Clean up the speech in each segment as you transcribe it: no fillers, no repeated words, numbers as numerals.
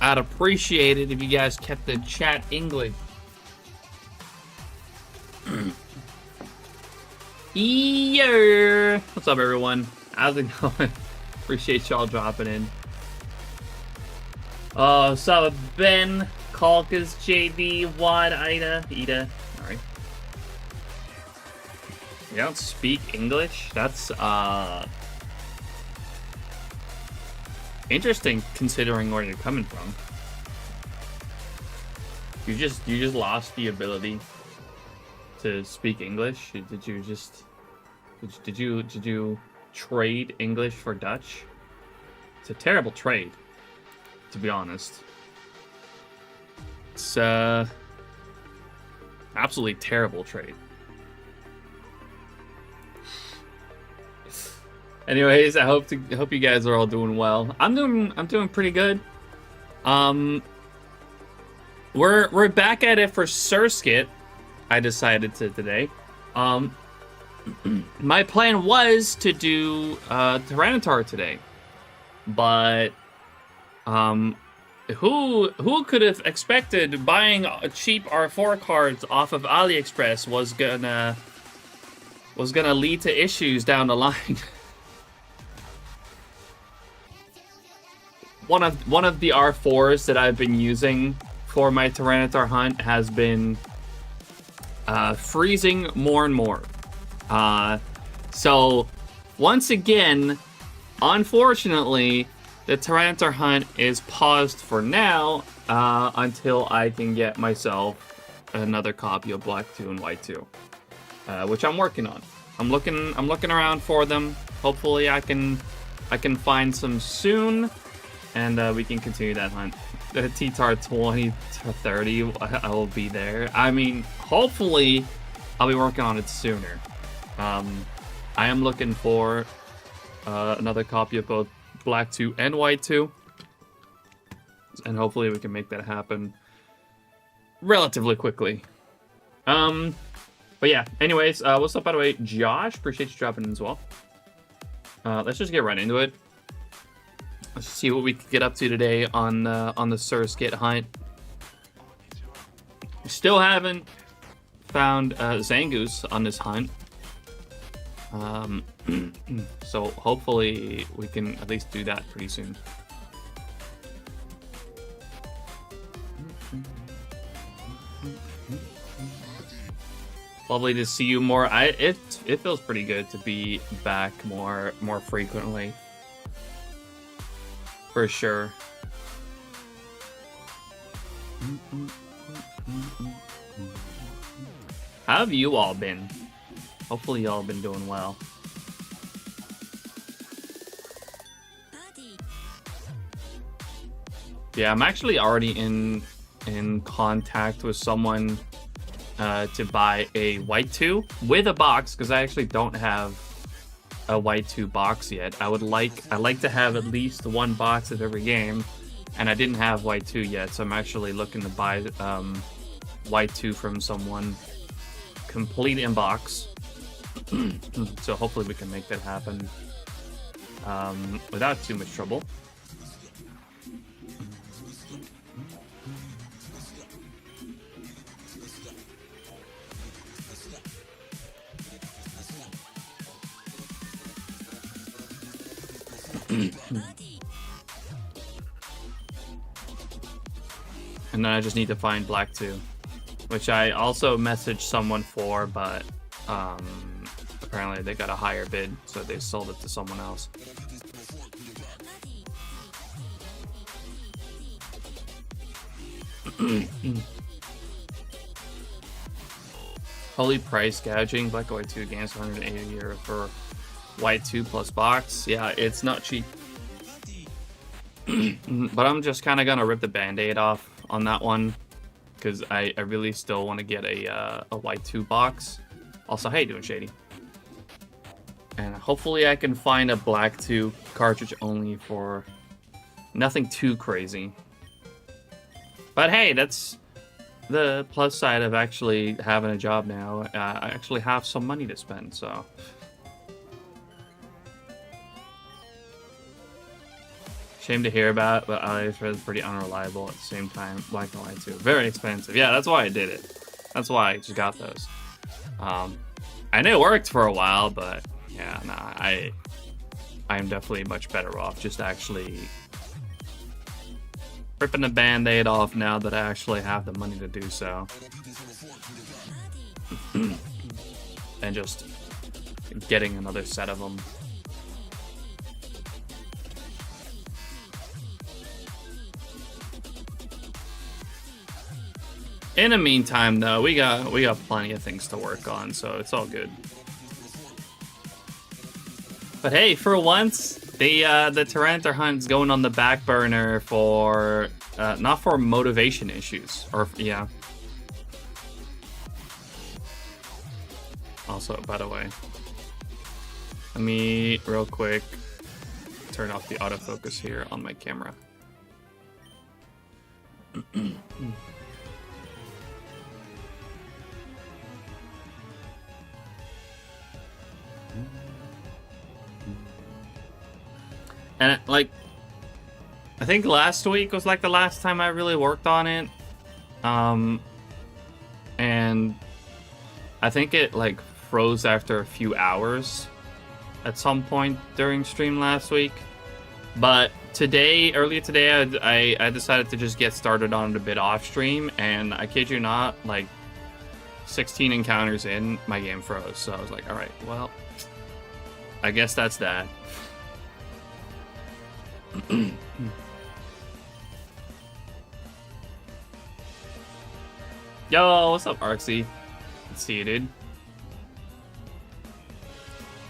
I'd appreciate it if you guys kept the chat English. Yeah. What's up, everyone? How's it going? Appreciate y'all dropping in. Oh, what's up, Ben, Calcus, JD, Wad, Ida. Alright. You don't speak English? That's, interesting, considering where you're coming from. You just lost the ability to speak English. Did you trade English for Dutch? It's a terrible trade, to be honest. It's absolutely terrible trade. Anyways, I hope you guys are all doing well. I'm doing pretty good. We're back at it for Surskit. I decided to today. My plan was to do Tyranitar today, but who could have expected buying cheap R4 cards off of AliExpress was gonna lead to issues down the line. One of the R4s that I've been using for my Tyranitar hunt has been freezing more and more. So once again, unfortunately, the Tyranitar hunt is paused for now until I can get myself another copy of Black 2 and White 2, which I'm working on. I'm looking around for them. Hopefully, I can find some soon. And we can continue that hunt. The T-Tar 20 to 30, I will be there. I mean, hopefully, I'll be working on it sooner. I am looking for another copy of both Black 2 and White 2. And hopefully we can make that happen relatively quickly. But yeah, anyways, what's up, by the way, Josh? Appreciate you dropping in as well. Let's just get right into it. Let's see what we can get up to today on the Surskit hunt. Still haven't found Zangoose on this hunt. So hopefully we can at least do that pretty soon. Lovely to see you more. It feels pretty good to be back more frequently. For sure. How have you all been? Hopefully y'all have been doing well. Yeah, I'm actually already in contact with someone to buy a White 2 with a box, because I actually don't have a White 2 box yet. I'd like to have at least one box of every game, and I didn't have White 2 yet, so I'm actually looking to buy White 2 from someone complete in box. So hopefully we can make that happen without too much trouble. And then I just need to find Black 2, which I also messaged someone for, but apparently they got a higher bid, so they sold it to someone else. Holy price gouging. Black and White 2 games, 180 a year for White 2 plus box. Yeah, it's not cheap. But I'm just kind of gonna rip the band-aid off on that one, because I really still want to get a White 2 box. Also, how you doing, Shady? And hopefully I can find a Black 2 cartridge only for nothing too crazy. But hey, that's the plus side of actually having a job now. I actually have some money to spend, so... Shame to hear about, but AliExpress is pretty unreliable at the same time. Black and White 2. Very expensive. Yeah, that's why I did it. That's why I just got those. I know it worked for a while, but yeah, nah, I'm definitely much better off just actually ripping the band-aid off now that I actually have the money to do so. And just getting another set of them. In the meantime, though, we got plenty of things to work on, so it's all good. But hey, for once, the Tyranitar hunt's going on the back burner for not for motivation issues, or yeah. Also, by the way, let me real quick turn off the autofocus here on my camera. And like, I think last week was like the last time I really worked on it. And I think it like froze after a few hours at some point during stream last week. But earlier today, I decided to just get started on it a bit off stream, and I kid you not, like 16 encounters in, my game froze. So I was like, all right, well, I guess that's that. Yo, what's up, Arxie? Good to see you, dude.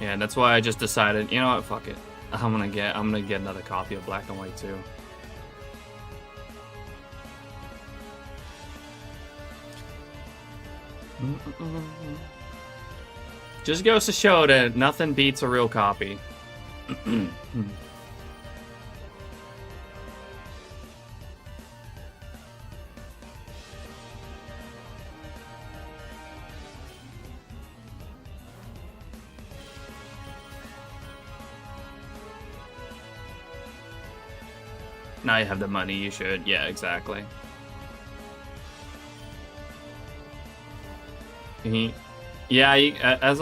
Yeah, that's why I just decided, you know what, fuck it. I'm gonna get another copy of Black and White 2. Just goes to show that nothing beats a real copy. Now you have the money, you should. Yeah, exactly. Yeah, as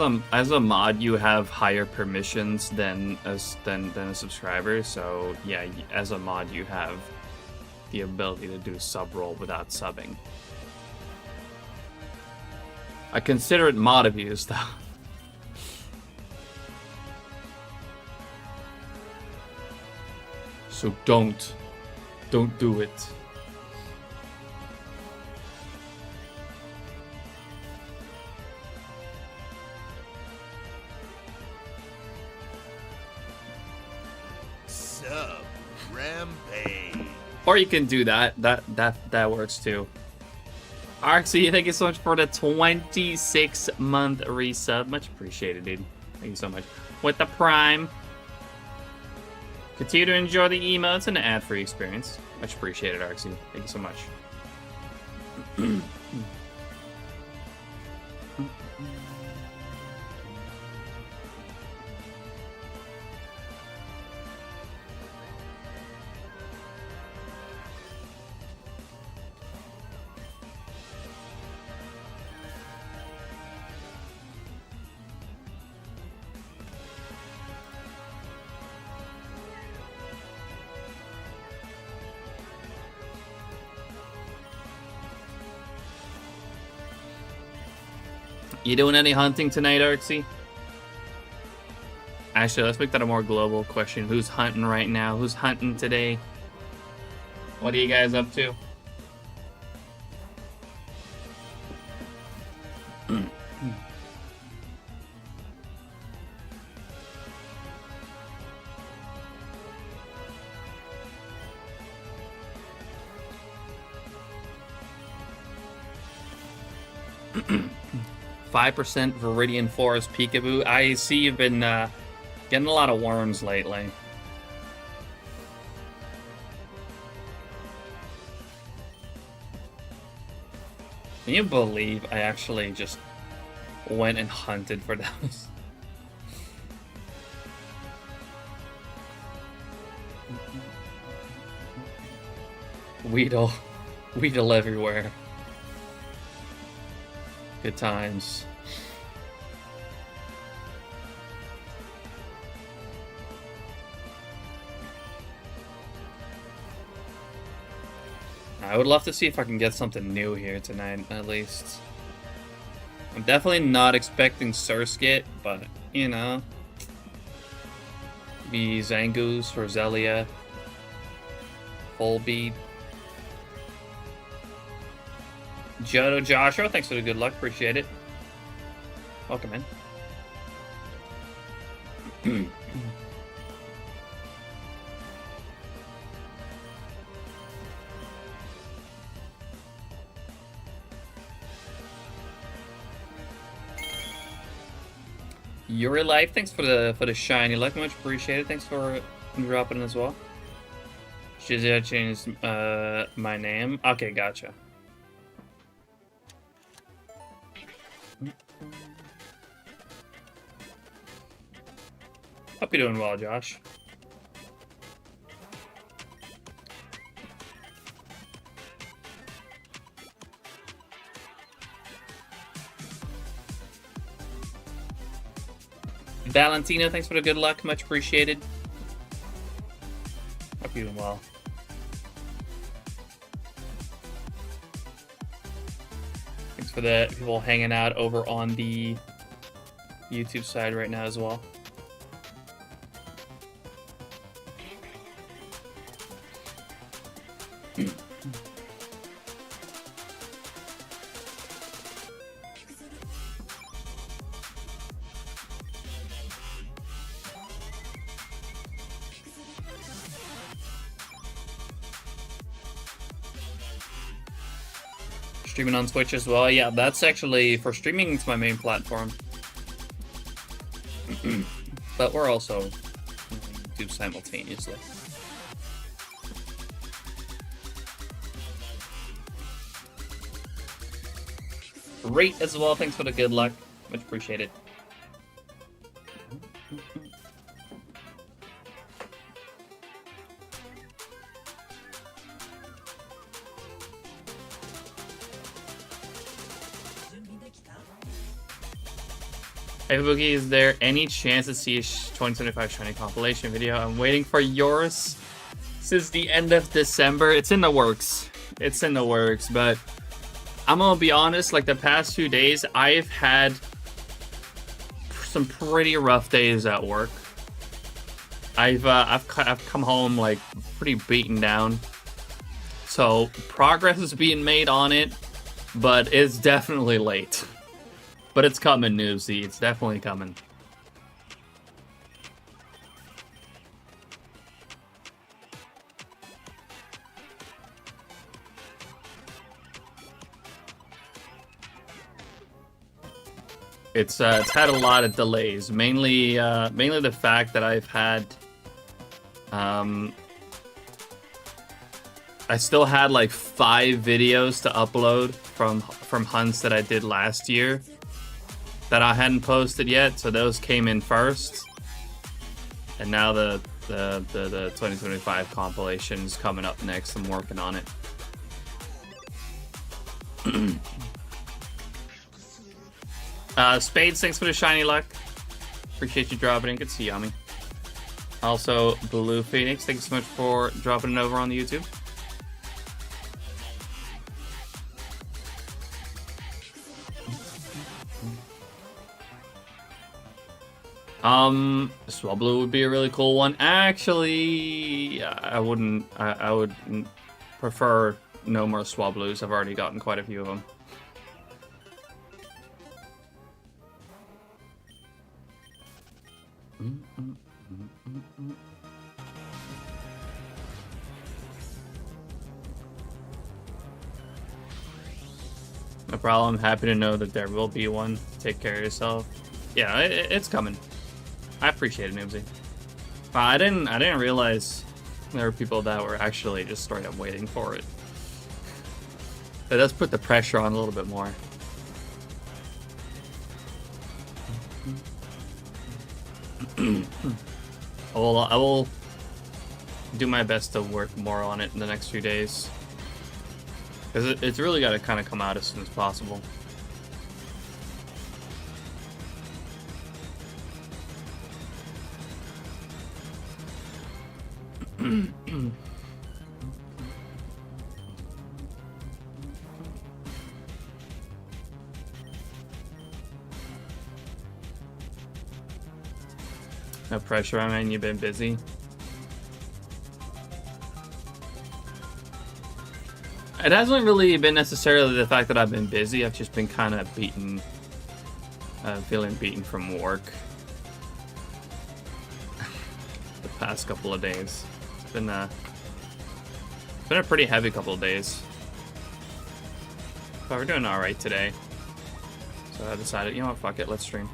a mod, you have higher permissions than a subscriber. So yeah, as a mod, you have the ability to do sub roll without subbing. I consider it mod abuse, though. So don't do it. Rampage. Or you can do that. That works too. Arxie, thank you so much for the 26-month resub. Much appreciated, dude. Thank you so much. With the Prime. Continue to enjoy the emotes and the ad-free experience. Much appreciated, Arxie. Thank you so much. You doing any hunting tonight, Arxie? Actually, let's make that a more global question. Who's hunting right now? Who's hunting today? What are you guys up to? 5% Viridian Forest Peekaboo. I see you've been getting a lot of worms lately. Can you believe I actually just went and hunted for those? Weedle everywhere. Good times. I would love to see if I can get something new here tonight, at least. I'm definitely not expecting Surskit, but, you know. Be Zangoose, Roselia, Volbeat. Jodo Joshua, thanks for the good luck, appreciate it. Welcome in. Your life, thanks for the shiny luck, much appreciated. Thanks for dropping as well. Should I change my name? Okay, gotcha. Hope you're doing well, Josh. Valentino, thanks for the good luck. Much appreciated. Hope you're doing well. Thanks for the people hanging out over on the YouTube side right now as well. Streaming on Twitch as well. Yeah, that's actually, for streaming, it's my main platform. But we're also do simultaneously. Rate as well, thanks for the good luck. Much appreciated. Hey Boogie, is there any chance to see a 2025 Shiny compilation video? I'm waiting for yours since the end of December. It's in the works. It's in the works, but I'm gonna be honest, like the past few days, I've had some pretty rough days at work. I've come home like pretty beaten down. So progress is being made on it, but it's definitely late. But it's coming, Noobsy. It's definitely coming. It's had a lot of delays, mainly the fact that I've had I still had like 5 videos to upload from hunts that I did last year that I hadn't posted yet, so those came in first, and now the 2025 compilation is coming up next. I'm working on it. Spades, thanks for the shiny luck. Appreciate you dropping in. Good to see you, Yami. Also, Blue Phoenix, thanks so much for dropping it over on the YouTube. Swablu would be a really cool one. Actually, I wouldn't. I would prefer no more Swablus. I've already gotten quite a few of them. No problem. Happy to know that there will be one. Take care of yourself. Yeah, it's coming. I appreciate it, Noobsy. I didn't realize there were people that were actually just straight up waiting for it. But does put the pressure on a little bit more. I will do my best to work more on it in the next few days. Because it's really got to kind of come out as soon as possible. No pressure, I mean, you've been busy. It hasn't really been necessarily the fact that I've been busy. I've just been kind of beaten, feeling beaten from work the past couple of days. It's been a pretty heavy couple of days. But we're doing all right today. So I decided, you know what, fuck it, let's stream.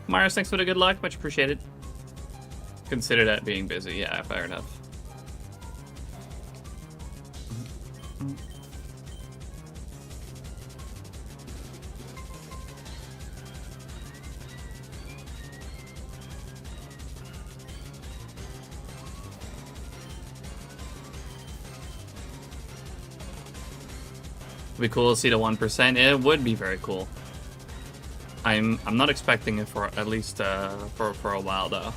Myers, thanks for the good luck, much appreciated. Consider that being busy, yeah, fair enough. It'd be cool to see the 1%. It would be very cool. I'm not expecting it for at least for a while though.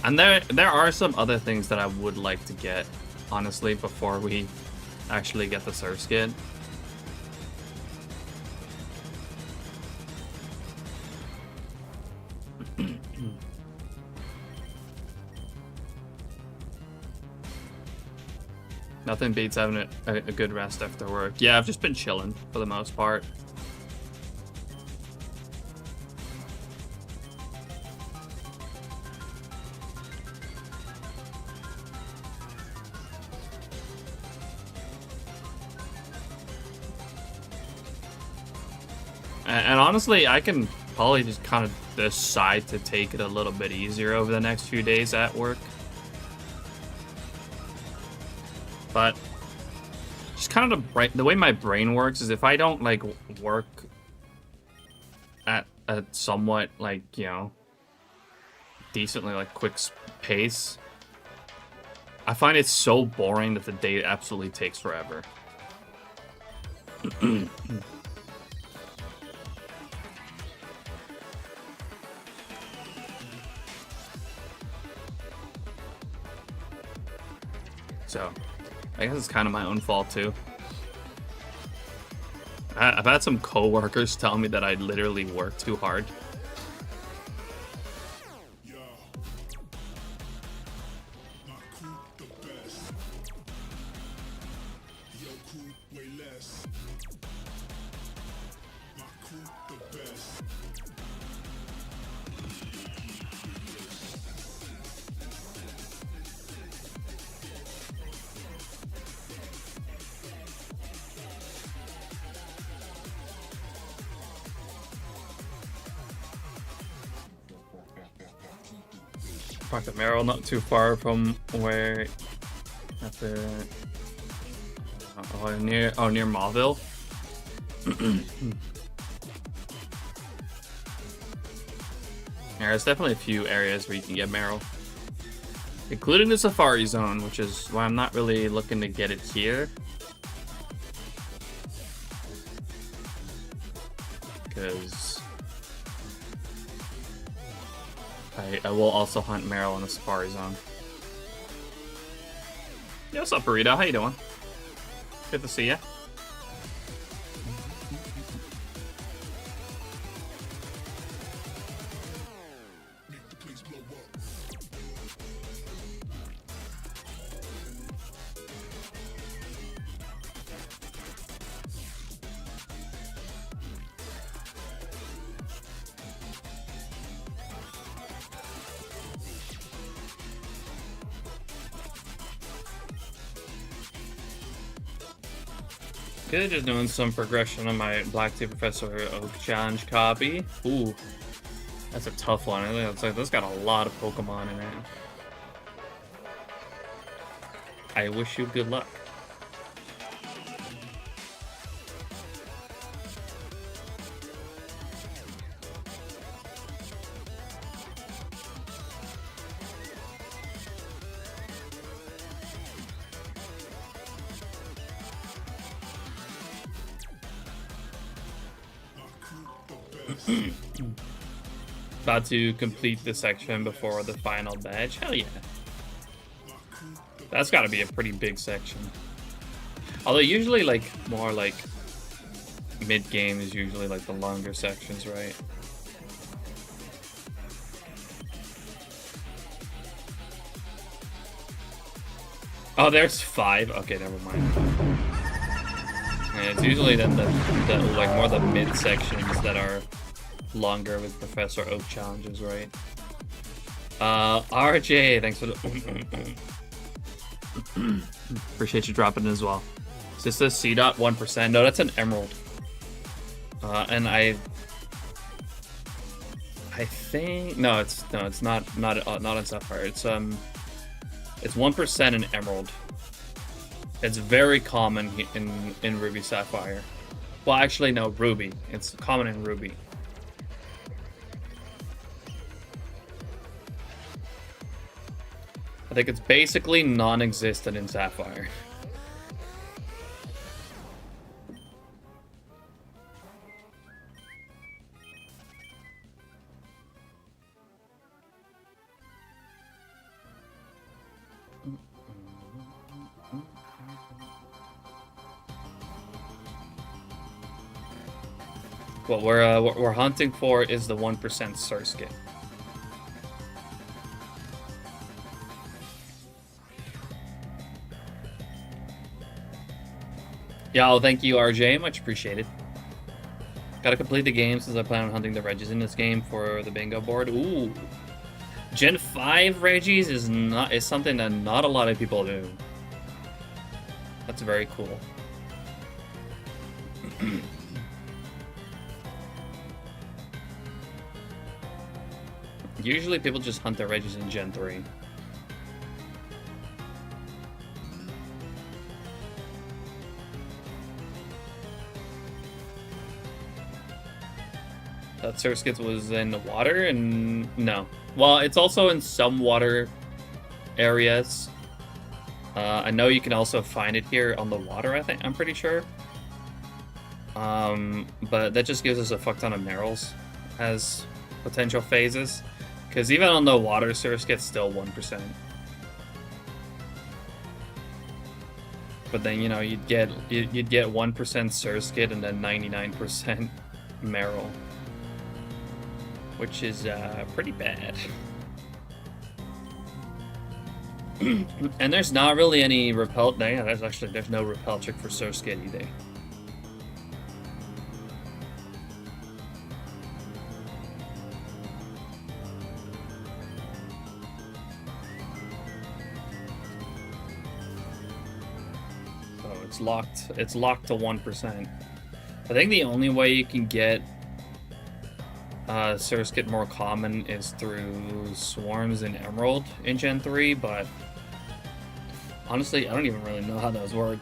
And there are some other things that I would like to get, honestly, before we actually get the Surskit. Nothing beats having a good rest after work. Yeah, I've just been chilling for the most part. And honestly, I can probably just kind of decide to take it a little bit easier over the next few days at work. But just kind of the way my brain works is if I don't like work at a somewhat like, you know, decently like quick pace, I find it so boring that the day absolutely takes forever. So, I guess it's kind of my own fault too. I've had some coworkers tell me that I literally work too hard. Pocket Merrill, not too far from where at the near Mauville. There's definitely a few areas where you can get Merrill, including the Safari Zone, which is why I'm not really looking to get it here, because I will also hunt Merrill in the Safari Zone. Yo, what's up, Burrito? How you doing? Good to see ya. Good, just doing some progression on my Black Tea Professor Oak Challenge copy. Ooh, that's a tough one. I think it's like that's got a lot of Pokemon in it. I wish you good luck. About to complete the section before the final badge. Hell yeah. That's got to be a pretty big section. Although usually like more like mid-game is usually like the longer sections, right? Oh, there's 5. Okay, never mind. Yeah, it's usually then the like more the mid sections that are longer with Professor Oak challenges, right? RJ, thanks for the appreciate you dropping in as well. Is this a C.1%? No, that's an emerald. And I think no, it's not in Sapphire. It's 1% in emerald. It's very common in Ruby Sapphire. Well, actually, no, Ruby. It's common in Ruby. I think it's basically non-existent in Sapphire. What we're hunting for is the 1% Surskit. Yeah, well, thank you, RJ. Much appreciated. Gotta complete the game since I plan on hunting the Regis in this game for the bingo board. Ooh. Gen 5 Regis is something that not a lot of people do. That's very cool. Usually people just hunt their Regis in Gen 3. That Surskit was in the water, and no. Well, it's also in some water areas. I know you can also find it here on the water, I'm pretty sure. But that just gives us a fuck ton of Merrills as potential phases. Because even on the water, Surskit's still 1%. But then, you know, you'd get 1% Surskit and then 99% Merrill. Which is pretty bad. And there's not really any repel. Yeah, there's no repel trick for Surskit either. So it's locked. It's locked to 1%. I think the only way you can get Surskit more common is through Swarms and Emerald in Gen 3, but honestly, I don't even really know how those work.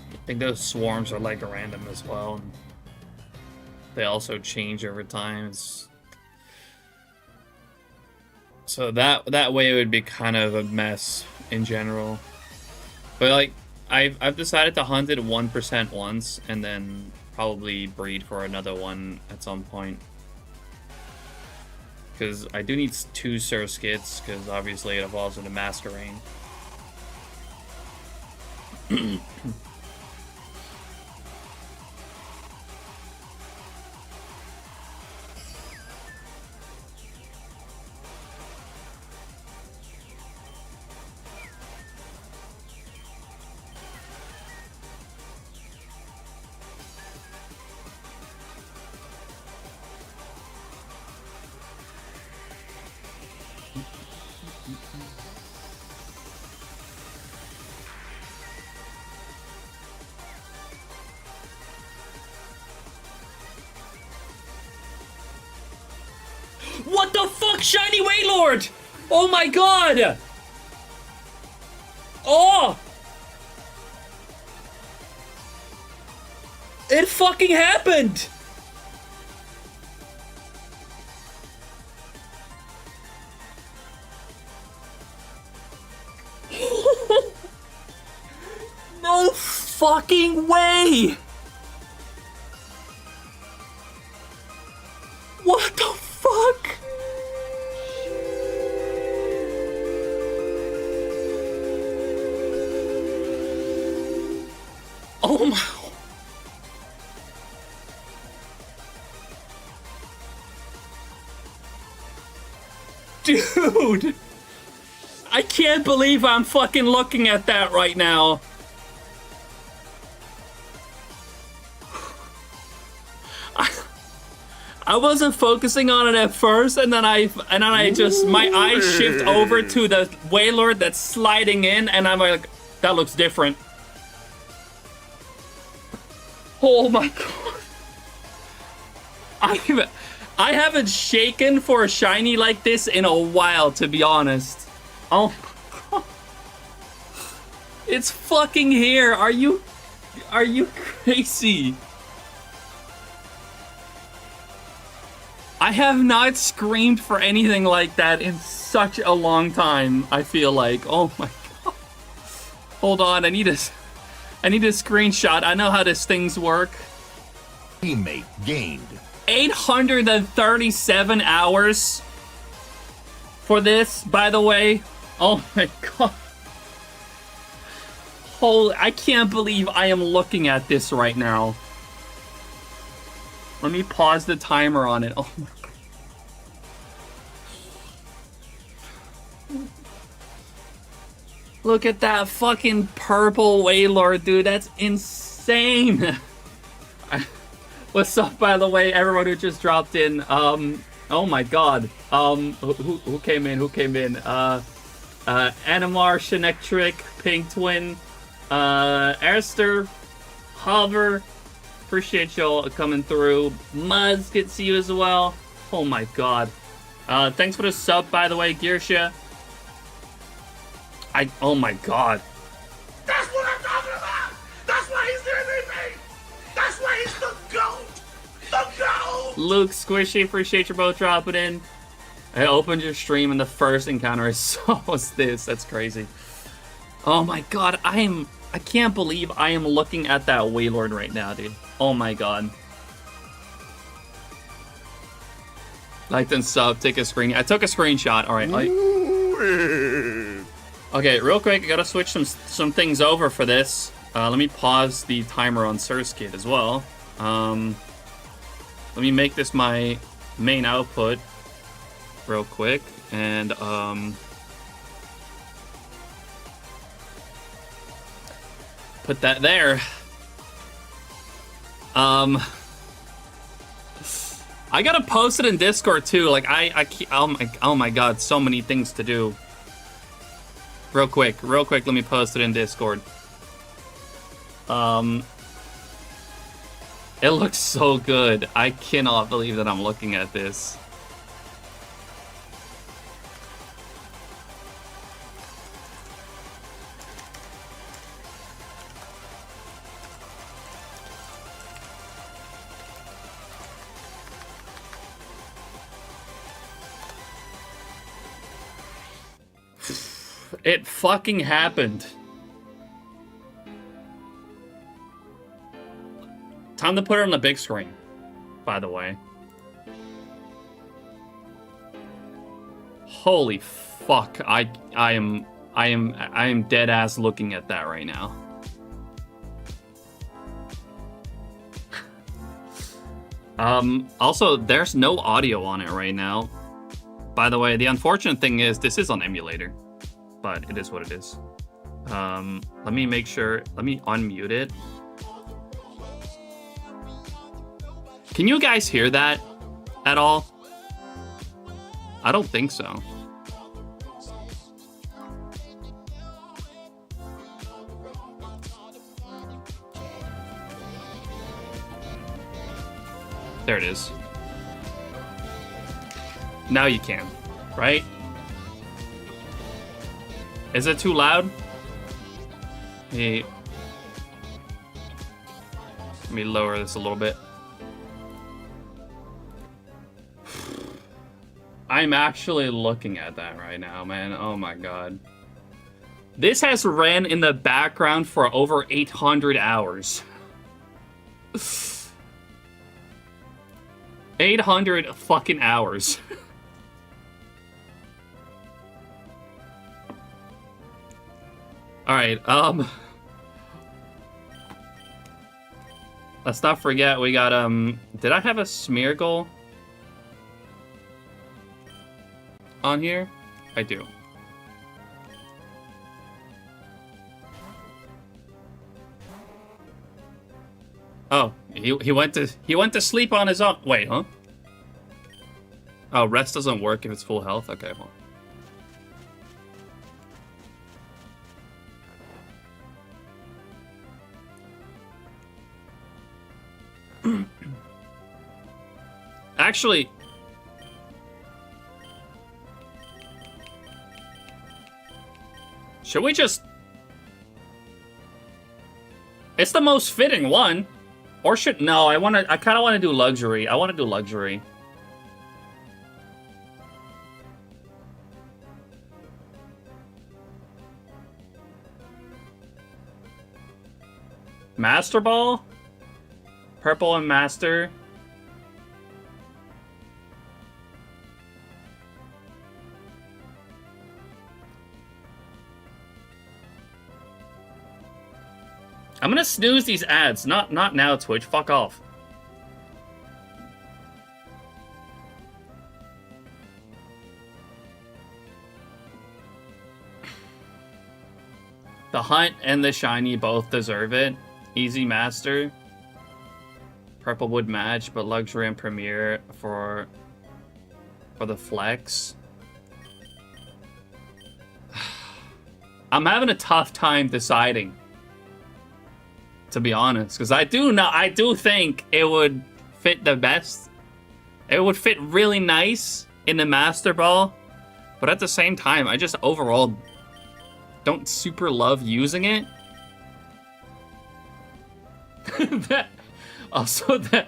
I think those swarms are like random as well. They also change over time. So that way it would be kind of a mess in general. But like I've decided to hunt it 1% once and then probably breed for another one at some point. Because I do need 2 Surskits, because obviously it evolves into Masquerain. What the fuck, Shiny Wailord? Oh my god! Oh! It fucking happened! No fucking way! What the fuck? Oh my... Dude! I can't believe I'm fucking looking at that right now. I wasn't focusing on it at first, and then I just, my eyes shift over to the Wailord that's sliding in, and I'm like, that looks different. Oh my god. I haven't shaken for a shiny like this in a while, to be honest. Oh my god. It's fucking here. Are you crazy? I have not screamed for anything like that in such a long time, I feel like. Oh my god. Hold on, I need a screenshot. I know how these things work. teammate gained. 837 hours for this, by the way. Oh my god. Holy, I can't believe I am looking at this right now. Let me pause the timer on it. Oh my god. Look at that fucking purple Wailord, dude. That's insane. What's up, by the way, everyone who just dropped in? Oh my god. Who came in? Who came in? Animar, Shinectric, Pink Twin, Esther, Hover. Appreciate y'all coming through. Muzz, good to see you as well. Oh my god. Thanks for the sub, by the way, Gearsha. Oh my god. That's what I'm talking about! That's why he's the MVP! That's why he's the GOAT! The GOAT! Luke, Squishy, appreciate you both dropping in. I opened your stream and the first encounter I saw was this. That's crazy. Oh my god, I can't believe I am looking at that Wailord right now, dude. Oh my god. Like and sub, take a screen. I took a screenshot. Alright, okay, real quick, I gotta switch some things over for this. Let me pause the timer on Surskit as well. Let me make this my main output real quick, and put that there. I gotta post it in Discord too. Like oh my god, so many things to do. Real quick, let me post it in Discord. It looks so good. I cannot believe that I'm looking at this. It fucking happened. Time to put it on the big screen, by the way. Holy fuck, I am dead ass looking at that right now. Also, there's no audio on it right now. By the way, the unfortunate thing is this is on emulator, but it is what it is. Let me make sure, let me unmute it. Can you guys hear that at all? I don't think so. There it is. Now you can, right? Is it too loud? Let me lower this a little bit. I'm actually looking at that right now, man. Oh my god. This has ran in the background for over 800 hours. 800 fucking hours. Alright, let's not forget we got, did I have a smear goal on here? I do. Oh, he went to sleep on his own. Wait, huh? Oh, rest doesn't work if it's full health. Okay, well. Actually, should we just... It's the most fitting one. Or should... No, I kind of want to do luxury. I want to do luxury. Master Ball? Purple and Master. I'm gonna snooze these ads. Not now, Twitch. Fuck off. The Hunt and the Shiny both deserve it. Easy Master. Purple would match, but Luxury and Premier for the flex. I'm having a tough time deciding, to be honest, because I do think it would fit the best. It would fit really nice in the Master Ball, but at the same time, I just overall don't super love using it. Also, the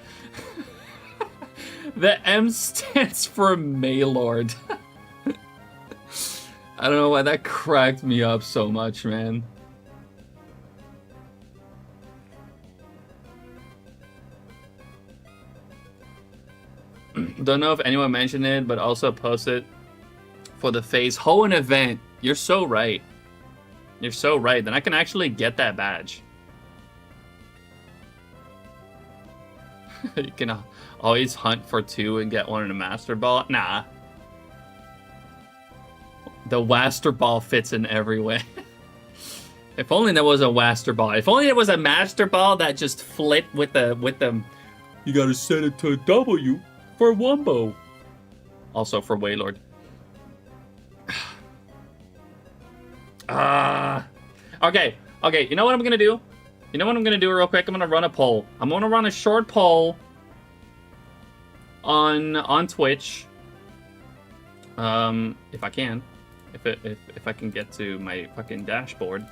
M stands for Maylord. I don't know why that cracked me up so much, man. Don't know if anyone mentioned it, but also posted for the Phase Hoenn event. You're so right. You're so right. Then I can actually get that badge. You can always hunt for 2 and get one in a Master Ball. Nah. The Waster Ball fits in every way. If only there was a Waster Ball. If only there was a Master Ball that just flipped with the. You gotta set it to W for Wumbo. Also for Wailord. Okay. You know what I'm gonna do? You know what I'm gonna do real quick? I'm gonna run a poll. I'm gonna run a short poll on Twitch. If I can. If I can get to my fucking dashboard.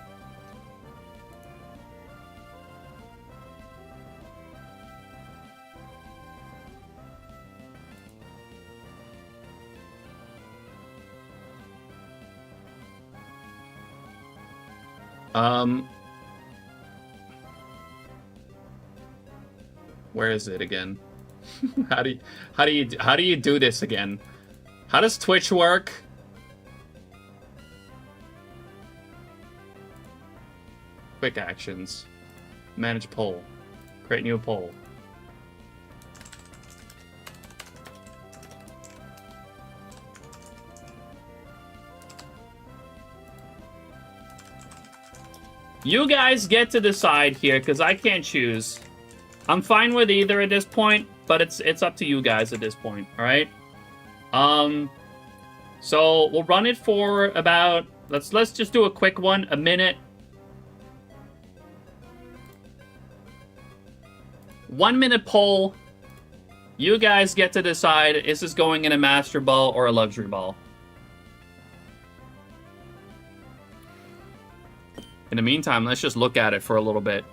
Where is it again? How do you do this again? How does Twitch work? Quick actions. Manage poll. Create new poll. You guys get to decide here, because I can't choose. I'm fine with either at this point, but it's up to you guys at this point, alright? So we'll run it for about, let's just do a quick one, a minute. 1 minute poll. You guys get to decide, is this going in a Master Ball or a Luxury Ball? In the meantime, let's just look at it for a little bit.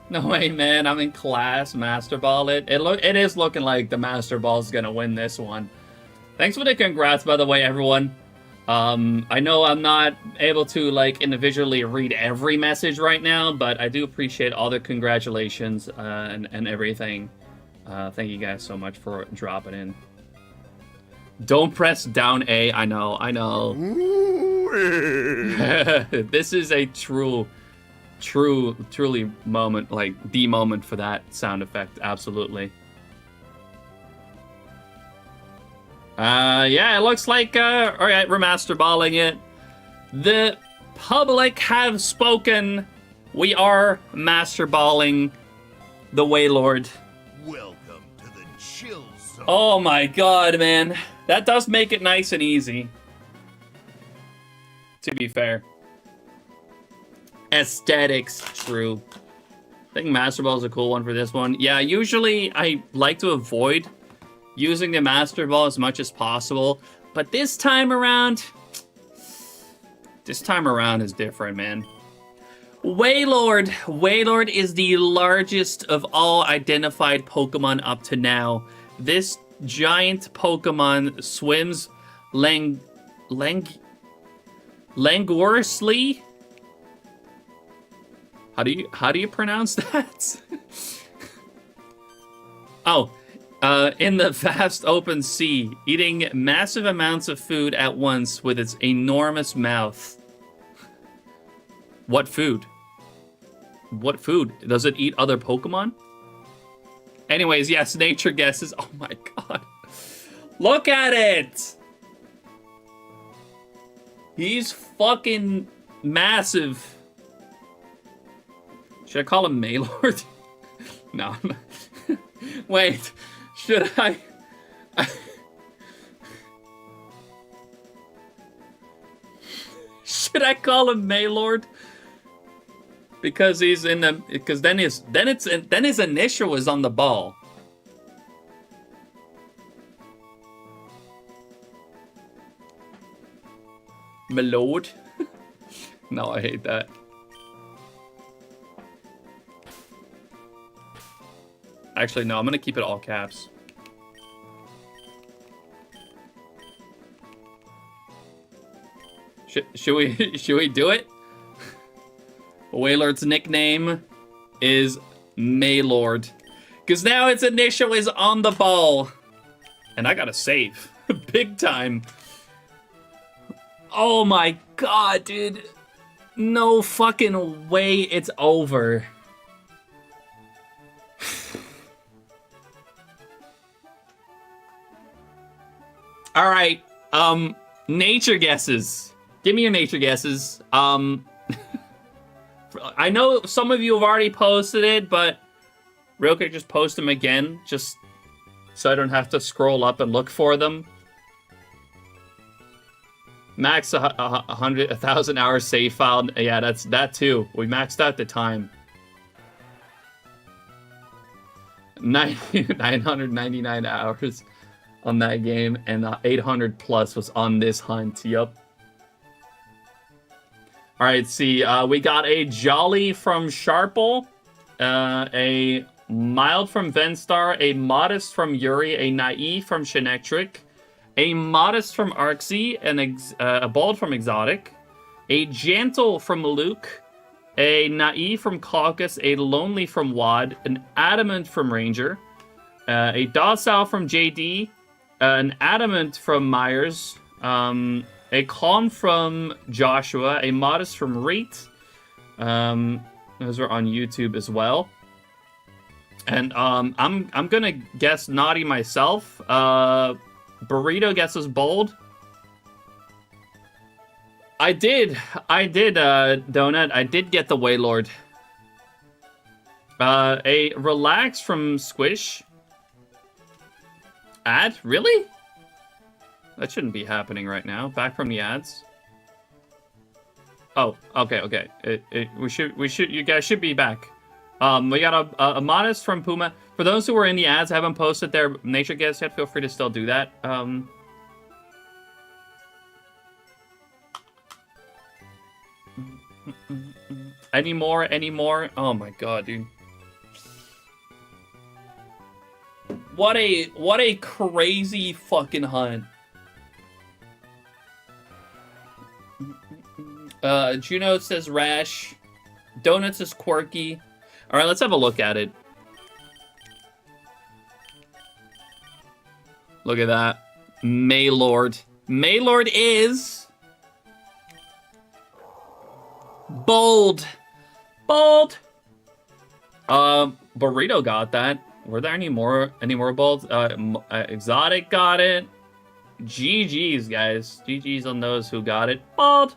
No way, man. I'm in class. Master Ball. It is looking like the Master Ball is gonna win this one. Thanks for the congrats, by the way, everyone. I know I'm not able to like individually read every message right now, but I do appreciate all the congratulations and everything. Thank you guys so much for dropping in. Don't press down A. I know. This is a truly moment, like the moment for that sound effect. Absolutely. Yeah, it looks like, all right, we're Master Balling it. The public have spoken. We are Master Balling the Wailord. Welcome to the chill zone. Oh my god, man. That does make it nice and easy. To be fair. Aesthetics, true. I think Master Ball is a cool one for this one. Yeah, usually I like to avoid using the Master Ball as much as possible, but this time around is different, man. Wailord. Wailord is the largest of all identified Pokemon up to now. This giant Pokemon swims languorously How do you pronounce that? Oh, in the vast open sea, eating massive amounts of food at once with its enormous mouth. What food? What food? Does it eat other Pokemon? Anyways, yes, nature guesses. Oh my god. Look at it! He's fucking massive. Should I call him Maylord? No. Wait. Should I? Should I call him Maylord? Because he's in the. Because then his initial is on the ball. Malord? No, I hate that. Actually, no, I'm gonna keep it all caps. Should we do it? Wailord's nickname is Maylord. Because now its initial is on the ball. And I gotta save. Big time. Oh my god, dude. No fucking way it's over. Alright, nature guesses. Give me your nature guesses. I know some of you have already posted it, but real quick, just post them again, just so I don't have to scroll up and look for them. Max 1,000 hours save file. Yeah, that's that too. We maxed out the time. 999 hours on that game, and 800 plus was on this hunt. Yup. All right, see, we got a Jolly from Sharple, a Mild from Venstar, a Modest from Yuri, a Naive from Shinectric, a Modest from Arxie, a Bald from Exotic, a Gentle from Luke, a Naive from Caucus, a Lonely from Wad, an Adamant from Ranger, a Docile from JD, an Adamant from Myers, a Calm from Joshua, a Modest from Rate. Those are on YouTube as well. And I'm gonna guess Naughty myself. Burrito guesses Bold. I did, Donut. I did get the Wailord. A Relax from Squish. Ad? Really? That shouldn't be happening right now. Back from the ads. Oh, okay. We should. You guys should be back. We got a Modest from Puma. For those who were in the ads, haven't posted their nature guess yet, feel free to still do that. Any more? Oh my god, dude. What a crazy fucking hunt. Juno says Rash. Donuts is Quirky. Alright, let's have a look at it. Look at that. Maylord. Maylord is... Bold. Burrito got that. Were there any more bolds? Exotic got it. GG's, guys. GG's on those who got it. Bold.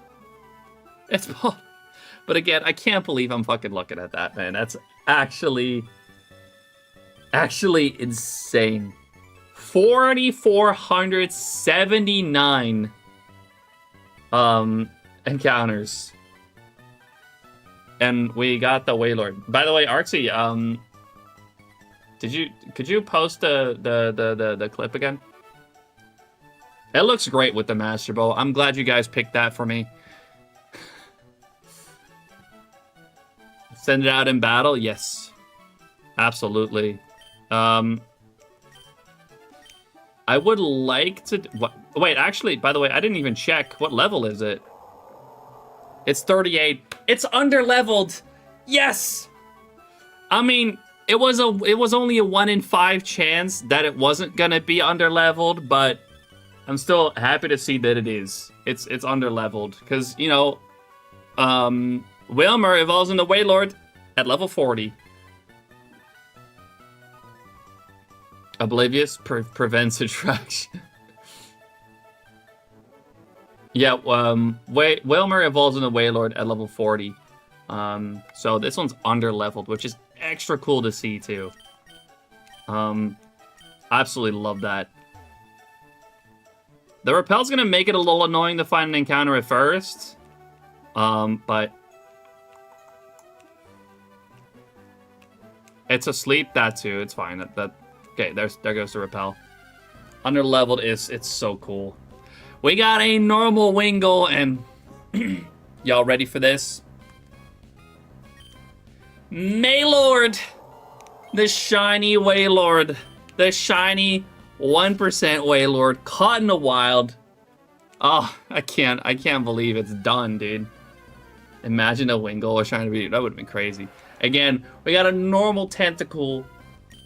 It's bold. But again, I can't believe I'm fucking looking at that, man. That's actually insane. 4,479 encounters. And we got the Wailord. By the way, Arxie, could you post the clip again? It looks great with the Master Ball. I'm glad you guys picked that for me. Send it out in battle? Yes. Absolutely. I would like to... Wait, actually, by the way, I didn't even check. What level is it? It's 38. It's under-leveled. Yes! I mean, it was only a 1 in 5 chance that it wasn't gonna be underleveled, but I'm still happy to see that it is. It's underleveled because, you know, Wilmer evolves into Wailord at level 40. Oblivious prevents attraction. Yeah, Wilmer evolves into Wailord at level 40. So this one's underleveled, which is extra cool to see too. Absolutely love that. The repel's gonna make it a little annoying to find an encounter at first. But it's asleep, that too. It's fine. Okay, there goes the repel. Underleveled it's so cool. We got a normal Wingull, and y'all ready for this? Maylord! The shiny Wailord. The shiny 1% Wailord caught in the wild. Oh, I can't believe it's done, dude. Imagine a Wingull was trying to be, that would have been crazy. Again, we got a normal Tentacool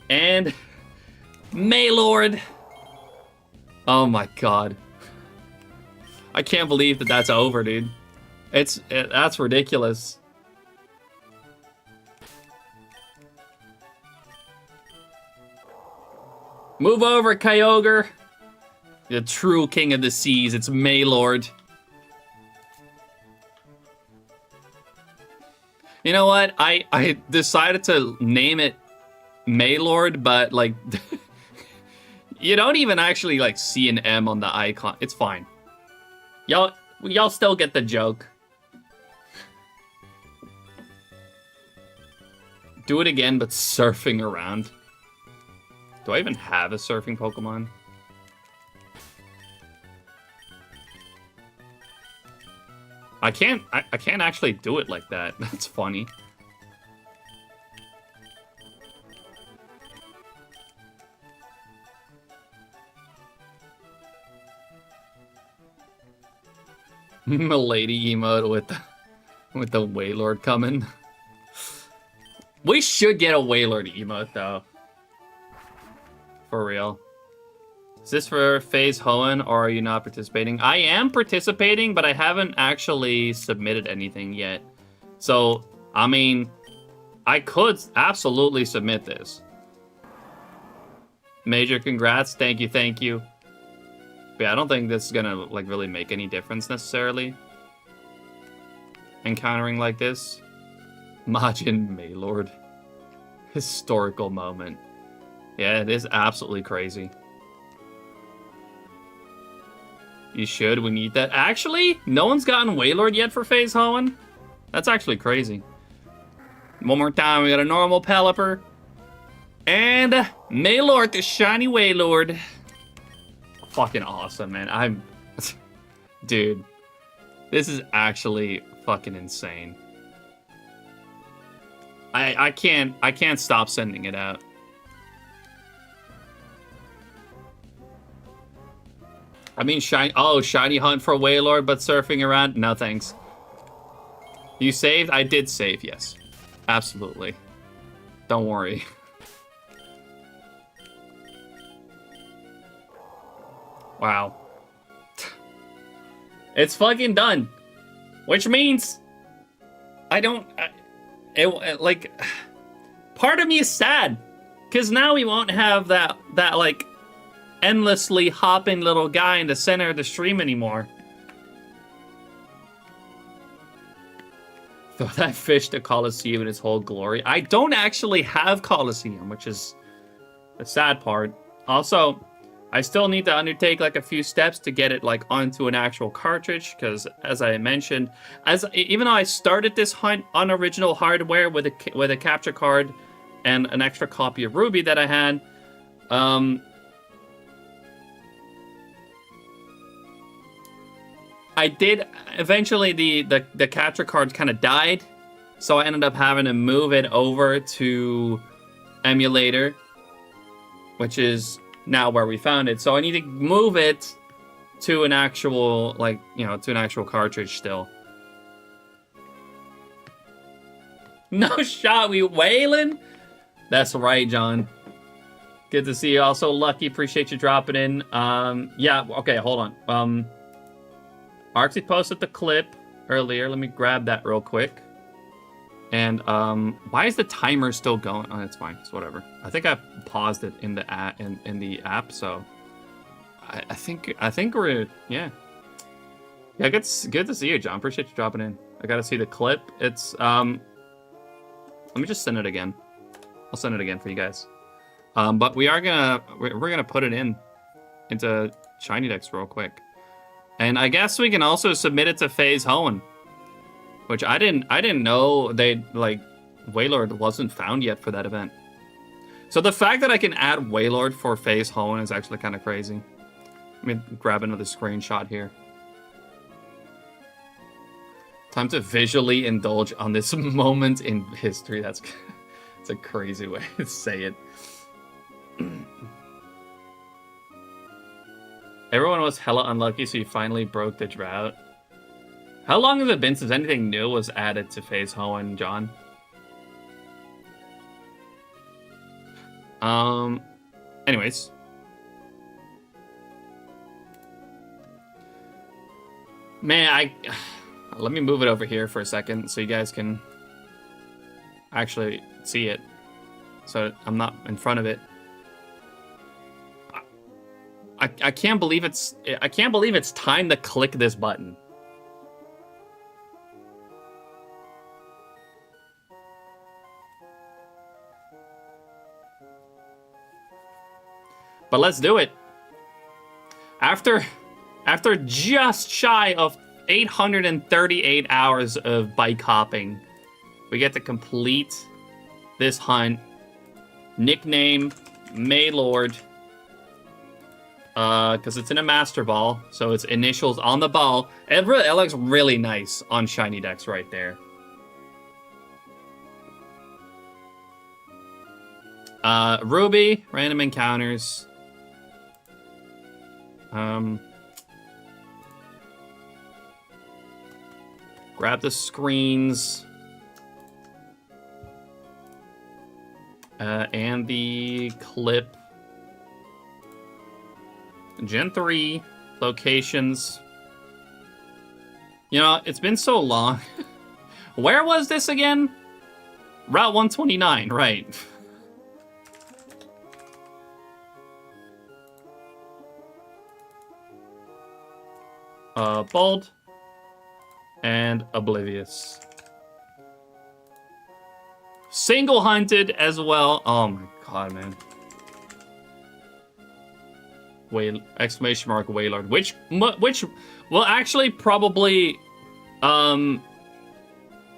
and Maylord. Oh my god. I can't believe that that's over, dude. That's ridiculous. Move over, Kyogre. The true king of the seas. It's Maylord. You know what? I decided to name it Maylord, but like you don't even actually like see an M on the icon. It's fine. Y'all still get the joke. Do it again, but surfing around. Do I even have a surfing Pokemon? I can't actually do it like that. That's funny. Milady emote with the Wailord coming. We should get a Wailord emote though. For real. Is this for Phase Hoenn, or are you not participating? I am participating, but I haven't actually submitted anything yet. So, I mean, I could absolutely submit this. Major congrats. Thank you, thank you. But yeah, I don't think this is gonna, like, really make any difference necessarily. Encountering like this. Majin Maylord. Historical moment. Yeah, it is absolutely crazy. You should. We need that. Actually, no one's gotten Wailord yet for Phase Hoenn. That's actually crazy. One more time, we got a normal Pelipper. And Maylord, the shiny Wailord. Fucking awesome, man. Dude. This is actually fucking insane. I can't stop sending it out. I mean, shiny hunt for Wailord, but surfing around? No, thanks. You saved? I did save, yes. Absolutely. Don't worry. Wow. It's fucking done. Which means like, part of me is sad. Because now we won't have that like, endlessly hopping little guy in the center of the stream anymore. Throw that fish to Colosseum in its whole glory. I don't actually have Colosseum, which is the sad part. Also, I still need to undertake like a few steps to get it like onto an actual cartridge, because as I mentioned, even though I started this hunt on original hardware with a capture card and an extra copy of Ruby that I had, I did eventually the capture card kind of died, so I ended up having to move it over to emulator, which is now where we found it. So I need to move it to an actual, like, you know, to an actual cartridge still. No shot, we wailing? That's right, John. Good to see you. Also, Lucky, appreciate you dropping in. Yeah, okay, hold on. Artsy posted the clip earlier. Let me grab that real quick. And why is the timer still going? Oh, it's fine. It's whatever. I think I paused it in the app, so I think we're yeah. Yeah, good to see you, John. Appreciate you dropping in. I gotta see the clip. It's let me just send it again. I'll send it again for you guys. But we're gonna put it into SHINYDEX real quick, and I guess we can also submit it to FaZe Hoenn, which I didn't know they like Waylord wasn't found yet for that event. So the fact that I can add Waylord for FaZe Hoenn is actually kind of crazy. Let me grab another screenshot here. Time to visually indulge on this moment in history. That's a crazy way to say it. Everyone was hella unlucky, so you finally broke the drought. How long has it been since anything new was added to FaZe Hoenn, John? Anyways. Man, let me move it over here for a second so you guys can actually see it. So I'm not in front of it. I can't believe it's time to click this button. But let's do it. After just shy of 838 hours of bike hopping, we get to complete this hunt. Nickname Maylord, because it's in a master ball, so it's initials on the ball. It looks really nice on SHINYDEX right there. Ruby, random encounters. Grab the screens. And the clip. Gen 3 locations. You know, it's been so long. Where was this again? Route 129, right. Bold. And Oblivious. Single hunted as well. Oh my god, man. Exclamation mark Waylord. Which will actually probably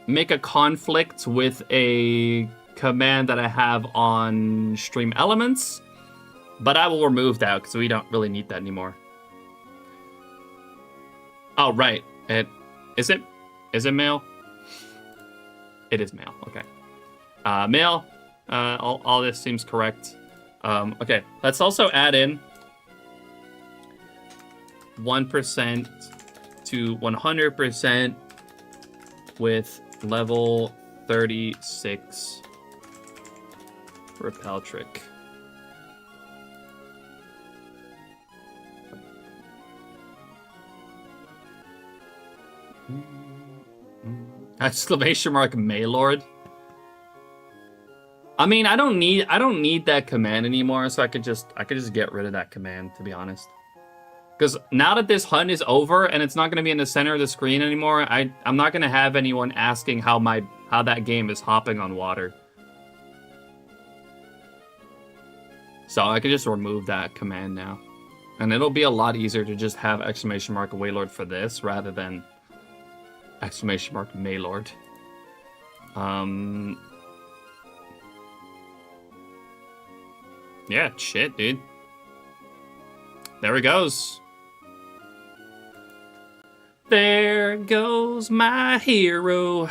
make a conflict with a command that I have on Stream Elements. But I will remove that because we don't really need that anymore. Oh, right. Is it male? It is male. Okay. Male. All this seems correct. Okay. Let's also add in 1% to 100% with level 36 repel trick. Exclamation mark Maylord. I mean, I don't need that command anymore, so I could just get rid of that command, to be honest. Because now that this hunt is over and it's not going to be in the center of the screen anymore, I'm not going to have anyone asking how that game is hopping on water. So I could just remove that command now. And it'll be a lot easier to just have exclamation mark Waylord for this rather than exclamation mark Maylord. Yeah, shit, dude. There he goes. There goes my hero.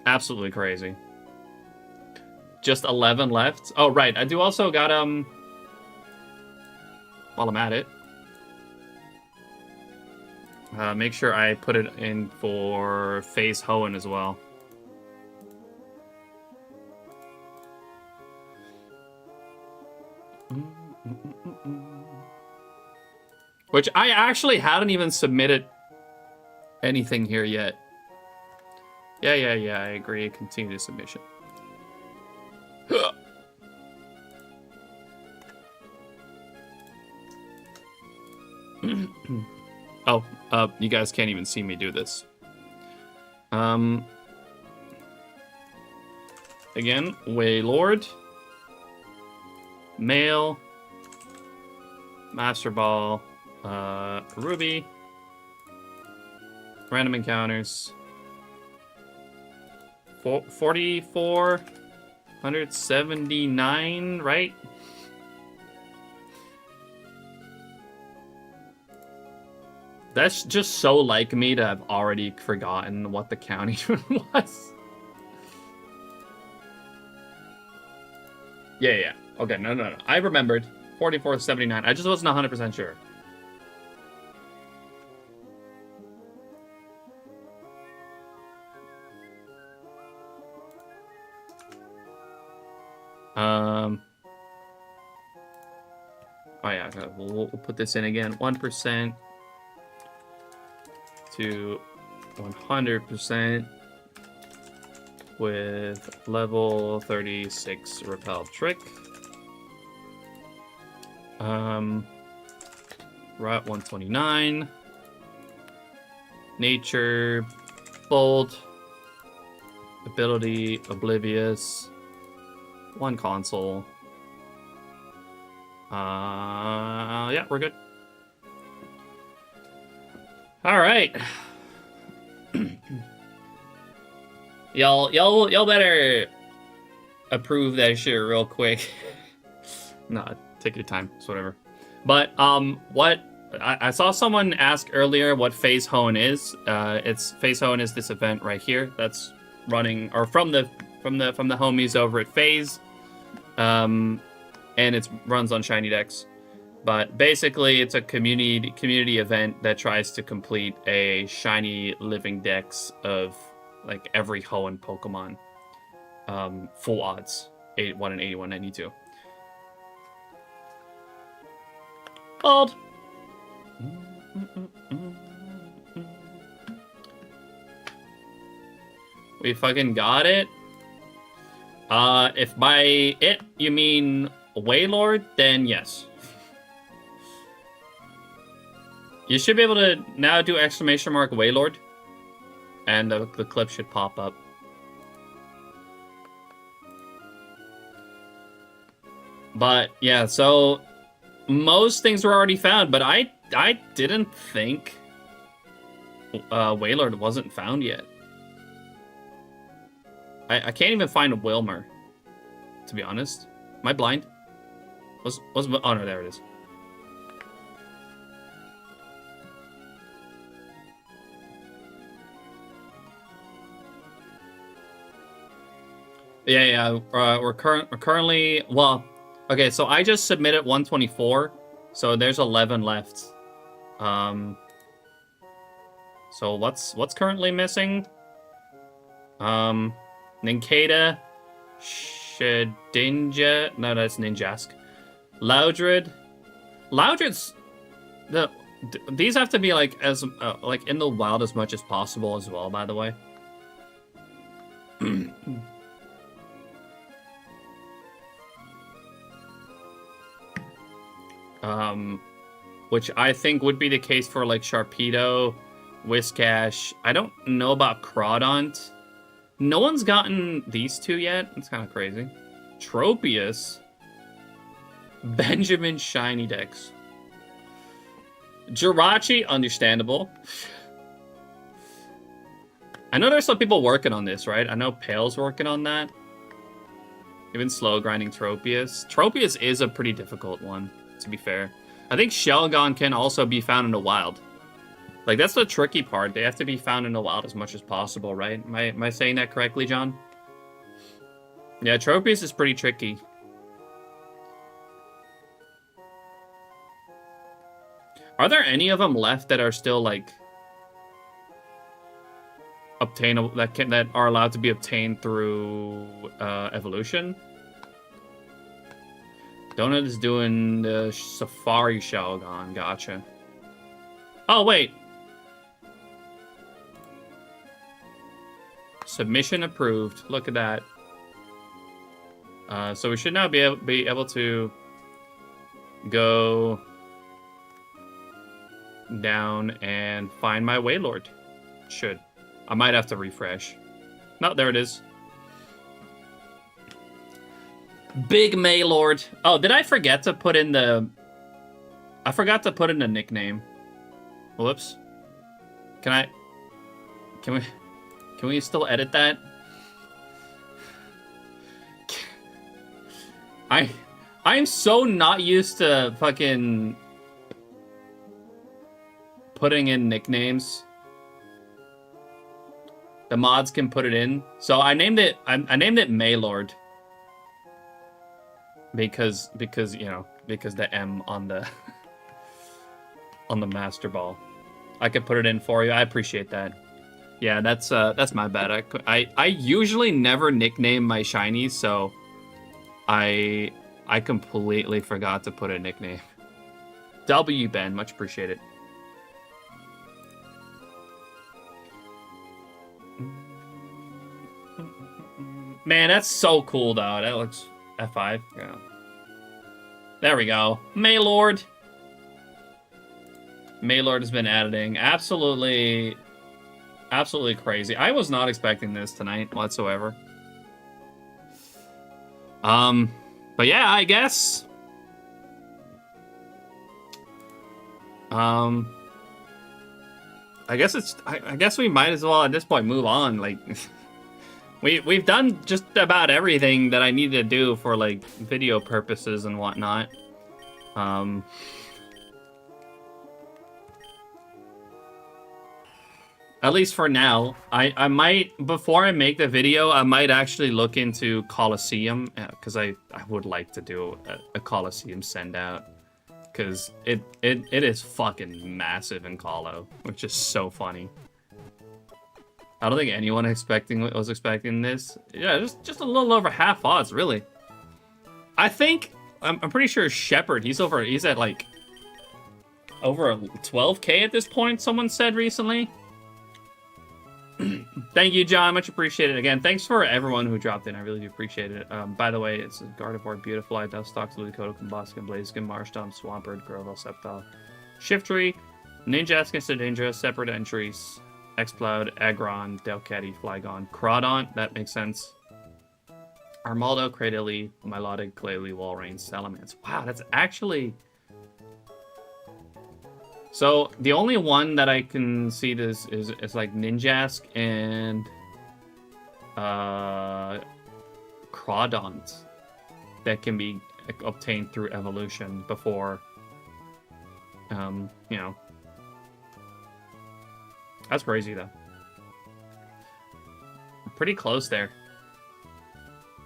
Absolutely crazy. Just 11 left. Oh, right. I do also got while I'm at it. Make sure I put it in for Phase Hoenn as well. Which I actually haven't even submitted anything here yet. Yeah, I agree. Continue the submission. Oh, you guys can't even see me do this. Again, Waylord, Male, Master Ball, Ruby, Random Encounters, 4,479, right? That's just so like me to have already forgotten what the county was. Yeah. Okay, no. I remembered. 4,479. I just wasn't 100% sure. Oh yeah, we'll put this in again. 1% to 100% with level 36 repel trick. We're at 129. Nature, bold, ability, oblivious, 1 console. Yeah, we're good. All right. y'all better approve that shit real quick. No, take your time. It's whatever. But what I saw someone ask earlier what Phase Hoenn is. It's Phase Hoenn is this event right here that's running or from the homies over at Phase. And it runs on SHINYDEX. But basically, it's a community event that tries to complete a shiny living dex of like every Hoenn Pokemon. Full odds, 81 and 8192. Bald. We fucking got it. If by it you mean Waylord, then yes. You should be able to now do exclamation mark Waylord, and the clip should pop up. But yeah, so most things were already found, but I didn't think Waylord wasn't found yet. I can't even find Wilmer, to be honest. Am I blind? Oh no, there it is. Yeah. We're currently, well, okay. So I just submitted 124, so there's 11 left. So what's currently missing? Nincada, Shedinja. No, that's Ninjask. Loudred. Loudred's these have to be like as like in the wild as much as possible as well. By the way. Which I think would be the case for like Sharpedo, Whiscash. I don't know about Crawdont. No one's gotten these two yet. It's kind of crazy. Tropius, Benjamin SHINYDEX, Jirachi, understandable. I know there's some people working on this, right? I know Pale's working on that. Even slow grinding Tropius. Tropius is a pretty difficult one, to be fair. I think Shelgon can also be found in the wild. Like, that's the tricky part. They have to be found in the wild as much as possible, right? Am I saying that correctly, John? Yeah, Tropius is pretty tricky. Are there any of them left that are still like obtainable that are allowed to be obtained through evolution? Donut is doing the Safari Shelgon. Gotcha. Oh wait. Submission approved. Look at that. So we should now be able to go down and find my Waylord. Should. I might have to refresh. No, there it is. Big Maylord. Oh, did I forget to put in the... I forgot to put in the nickname. Whoops. Can we still edit that? I'm so not used to fucking putting in nicknames. The mods can put it in. So I named it Maylord. Because you know, because the M on the on the Master Ball. I could put it in for you. I appreciate that. Yeah, that's my bad. I usually never nickname my shinies, so I completely forgot to put a nickname. W Ben, much appreciated. Man, that's so cool, though. That looks F5. Yeah. There we go. Maylord. Maylord has been editing. Absolutely crazy. I was not expecting this tonight whatsoever. But yeah, I guess. I guess we might as well at this point move on. Like, we've done just about everything that I need to do for like video purposes and whatnot. At least for now. I might, before I make the video, I might actually look into Colosseum, because I would like to do a Colosseum send out, because it is fucking massive in Colo, which is so funny. I don't think anyone was expecting this. Yeah, just a little over half odds, really. I think I'm pretty sure Shepard, he's at like over 12K at this point, someone said recently. Thank you, John. Much appreciated. Again, thanks for everyone who dropped in. I really do appreciate it. By the way, it's Gardevoir, Beautiful Eye, Dustox, Ludicoto, Combuskin, Blaziken, Marstomp, Swampert, Grovyle, Sceptile, Shiftry, Ninjask, Sedindra, Separate Entries, Exploud, Aggron, Delcatty, Flygon, Crawdaunt. That makes sense. Armaldo, Cradily, Milotic, Glalie, Walrein, Salamence. Wow, that's actually... So, the only one that I can see this is like Ninjask and Crawdaunt that can be obtained through evolution before, you know. That's crazy, though. Pretty close there.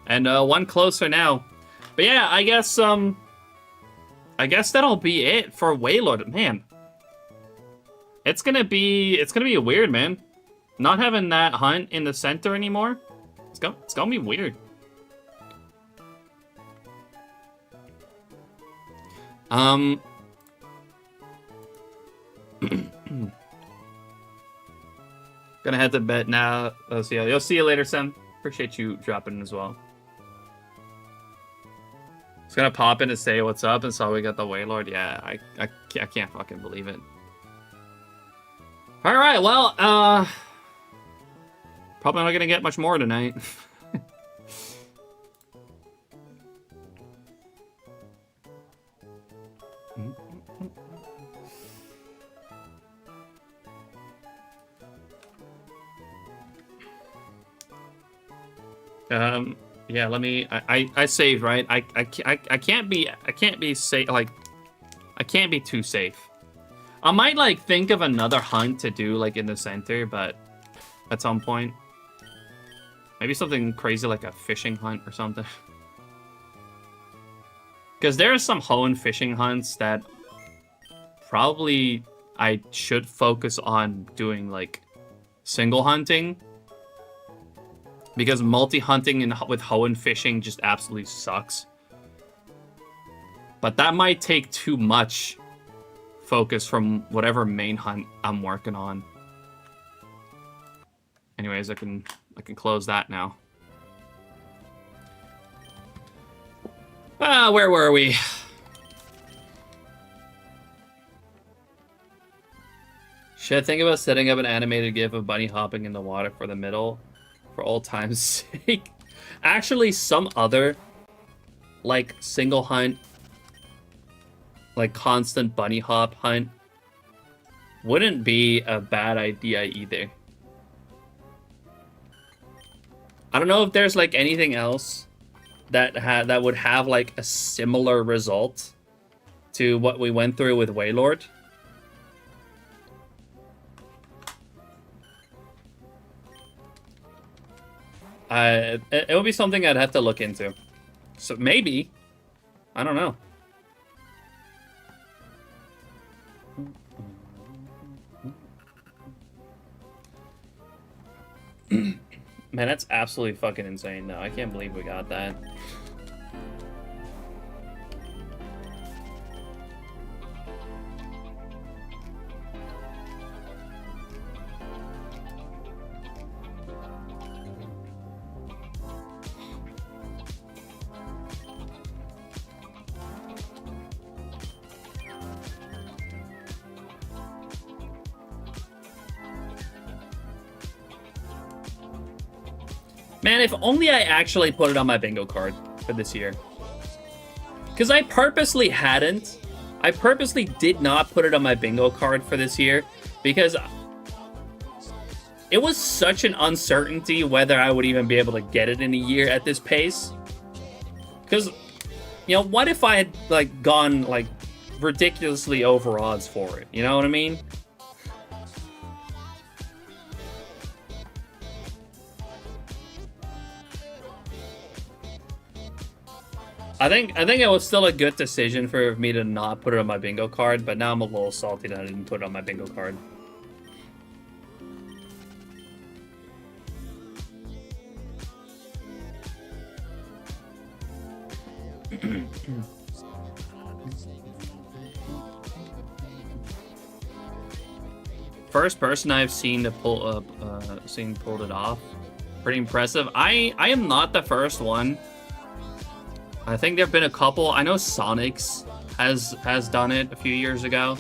And one closer now. But yeah, I guess that'll be it for Waylord. Man. It's gonna be weird, man. Not having that hunt in the center anymore. It's gonna be weird. Gonna head to bed now. You'll see you later, Sam. Appreciate you dropping in as well. Just gonna pop in to say what's up, and so we got the Waylord. Yeah, I can't fucking believe it. All right, well, probably not gonna get much more tonight. Yeah, let me. I saved, right? I can't be safe. Like, I can't be too safe. I might, like, think of another hunt to do, like, in the center, but at some point. Maybe something crazy like a fishing hunt or something. Because there are some Hoenn fishing hunts that probably I should focus on doing like single hunting, because multi-hunting with Hoenn fishing just absolutely sucks. But that might take too much focus from whatever main hunt I'm working on. Anyways, I can close that now. Where were we? Should I think about setting up an animated GIF of bunny hopping in the water for the middle for old time's sake? Actually, some other like single hunt, like constant bunny hop hunt wouldn't be a bad idea either. I don't know if there's like anything else that would have like a similar result to what we went through with Waylord. It would be something I'd have to look into. So maybe, I don't know. Man, that's absolutely fucking insane, though. I can't believe we got that. Man, if only I actually put it on my bingo card for this year. Because I purposely hadn't. I purposely did not put it on my bingo card for this year because it was such an uncertainty whether I would even be able to get it in a year at this pace. Because, you know, what if I had, like, gone, like, ridiculously over odds for it? You know what I mean? I think it was still a good decision for me to not put it on my bingo card, but now I'm a little salty that I didn't put it on my bingo card. First person I've seen to pulled it off. Pretty impressive. I am not the first one. I think there have been a couple. I know Sonics has done it a few years ago,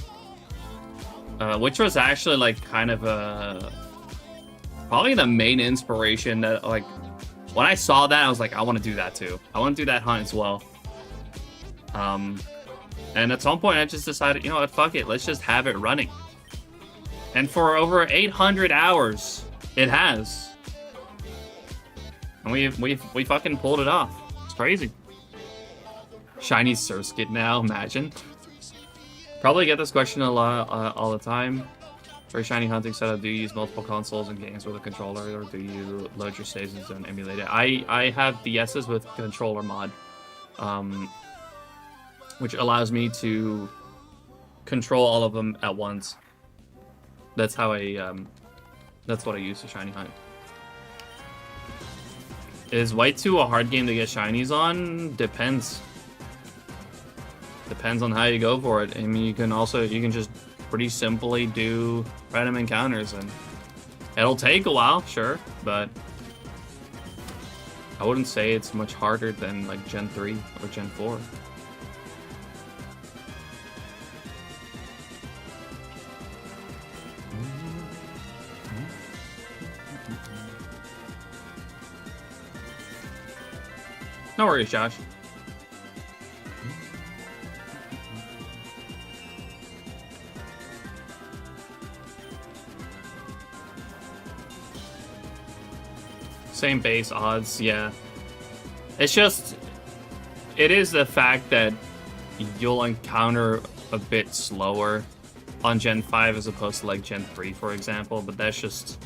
which was actually like kind of probably the main inspiration that, like, when I saw that I was like, I want to do that too. I want to do that hunt as well. And at some point I just decided, you know what, fuck it, let's just have it running. And for over 800 hours, it has. And we fucking pulled it off. It's crazy. Shiny Surskit now, imagine. Probably get this question a lot all the time. For a shiny hunting setup, do you use multiple consoles and games with a controller, or do you load your saves and emulate it? I have DSs with controller mod, which allows me to control all of them at once. That's how that's what I use to shiny hunt. Is White 2 a hard game to get shinies on? Depends. Depends on how you go for it. I mean, you can just pretty simply do random encounters, and it'll take a while, sure, but I wouldn't say it's much harder than like Gen 3 or Gen 4. No worries, Josh. Same base odds, yeah. It's just, it is the fact that you'll encounter a bit slower on Gen 5 as opposed to like Gen 3, for example, but that's just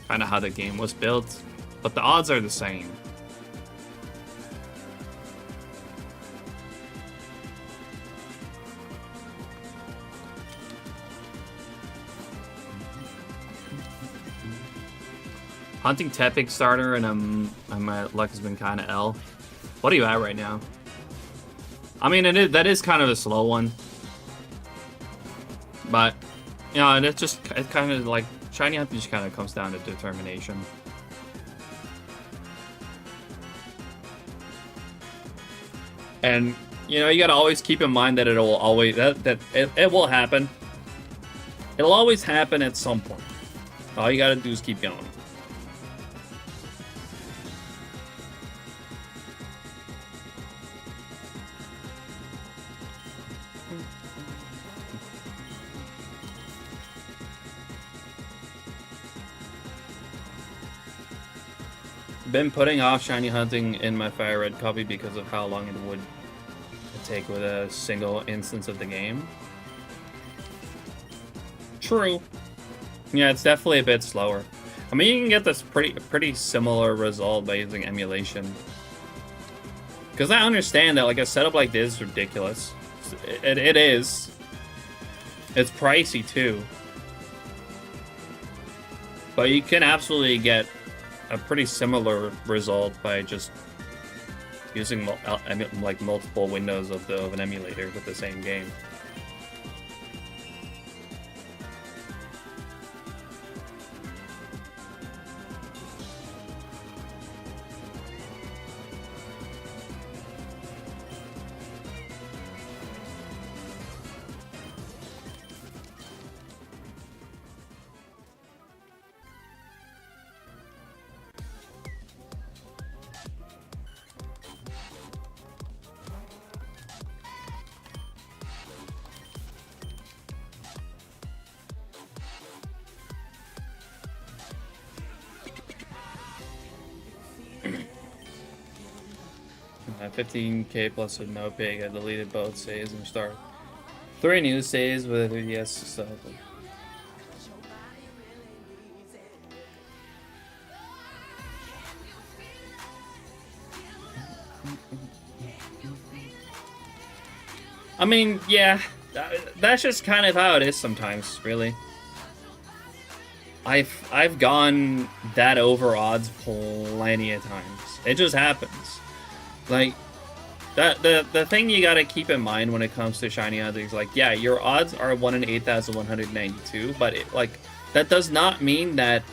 kind of how the game was built. But the odds are the same. Hunting Tepig starter, and my luck has been kind of L. What are you at right now? I mean, that is kind of a slow one. But, you know, and it kind of like, shiny hunting just kind of comes down to determination. And, you know, you gotta always keep in mind that it'll always, it will happen. It'll always happen at some point. All you gotta do is keep going. Been putting off shiny hunting in my fire red copy because of how long it would take with a single instance of the game. True. Yeah, it's definitely a bit slower. I mean, you can get this pretty similar result by using emulation. Because I understand that, like, a setup like this is ridiculous. It is. It's pricey, too. But you can absolutely get a pretty similar result by just using like multiple windows of an emulator with the same game. Uh, 15k plus with no pig. I deleted both saves and started 3 new saves with a 3DS stuff. I mean, yeah, that's just kind of how it is sometimes, really. I've gone that over odds plenty of times. It just happens. Like, the thing you gotta keep in mind when it comes to shiny hunting is, like, yeah, your odds are 1 in 8,192, but that does not mean that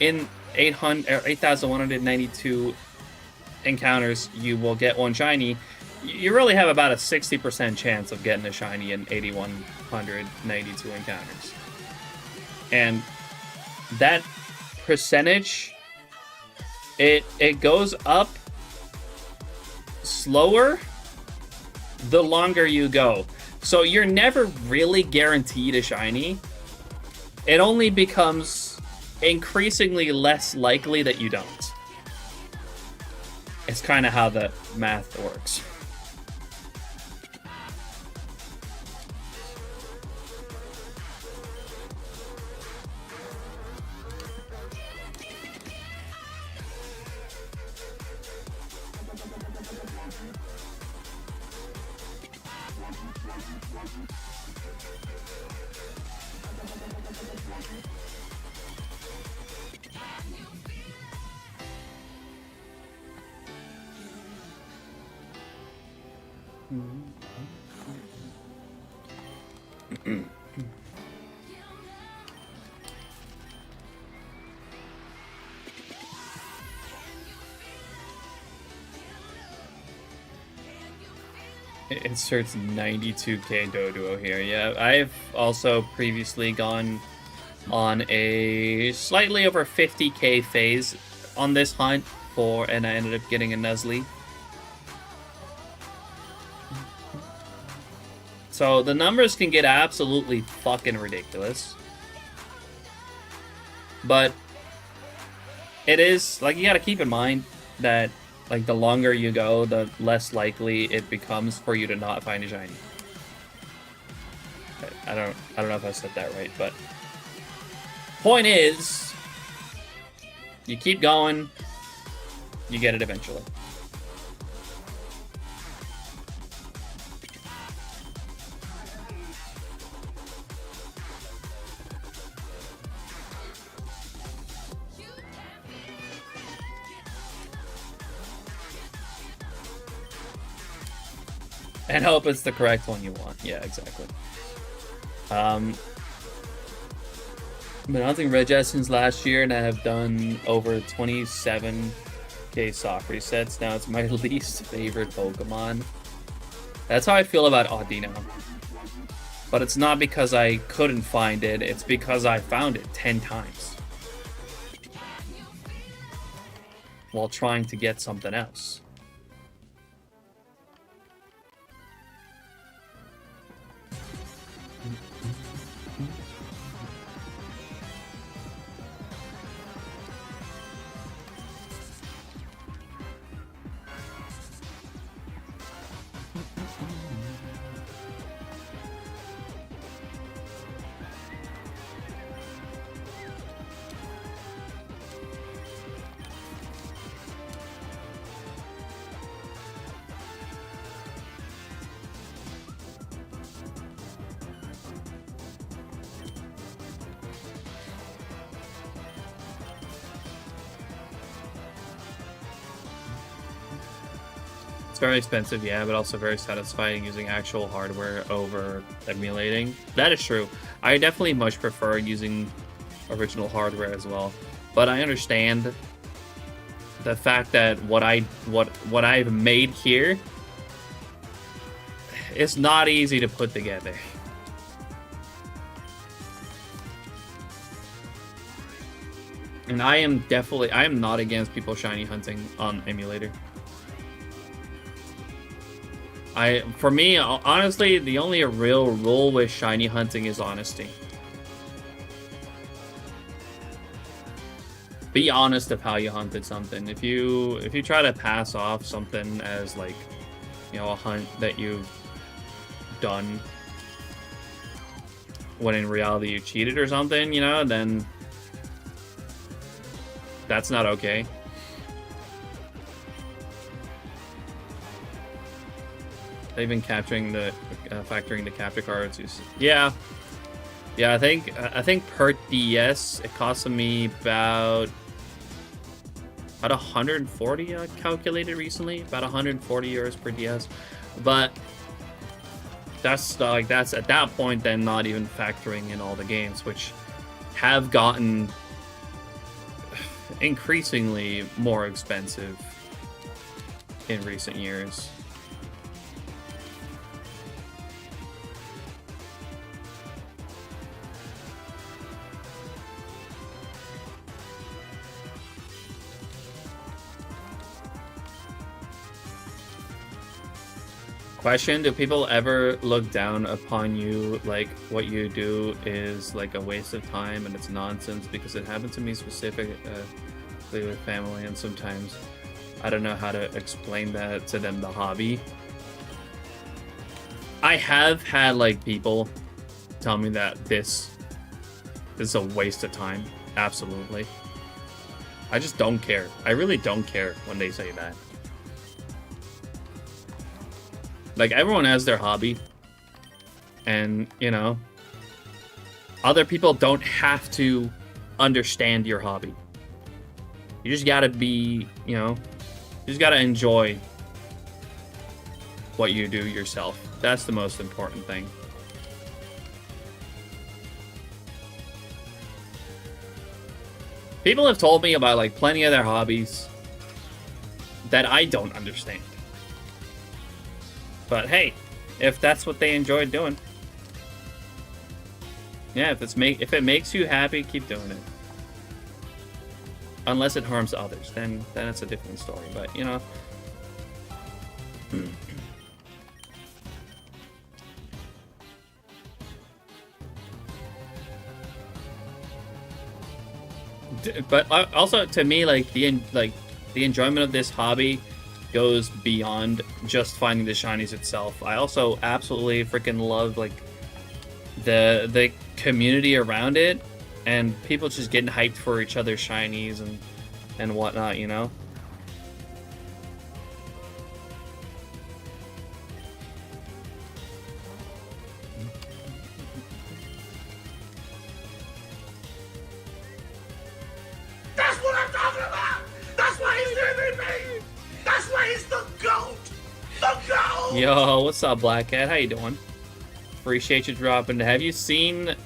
in 8,192 encounters you will get one shiny. You really have about a 60% chance of getting a shiny in 8,192 encounters. And that percentage, it goes up slower the longer you go. So you're never really guaranteed a shiny. It only becomes increasingly less likely that you don't. It's kind of how the math works. It inserts 92k Doduo here. Yeah, I've also previously gone on a slightly over 50k phase on this hunt and I ended up getting a Nuzleaf. So the numbers can get absolutely fucking ridiculous. But it is, like, you gotta keep in mind that, like, the longer you go, the less likely it becomes for you to not find a shiny. I don't know if I said that right, but point is, you keep going, you get it eventually. And hope it's the correct one you want. Yeah, exactly. Been hunting Regis since last year, and I have done over 27k sock resets. Now it's my least favorite Pokemon. That's how I feel about Audino. But it's not because I couldn't find it, it's because I found it 10 times. While trying to get something else. It's very expensive, yeah, but also very satisfying using actual hardware over emulating. That is true. I definitely much prefer using original hardware as well. But I understand the fact that what I've made here is not easy to put together. And I am not against people shiny hunting on emulator. For me, honestly, the only real rule with shiny hunting is honesty. Be honest of how you hunted something. If you try to pass off something as like, you know, a hunt that you've done when in reality you cheated or something, you know, then that's not okay. They've been factoring the capture cards. Yeah. I think per DS it cost me about 140 calculated recently, about 140 euros per DS. But that's at that point then not even factoring in all the games, which have gotten increasingly more expensive in recent years. Question, do people ever look down upon you like what you do is like a waste of time and it's nonsense? Because it happened to me specifically with family, and sometimes I don't know how to explain that to them, the hobby. I have had like people tell me that this is a waste of time. Absolutely. I just don't care. I really don't care when they say that. Like, everyone has their hobby, and, you know, other people don't have to understand your hobby. You just gotta be, you know, you just gotta enjoy what you do yourself. That's the most important thing. People have told me about, like, plenty of their hobbies that I don't understand. But hey, if that's what they enjoy doing, yeah, if it makes you happy, keep doing it. Unless it harms others, then it's a different story. But you know, but also to me, like the enjoyment of this hobby goes beyond just finding the shinies itself. I also absolutely freaking love like the community around it, and people just getting hyped for each other's shinies and whatnot, you know. That's what I'm talking about. That's why he's the MVP. That's why he's the GOAT. The GOAT. Yo, what's up, Black Cat? How you doing? Appreciate you dropping. Have you seen it?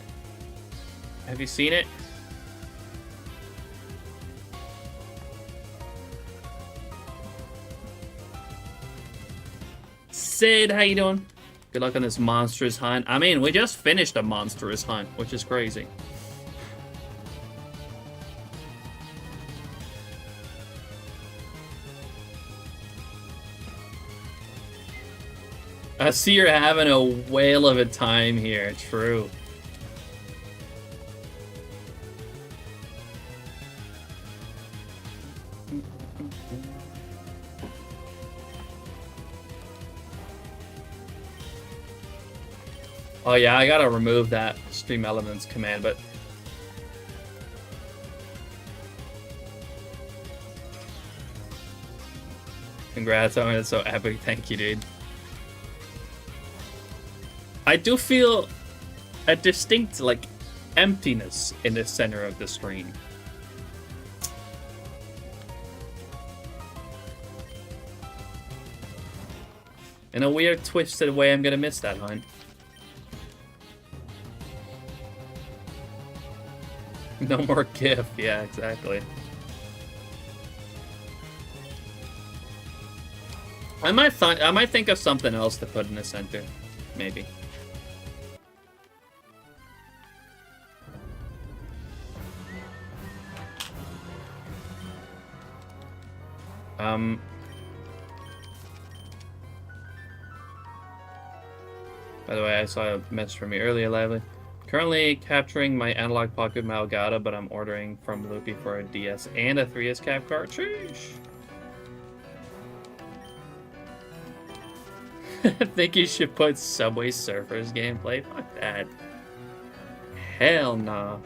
Sid, how you doing? Good luck on this monstrous hunt. I mean, we just finished a monstrous hunt, which is crazy. I see you're having a whale of a time here. True. Oh yeah, I gotta remove that Stream Elements command, but... Congrats on it, so epic. Thank you, dude. I do feel a distinct, like, emptiness in the center of the screen. In a weird, twisted way, I'm gonna miss that hunt. No more GIF. Yeah, exactly. I might think of something else to put in the center, maybe. By the way, I saw a message from you earlier, Lively. Currently capturing my analog pocket Malgata, but I'm ordering from Loopy for a DS and a 3S cap cartridge. I think you should put Subway Surfers gameplay. Fuck that. Hell nah.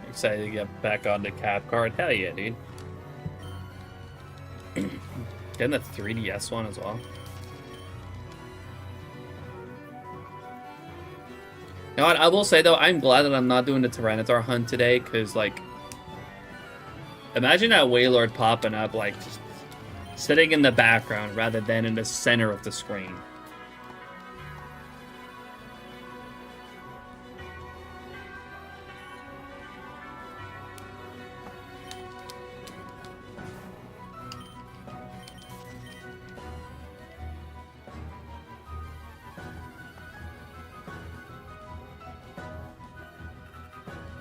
Excited to get back on the cap card. Hell yeah, dude. Getting the 3DS one as well. You know what, I will say though, I'm glad that I'm not doing the Tyranitar hunt today, because like, imagine that Wailord popping up, like, just sitting in the background rather than in the center of the screen.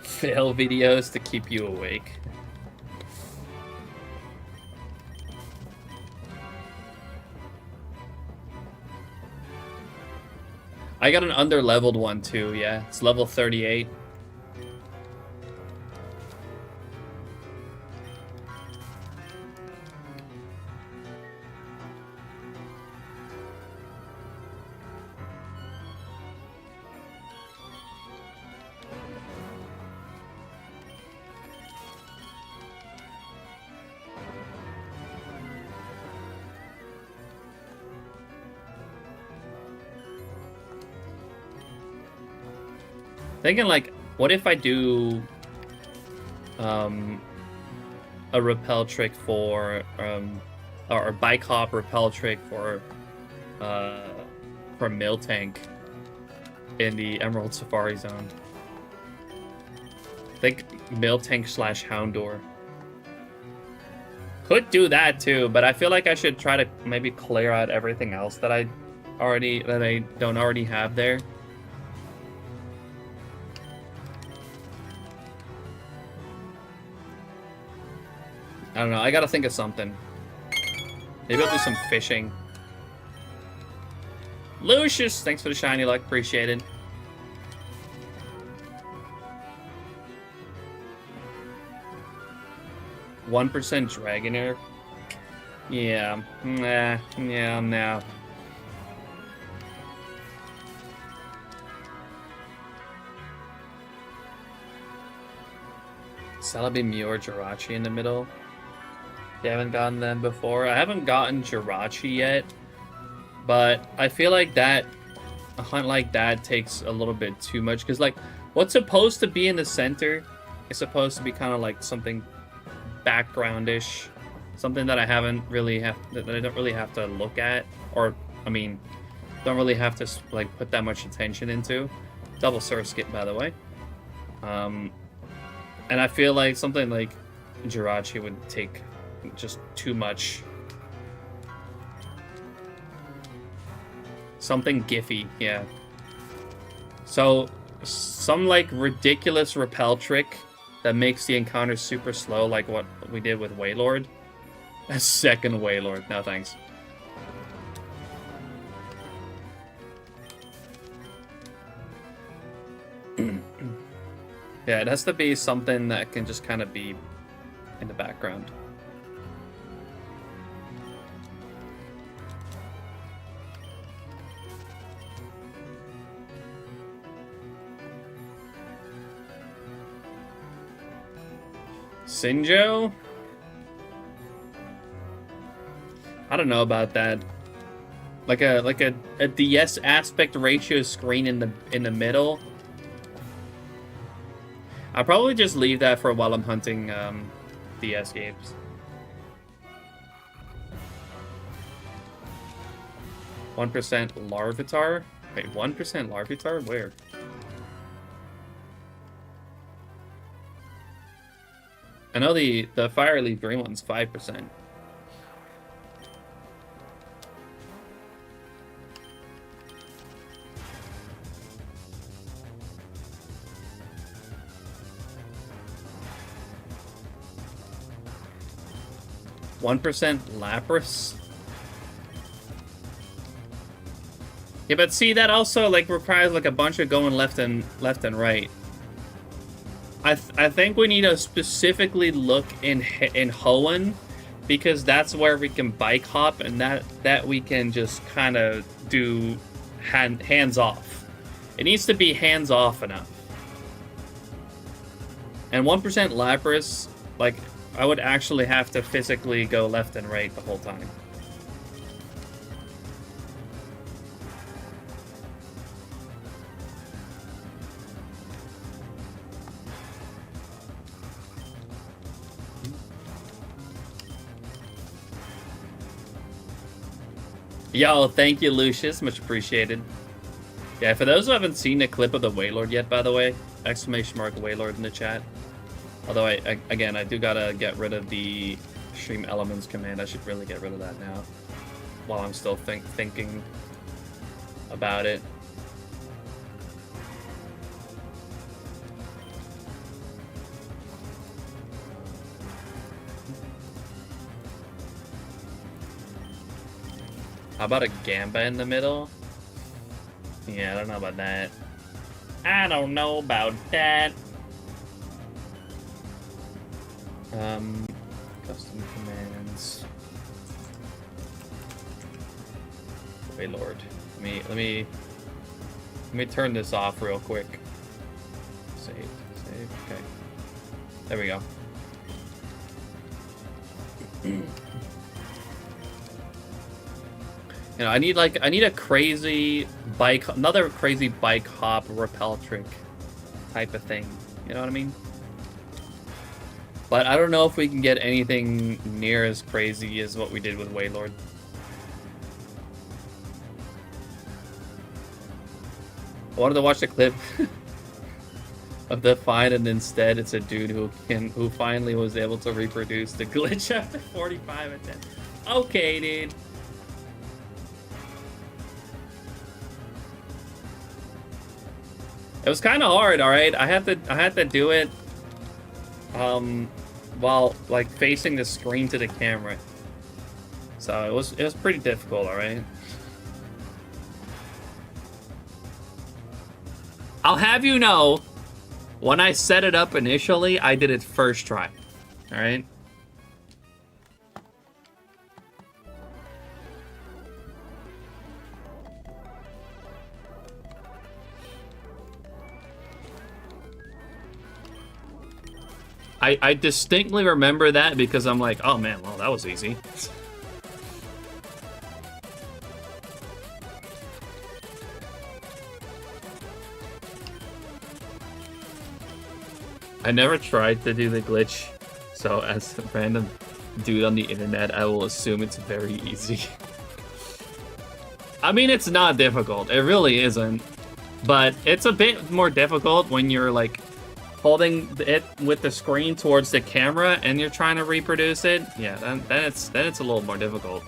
Fail videos to keep you awake. I got an under-leveled one too, yeah. It's level 38. Thinking like, what if I do a repel trick for or bike hop repel trick for Miltank in the Emerald Safari Zone? I think Miltank / Houndour. Could do that too, but I feel like I should try to maybe clear out everything else that I don't already have there. I don't know, I gotta think of something. Maybe I'll do some fishing. Lucius, thanks for the shiny luck, appreciated. %1 Dragonair? Yeah, no. Celebi, Mew, or Jirachi in the middle. You haven't gotten them before. I haven't gotten Jirachi yet, but I feel like that a hunt like that takes a little bit too much, because like what's supposed to be in the center is supposed to be kind of like something backgroundish, something that I don't really have to look at, or I mean, don't really have to like put that much attention into. Double Surskit, by the way. And I feel like something like Jirachi would take just too much. Something Giphy, yeah. So, some like ridiculous repel trick that makes the encounter super slow, like what we did with Wailord. A second Wailord, no thanks. Yeah, it has to be something that can just kind of be in the background. Sinjo? I don't know about that. Like a DS aspect ratio screen in the middle. I'll probably just leave that for while I'm hunting DS games. One percent Larvitar? Wait, 1% Larvitar? Where? I know the Fire Leaf Green one's 5%. %1 Lapras. Yeah, but see, that also like requires like a bunch of going left and right. I think we need to specifically look in Hoenn, because that's where we can bike hop, and that we can just kind of do hands off. It needs to be hands off enough. And 1% Lapras, like, I would actually have to physically go left and right the whole time. Yo, thank you, Lucius. Much appreciated. Yeah, for those who haven't seen a clip of the Wailord yet, by the way, exclamation mark Wailord in the chat. Although, again, I do gotta get rid of the Stream Elements command. I should really get rid of that now, while I'm still thinking about it. How about a Gamba in the middle? Yeah, I don't know about that. I don't know about that. Custom commands. Wailord. Let me turn this off real quick. Save. Okay. There we go. You know, I need a crazy bike, another crazy bike hop repel trick type of thing. You know what I mean? But I don't know if we can get anything near as crazy as what we did with Wailord. I wanted to watch the clip of the fight, and instead it's a dude who finally was able to reproduce the glitch after 45 attempts. Okay, dude. It was kind of hard, all right. I had to do it while like facing the screen to the camera. So it was pretty difficult, all right. I'll have you know, when I set it up initially, I did it first try. All right. I distinctly remember that because I'm like, oh man, well, that was easy. I never tried to do the glitch, so as a random dude on the internet, I will assume it's very easy. I mean, it's not difficult. It really isn't. But it's a bit more difficult when you're, like, holding it with the screen towards the camera and you're trying to reproduce it. Yeah, then it's a little more difficult.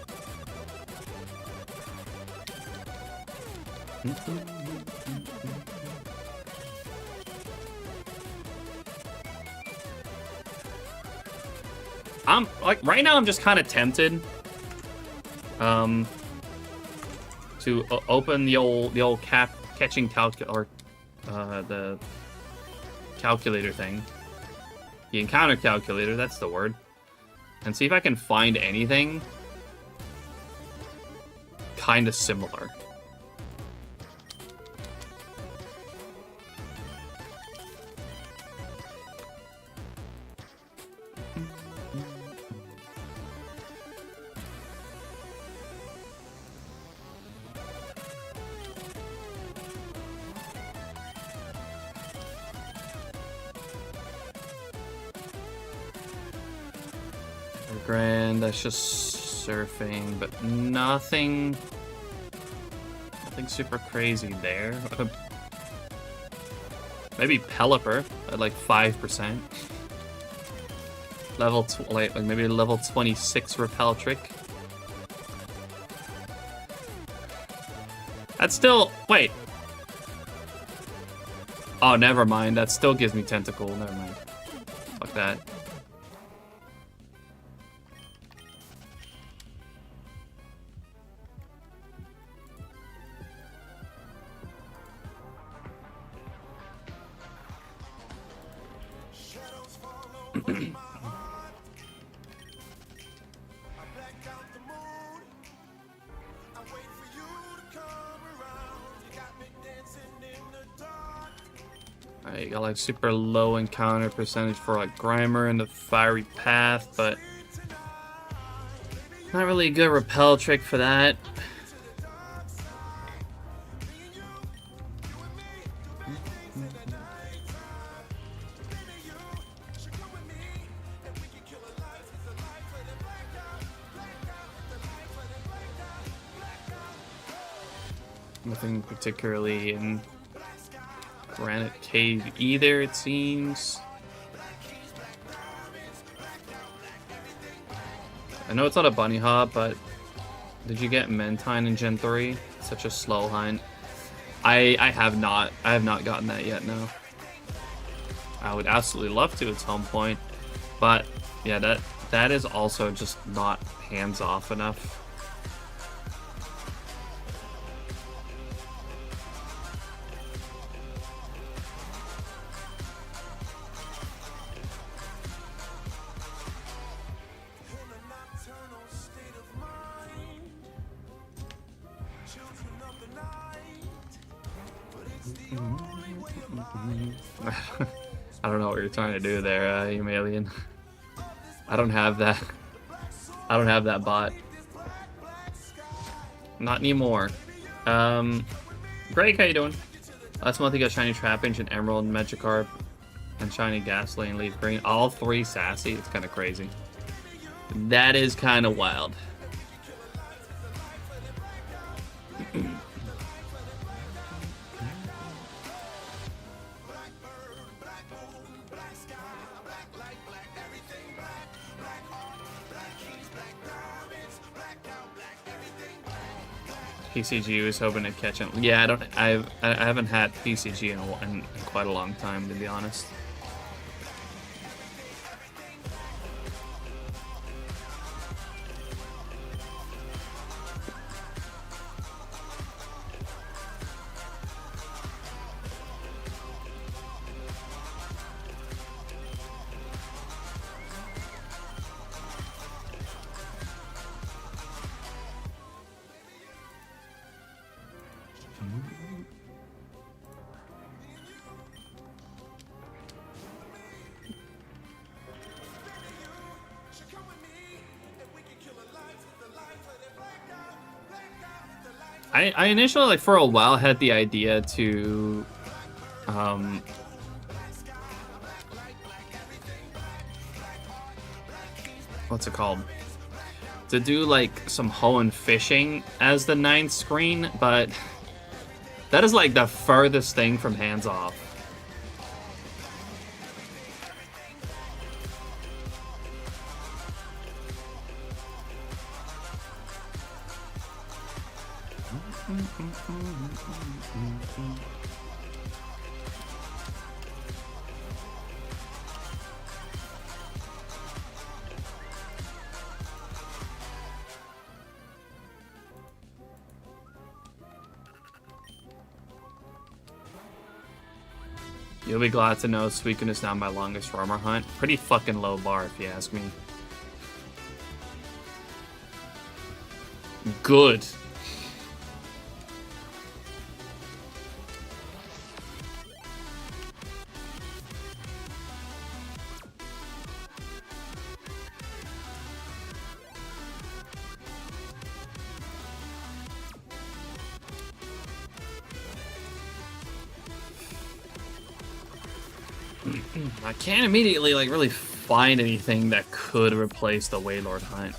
I'm like right now I'm just kind of tempted to open the old catching the calculator thing. The encounter calculator, that's the word. And see if I can find anything kind of similar. Grand, that's just surfing, but nothing super crazy there. Maybe Pelipper at like 5%. Like maybe level 26 repel trick. That's still, wait. Oh, never mind. That still gives me tentacle. Never mind. Fuck that. I got like super low encounter percentage for like Grimer and the Fiery Path, but not really a good repel trick for that. Nothing particularly in Granite Cave either, it seems. I know it's not a bunny hop, but did you get Mentine in Gen 3? Such a slow hunt. I have not gotten that yet, no. I would absolutely love to at some point, but yeah, that is also just not hands-off enough. I don't know what you're trying to do there, Humalian. I don't have that. I don't have that bot. Not anymore. Greg, how you doing? Last month you got Shiny Trapinch and Emerald and Magikarp and Shiny Ghastly and Leaf Green. All three sassy. It's kind of crazy. That is kind of wild. PCG was hoping to catch him. Yeah, I haven't had PCG in quite a long time, to be honest. I initially, like, for a while had the idea to what's it called? To do like some Hoenn fishing as the 9th screen, but that is like the furthest thing from hands off. You'll be glad to know Suicune is now my longest roamer hunt. Pretty fucking low bar, if you ask me. Good. I can't immediately, like, really find anything that could replace the Wailord hunt.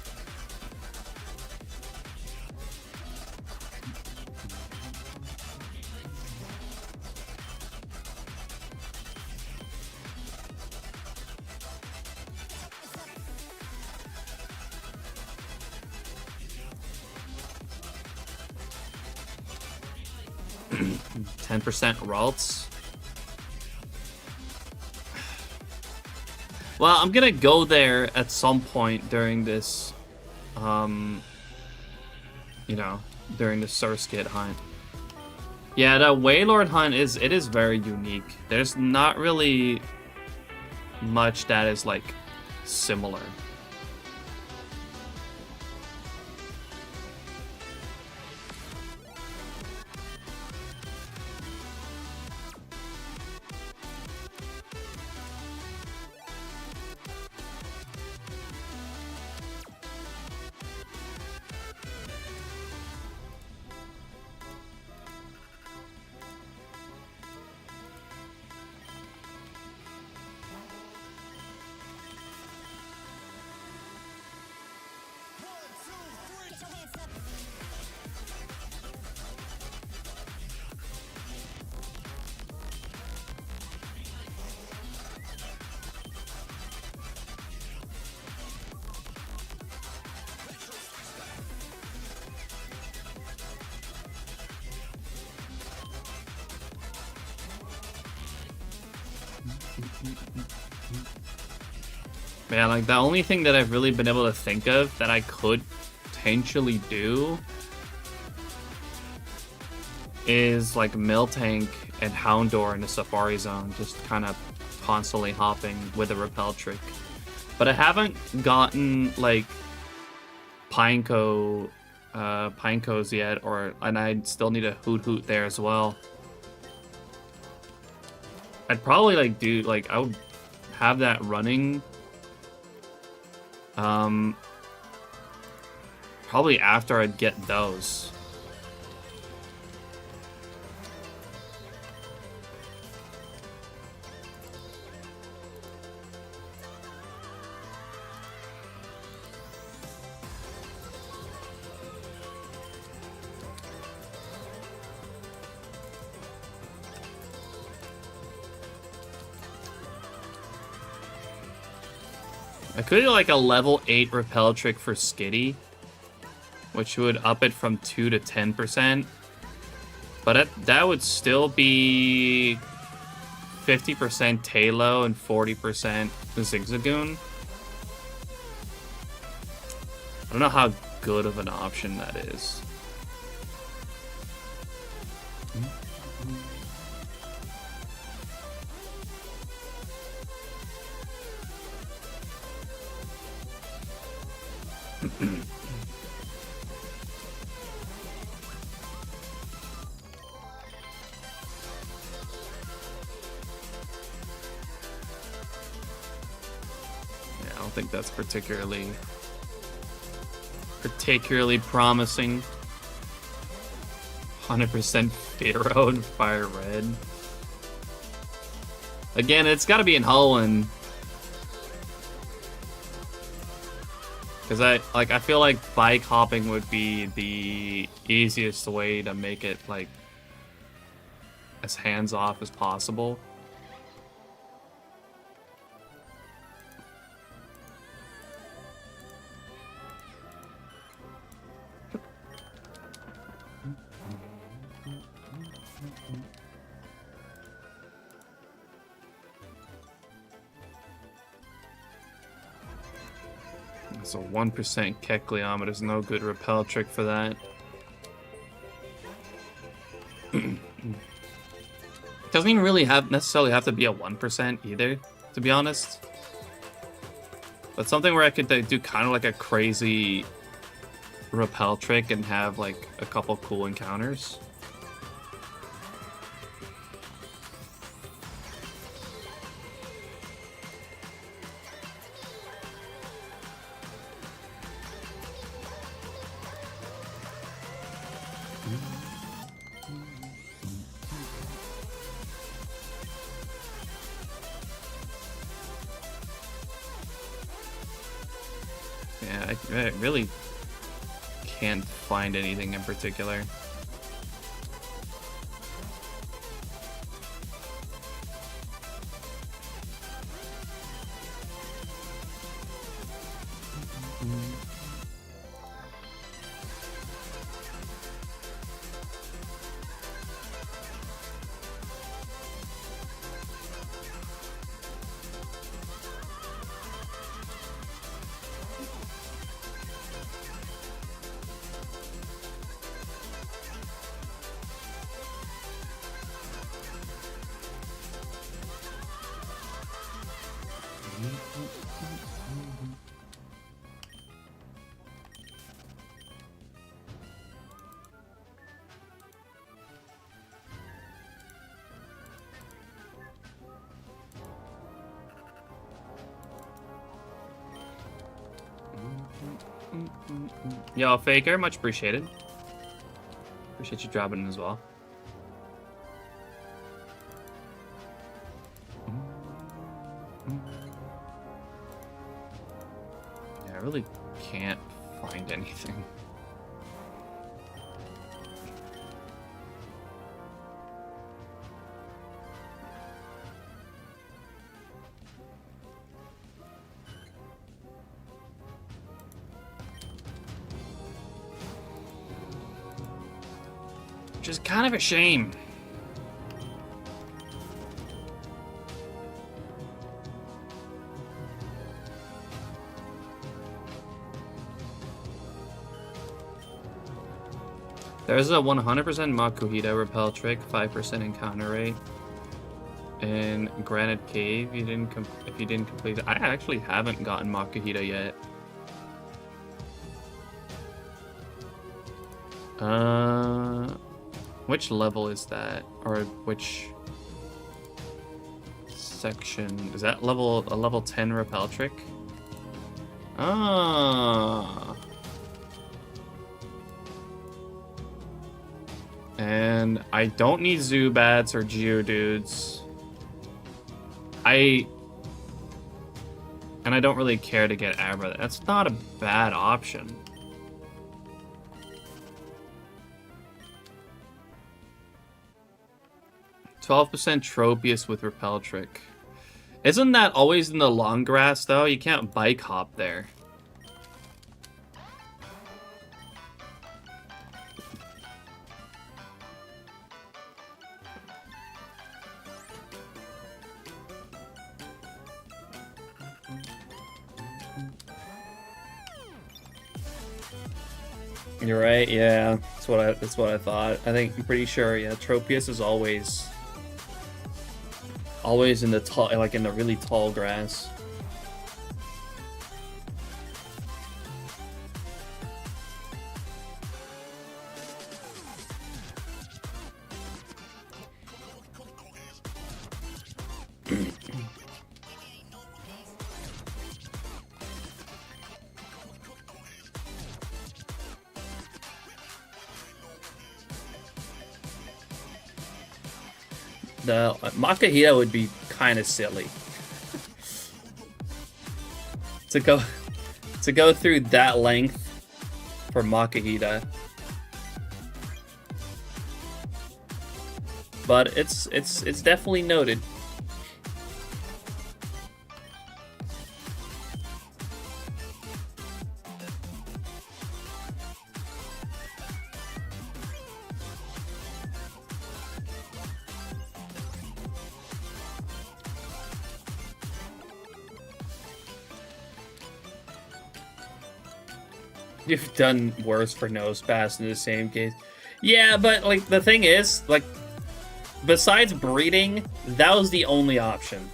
%, Ralts. Well, I'm gonna go there at some point during this, you know, during the Surskit hunt. Yeah, the Wailord hunt is very unique. There's not really much that is like similar. Man, like the only thing that I've really been able to think of that I could potentially do is like Miltank and Houndour in the Safari Zone, just kind of constantly hopping with a repel trick. But I haven't gotten like Pineco's yet, and I still need a Hoot there as well. I'd probably like I would have that running. Probably after I'd get those. I could do like a level 8 repel trick for Skitty, which would up it from 2 to 10%. But that would still be 50% Talo and 40% Zigzagoon. I don't know how good of an option that is. I don't think that's particularly promising. 100% Firo and Fire Red. Again, it's got to be in Hoenn. Because I feel like bike hopping would be the easiest way to make it like as hands off as possible. So 1% Kecleon, but there's no good repel trick for that. Doesn't even really necessarily have to be a 1% either, to be honest. But something where I could do kind of like a crazy repel trick and have like a couple cool encounters. Yeah, I really can't find anything in particular. Yo, Faker, much appreciated. Appreciate you dropping in as well. Yeah, I really can't find anything. Which is kind of a shame. There's a 100% Makuhita repel trick, 5% encounter rate. In Granite Cave, if you didn't complete it. I actually haven't gotten Makuhita yet. Which level is that? Or which section? Is that a level 10 repel trick? Ah. And I don't need Zubats or Geodudes. And I don't really care to get Abra. That's not a bad option. %, Tropius with Repel Trick. Isn't that always in the long grass, though? You can't bike hop there. You're right, yeah. That's what I thought. I'm pretty sure, yeah, Tropius is always in the tall, like in the really tall grass. The Makuhita would be kind of silly to go to go through that length for Makahita. But it's definitely noted. You've done worse for Nosepass in the same case. Yeah, but like the thing is, like, besides breeding, that was the only option.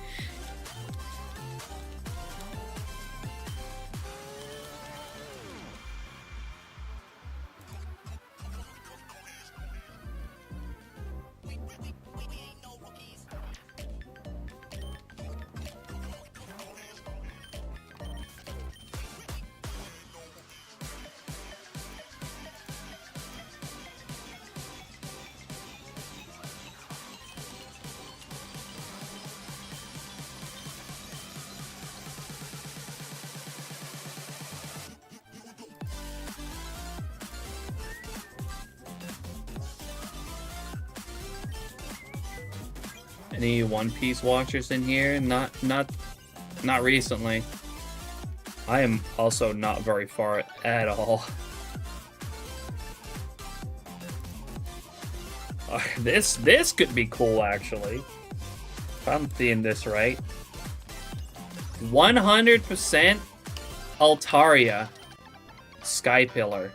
Any One Piece watchers in here? Not recently. I am also not very far at all. This could be cool, actually. If I'm seeing this right. 100% Altaria Sky Pillar.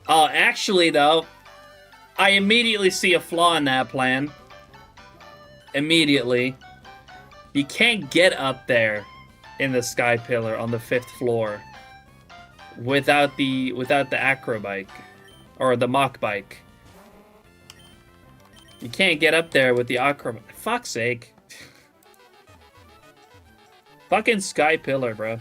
Oh, actually, though, I immediately see a flaw in that plan. Immediately. You can't get up there in the Sky Pillar on the 5th floor without the acro bike or the mock bike. You can't get up there with the acro. Fuck's sake. Fucking Sky Pillar, bro.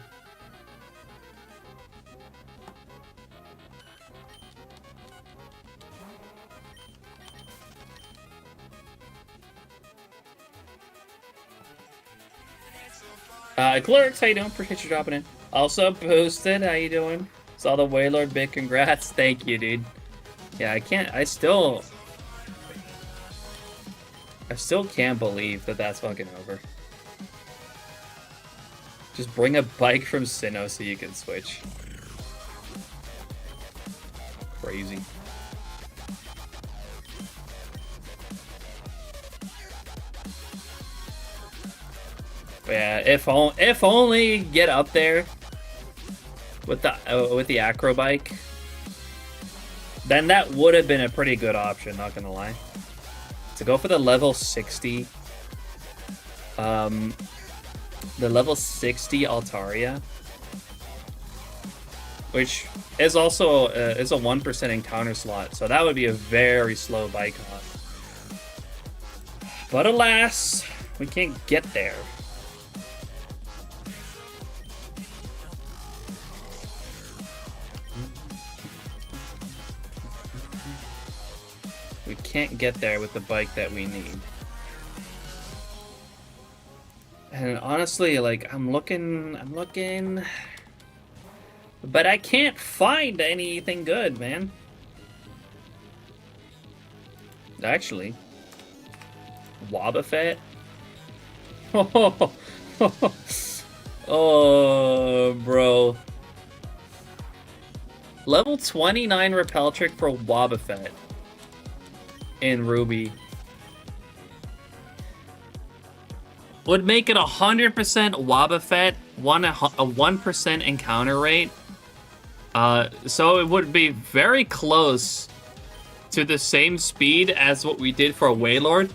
Clerks, how you doing? Appreciate you dropping in. Also posted, how you doing? Saw the Waylord, big congrats. Thank you, dude. Yeah, I still can't believe that that's fucking over. Just bring a bike from Sinnoh so you can switch. Crazy. But yeah, if only get up there with the acro bike, then that would have been a pretty good option, not gonna lie. To go for the level 60 the level 60 Altaria, which is also is a 1% encounter slot, so that would be a very slow bike hop. But alas, we can't get there. We can't get there with the bike that we need. And honestly, like, I'm looking, but I can't find anything good, man. Actually, Wobbuffet. Oh, bro. Level 29 repel trick for Wobbuffet in Ruby would make it 100% Wobbuffet, a 1% encounter rate. So it would be very close to the same speed as what we did for Waylord,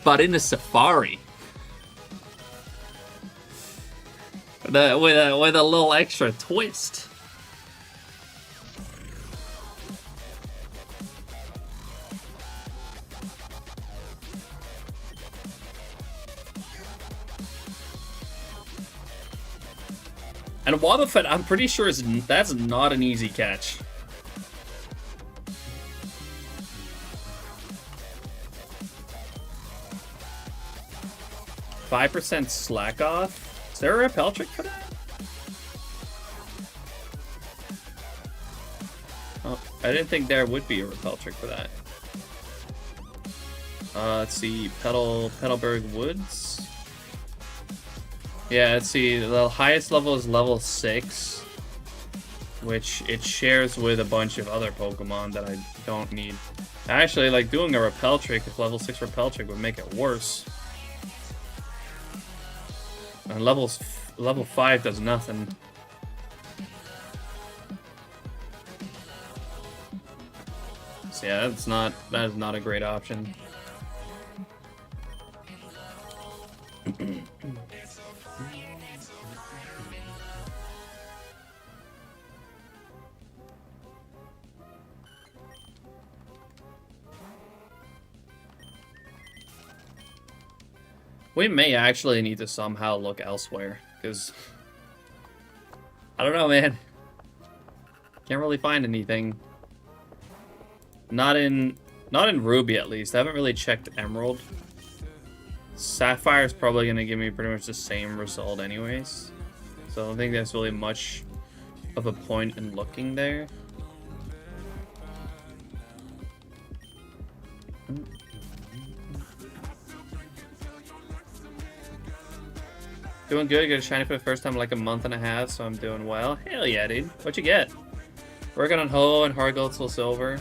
but in a Safari. With a little extra twist. And Wobbuffet, I'm pretty sure that's not an easy catch. %5 slack off? Is there a repel trick for that? I didn't think there would be a repel trick for that. Let's see, Petalburg Woods. Yeah, let's see, the highest level is level 6, which it shares with a bunch of other Pokemon that I don't need. Actually, like, doing a repel trick, if level 6 repel trick would make it worse. And level 5 does nothing. So yeah, that is not a great option. We may actually need to somehow look elsewhere, because I don't know, man. Can't really find anything. Not in Ruby, at least. I haven't really checked Emerald. Sapphire is probably going to give me pretty much the same result anyways. So I don't think there's really much of a point in looking there. Doing good. Got a shiny for the first time in like a month and a half, so I'm doing well. Hell yeah, dude. What'd you get? Working on Ho and Hard Gold Soul Silver.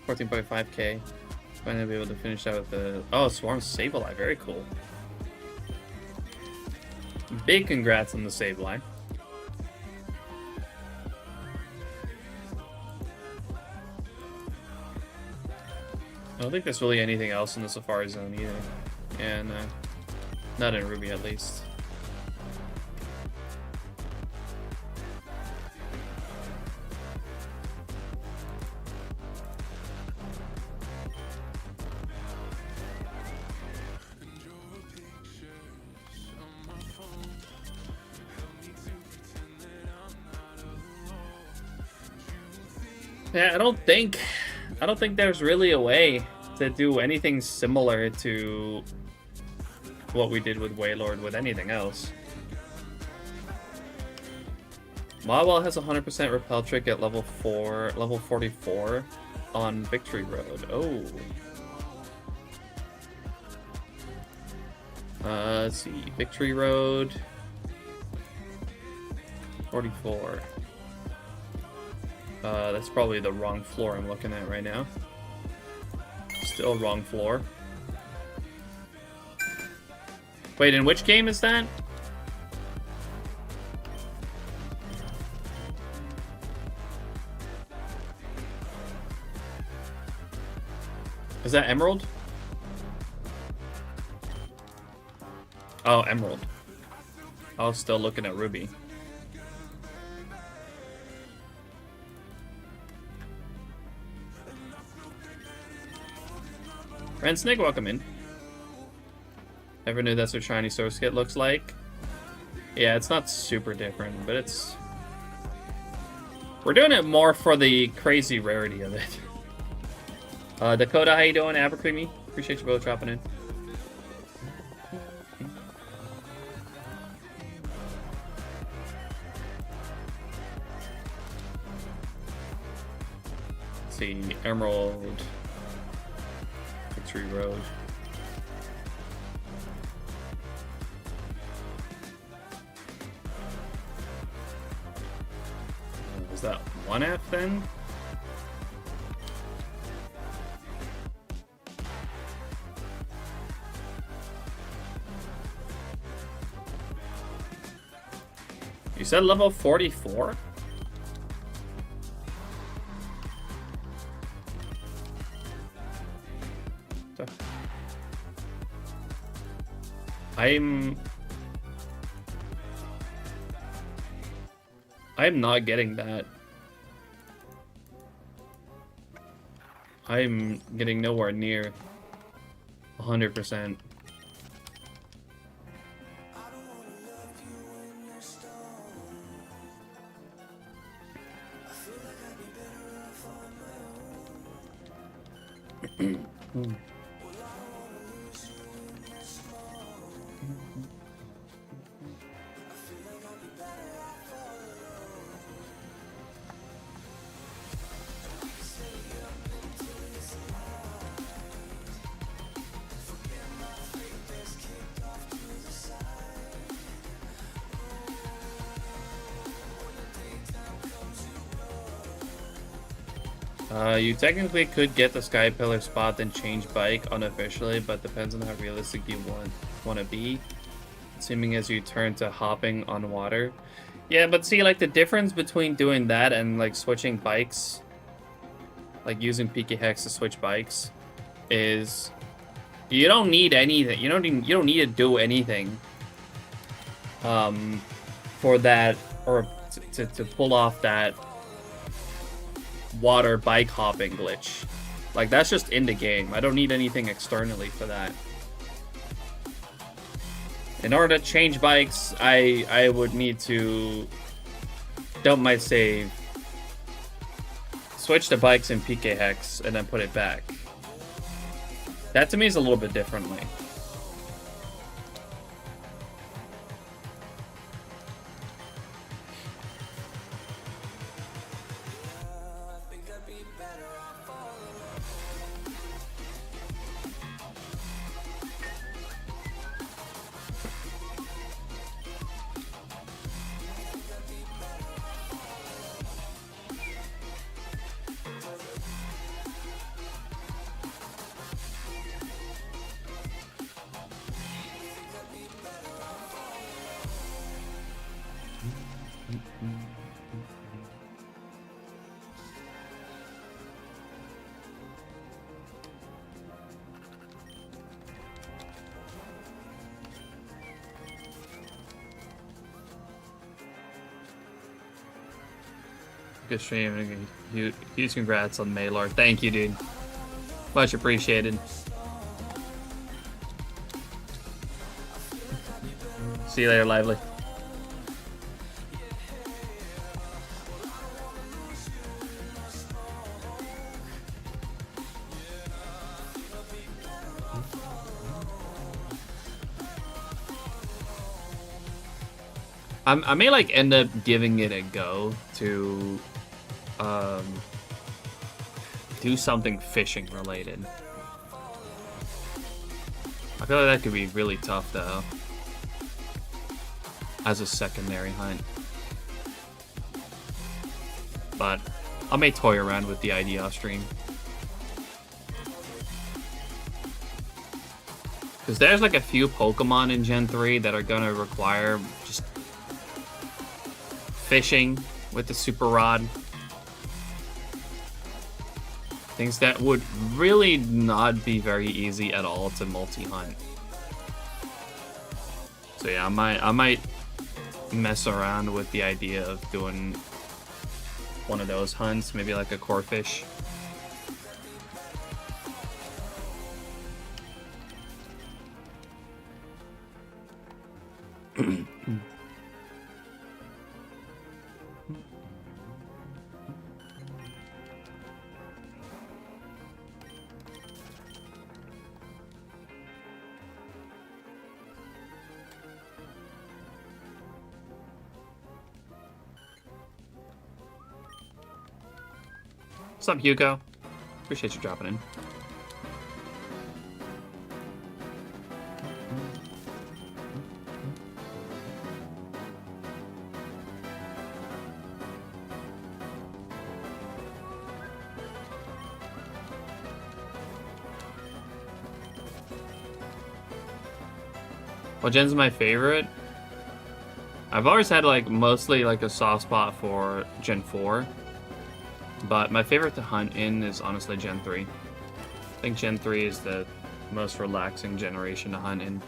14.5k. Finally be able to finish out with the... Oh, Swarm Sableye. Very cool. Big congrats on the Sableye. I don't think there's really anything else in the Safari Zone either. And, not in Ruby, at least. Yeah, I don't think there's really a way to do anything similar to what we did with Wailord with anything else. Mawile has 100% repel trick at level 44 on Victory Road. Oh. Let's see, Victory Road 44. That's probably the wrong floor I'm looking at right now. Still wrong floor. Wait, in which game is that? Is that Emerald? Oh, Emerald. I was still looking at Ruby. Friend Snake, welcome in. Never knew that's what shiny Surskit looks like. Yeah, it's not super different, but it's... We're doing it more for the crazy rarity of it. Dakota, how you doing? Abercreamy? Appreciate you both dropping in. Let's see, Emerald... Victory Road. Was that 1F then? You said level 44? I'm not getting that. I'm getting nowhere near 100%. You technically could get the Sky Pillar spot, then change bike unofficially, but depends on how realistic you want to be. Assuming as you turn to hopping on water. Yeah, but see, like, the difference between doing that and, like, switching bikes, like, using PK Hex to switch bikes, is you don't need anything. You don't need to do anything for that, or to pull off that water bike hopping glitch. Like, that's just in the game. I don't need anything externally for that. In order to change bikes, I would need to dump my save, switch the bikes in PK Hex, and then put it back. That to me is a little bit differently. Good stream. Huge congrats on Maylor. Thank you, dude. Much appreciated. See you later, Lively. I may like end up giving it a go to do something fishing related. I feel like that could be really tough though, as a secondary hunt. But I may toy around with the idea off stream. Because there's like a few Pokemon in Gen 3 that are gonna require just fishing with the Super Rod. Things that would really not be very easy at all to multi-hunt. So yeah, I might mess around with the idea of doing one of those hunts, maybe like a core fish. What's up, Hugo? Appreciate you dropping in. What gen's my favorite? I've always had like mostly like a soft spot for Gen 4. But my favorite to hunt in is honestly Gen 3. I think Gen 3 is the most relaxing generation to hunt in.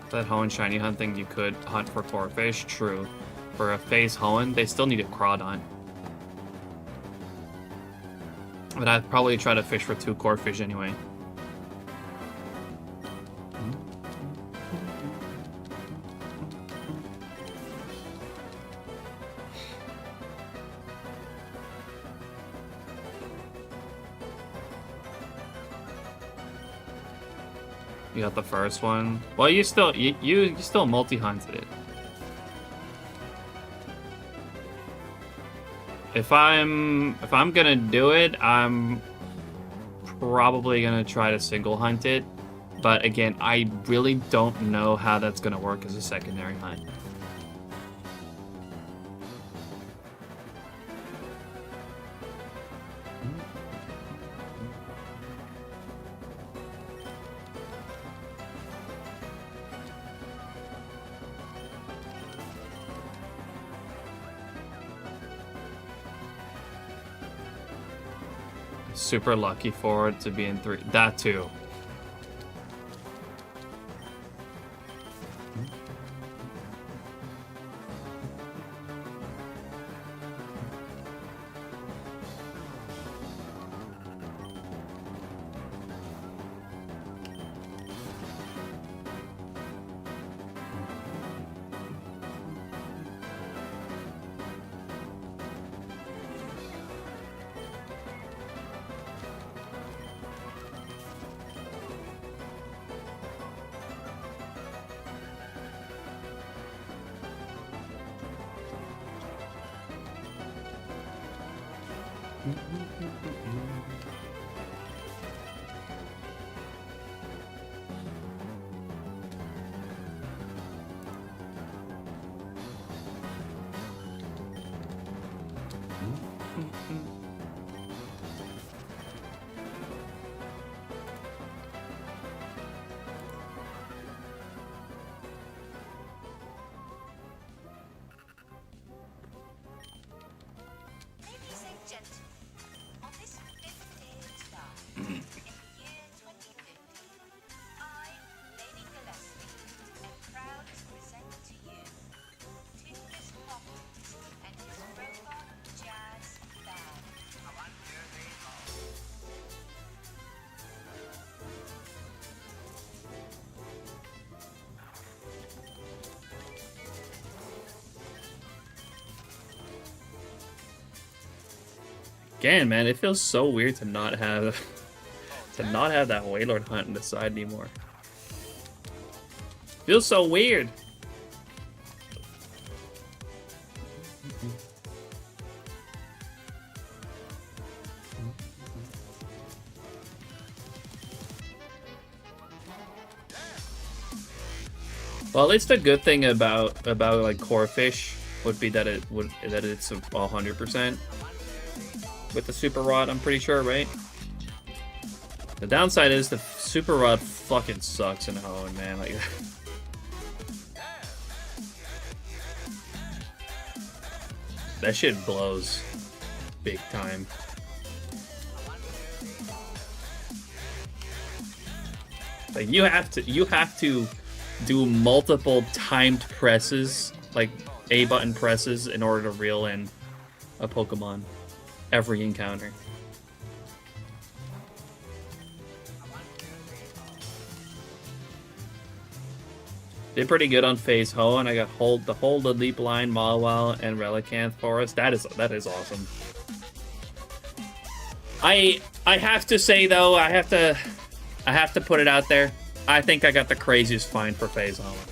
That Hoenn shiny hunt thing, you could hunt for core fish, true. For a phase Hoenn, they still need a Crawdon. But I'd probably try to fish for 2 core fish anyway. You got the first one. Well, you still multi-hunted it. If I'm gonna do it, I'm probably gonna try to single hunt it. But again, I really don't know how that's gonna work as a secondary hunt. super lucky for it to be in 3. That too. Ladies and gentlemen, on this 5th day of July, in the year 2050, I, Lady Gillespie, am proud to present to you Tingus Hopkins and his robot jazz band. Again, man, it feels so weird to not have that Wailord hunt in the side anymore. Feels so weird. Well, at least the good thing about like core fish would be that it's 100% with the super rod. I'm pretty sure, right? The downside is the super rod fucking sucks in Hoenn, man. Like, that shit blows big time. Like you have to do multiple timed presses, like A button presses, in order to reel in a Pokemon every encounter. Did pretty good on Phase Hoenn. I got the Hold the Leap Line, Mawile, and Relicanth Forest. That is awesome. I have to say though, I have to put it out there. I think I got the craziest find for Phase Hoenn.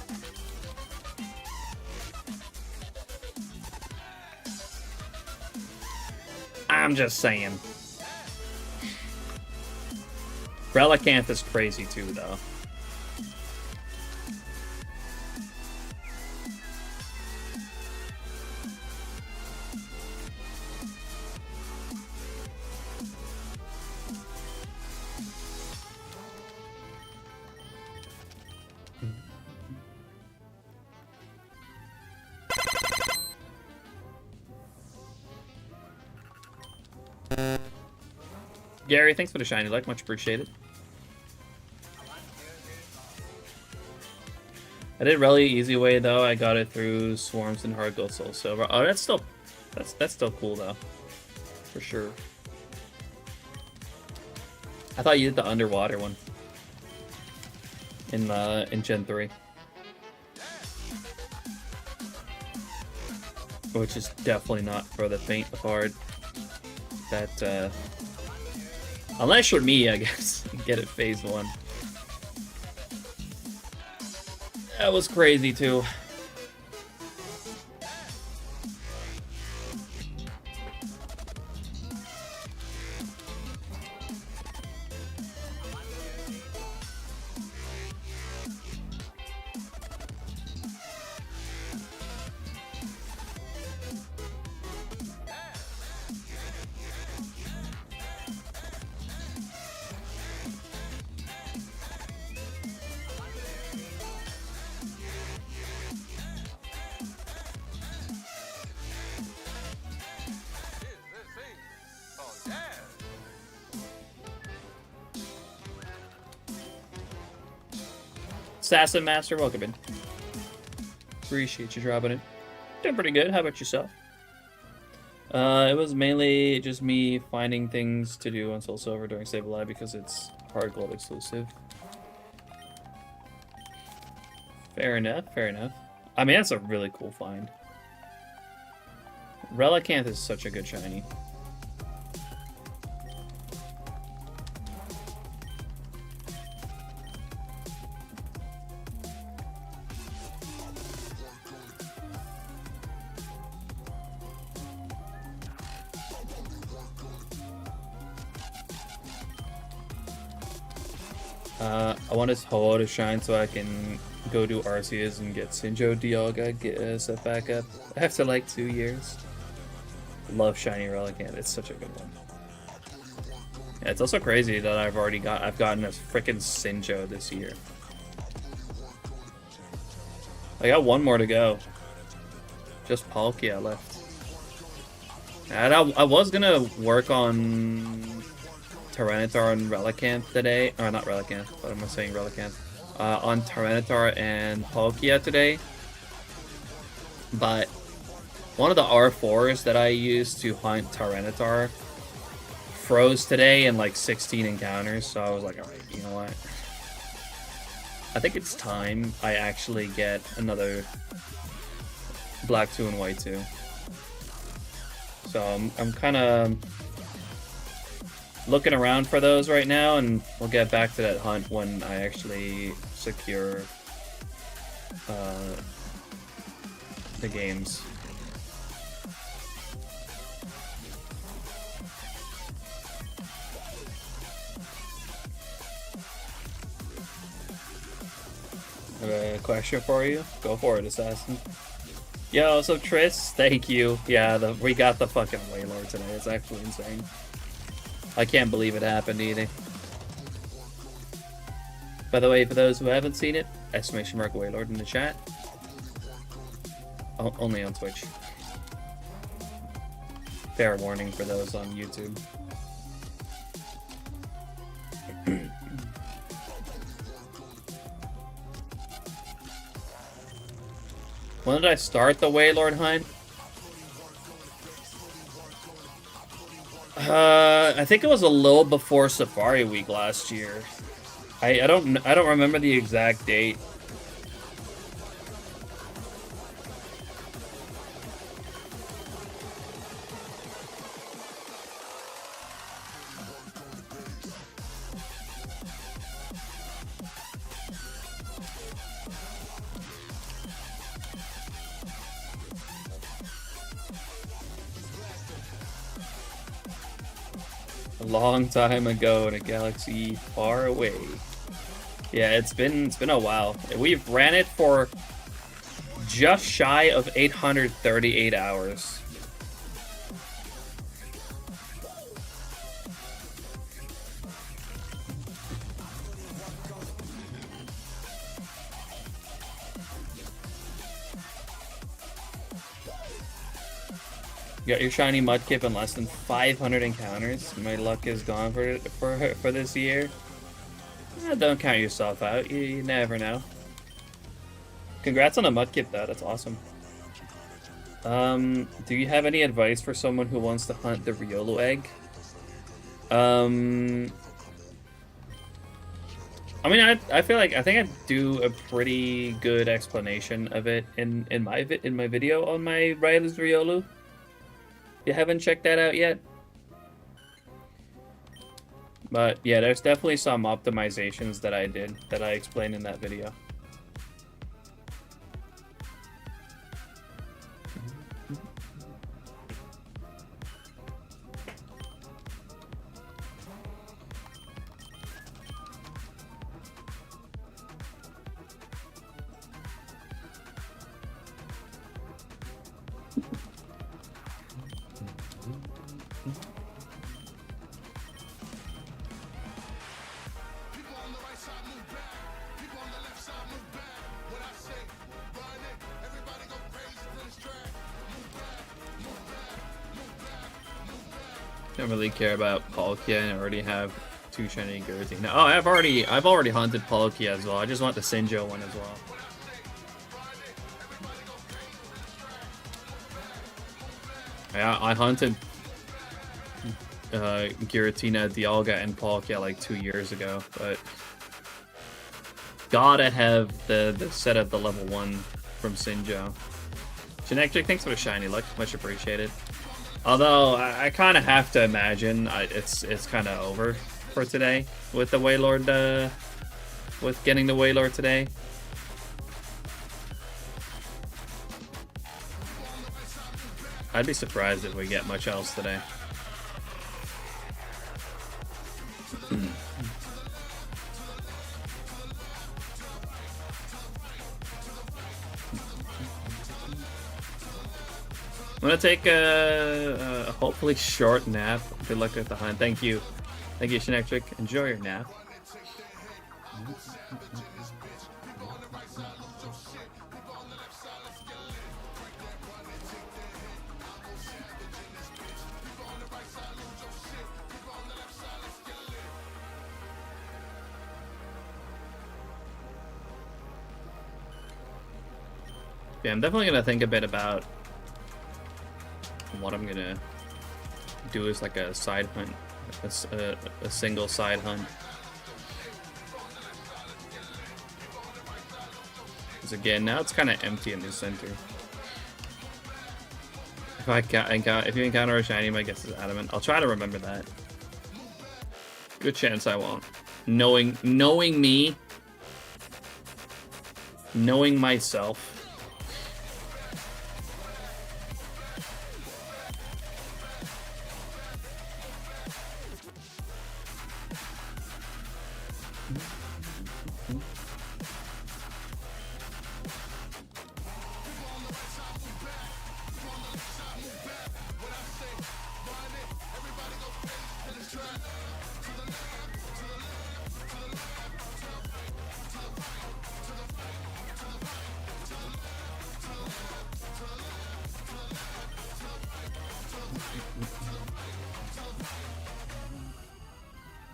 I'm just saying. Relicanth is crazy too, though. Gary, thanks for the shiny luck. Much appreciated. I did really easy way though. I got it through Swarms and Hard Gold Soul Silver. Oh, that's still cool though, for sure. I thought you did the underwater one in Gen 3, which is definitely not for the faint of heart. That unless you're me, I guess, get it Phase 1. That was crazy too. Assassin Master, welcome in. Appreciate you dropping in. Doing pretty good. How about yourself? It was mainly just me finding things to do on Soul Silver during Save Alive because it's hard gold exclusive. Fair enough, fair enough. I mean, that's a really cool find. Relicanth is such a good shiny. I want his Ho-Oh to shine so I can go do Arceus and get Sinjo Dialga, get set back up. After like 2 years. Love shiny Relicanth. It's such a good one. Yeah, it's also crazy that I've gotten a freaking Sinjo this year. I got one more to go. Just Palkia left. And I was gonna work on Tyranitar and Relicanth today. Or not Relicanth, what am I saying? Relicanth. On Tyranitar and Palkia today. But one of the R4s that I used to hunt Tyranitar froze today in like 16 encounters, so I was like, alright, you know what? I think it's time I actually get another Black 2 and White 2. So I'm kind of looking around for those right now, and we'll get back to that hunt when I actually secure the games. I have a question for you. Go for it, Assassin. Yo, so Tris, thank you. Yeah, we got the fucking Wailord today. It's actually insane. I can't believe it happened either. By the way, for those who haven't seen it, exclamation mark Wailord in the chat. Only on Twitch. Fair warning for those on YouTube. When did I start the Wailord hunt? I think it was a little before Safari Week last year. I don't remember the exact date. A long time ago in a galaxy far away. Yeah, it's been a while. We've ran it for just shy of 838 hours. You got your shiny Mudkip in less than 500 encounters. My luck is gone for this year. Don't count yourself out. You never know. Congrats on the Mudkip though. That's awesome. Do you have any advice for someone who wants to hunt the Riolu egg? I mean, I feel like I think I do a pretty good explanation of it in my video on my Riley's Riolu. You haven't checked that out yet? But yeah, there's definitely some optimizations that I did that I explained in that video. Don't really care about Palkia and I already have 2 shiny Giratina. Oh, I've already hunted Palkia as well. I just want the Sinjo one as well. Yeah, I hunted Giratina, Dialga, and Palkia like 2 years ago, but gotta have the set of the level 1 from Sinjo. Genectric, thanks for the shiny luck, much appreciated. Although I kind of have to imagine it's kind of over for today with the Wailord, with getting the Wailord today. I'd be surprised if we get much else today. I'm gonna take a hopefully short nap. Good luck with the hunt. Thank you. Thank you, Shinectric. Enjoy your nap. Yeah, I'm definitely gonna think a bit about what I'm gonna do as like a side hunt, a single side hunt. Because again, now it's kind of empty in the center. If you encounter a shiny, my guess is adamant. I'll try to remember that. Good chance I won't. Knowing me, knowing myself.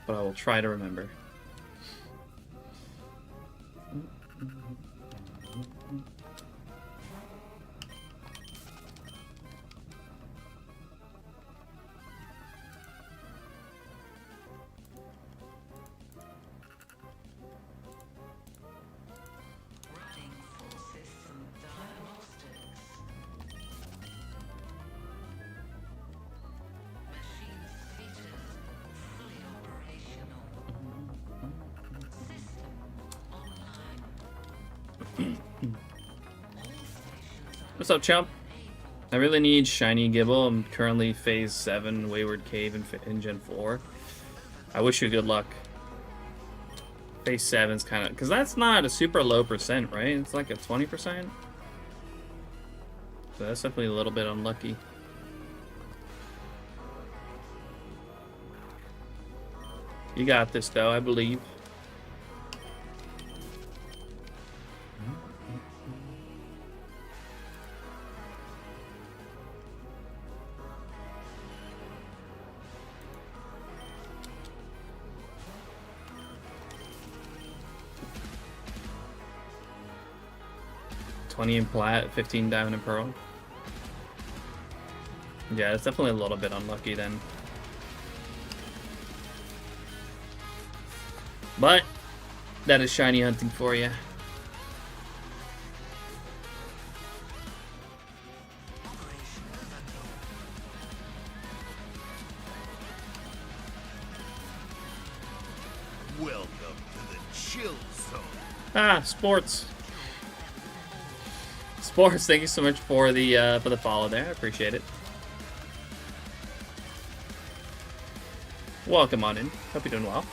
But I will try to remember. Running full system diagnostics. Machine features fully operational. System online. What's up, chump? I really need shiny Gibble. I'm currently phase 7 Wayward Cave in Gen 4. I wish you good luck. Phase 7's kind of... Because that's not a super low percent, right? It's like a 20%. So that's definitely a little bit unlucky. You got this, though, I believe. $20 in plat, 15 diamond and pearl. Yeah, it's definitely a little bit unlucky then. But that is shiny hunting for you. Welcome to the chill zone. Ah, sports. Sports, thank you so much for the follow there. I appreciate it. Welcome on in. Hope you're doing well.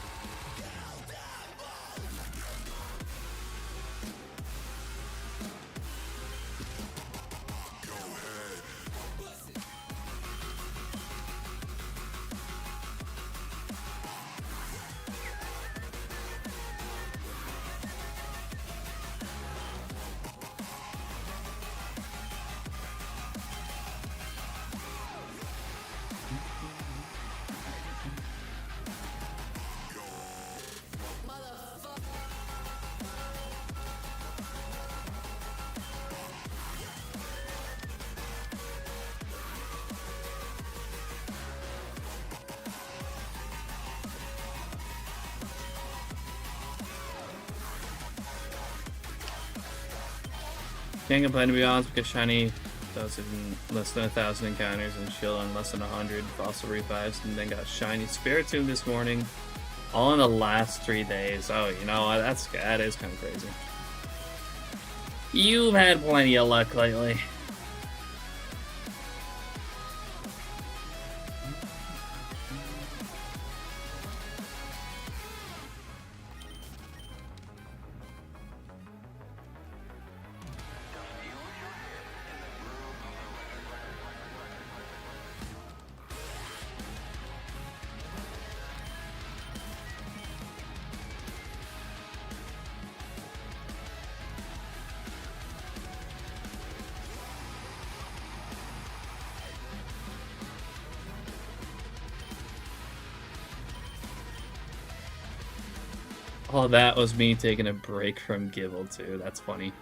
Can't complain, to be honest, because Shiny does it in less than 1,000 encounters and Shield on less than 100 fossil revives, and then got Shiny Spiritomb this morning, all in the last 3 days. Oh, you know what? That is kind of crazy. You've had plenty of luck lately. Oh, that was me taking a break from Gibble, too. That's funny.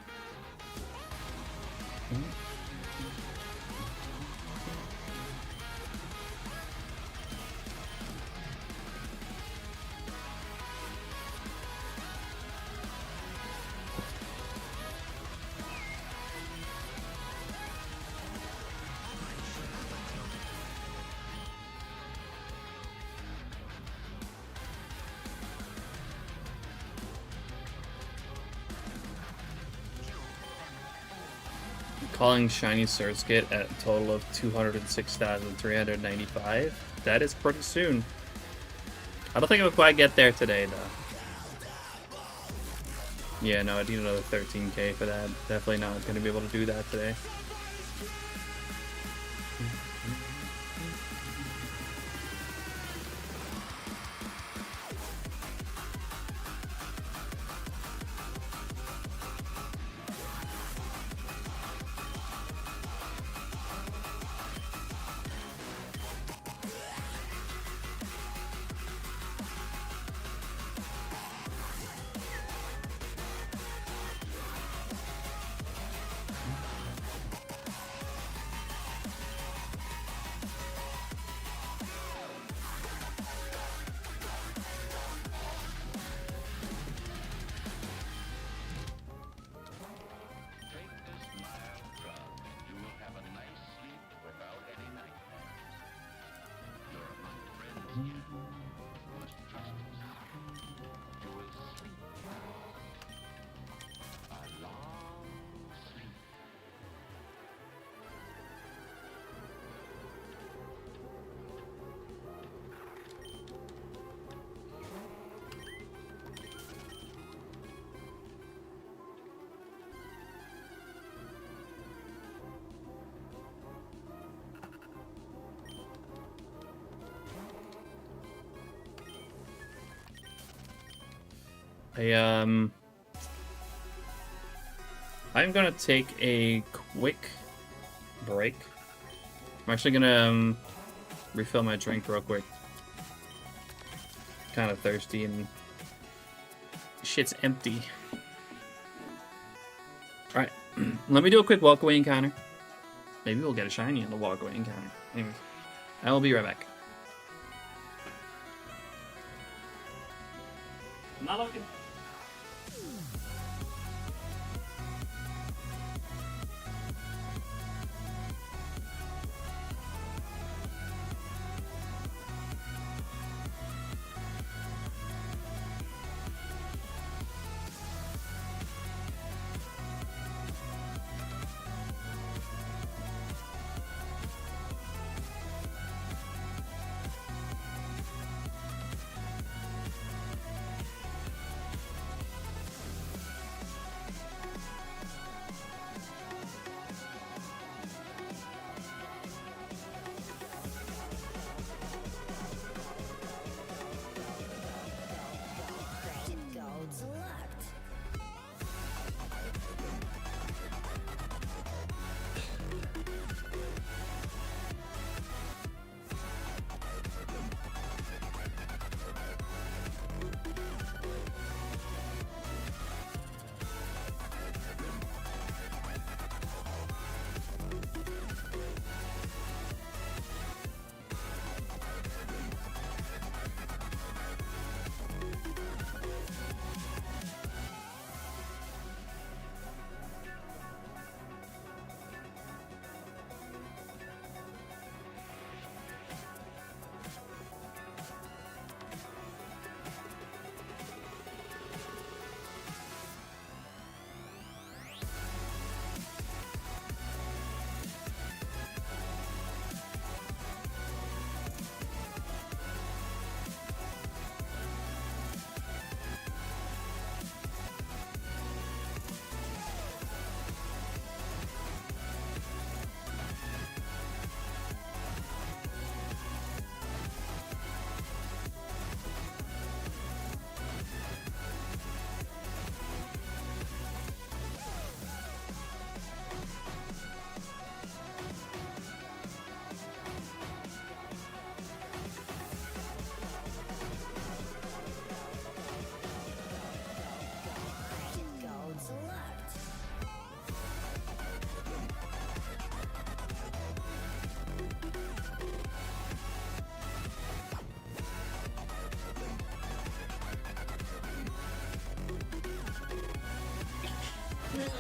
Calling Shiny Surskit at a total of 206,395. That is pretty soon. I don't think I'll quite get there today, though. Yeah, no, I need another 13k for that. Definitely not going to be able to do that today. I'm gonna take a quick break. I'm actually gonna refill my drink real quick. Kind of thirsty and shit's empty. Alright, let me do a quick walkaway encounter. Maybe we'll get a shiny on the walkaway encounter. Anyways, I will be right back. Not looking.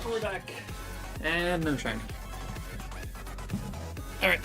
We're back. And no shiny. Alright.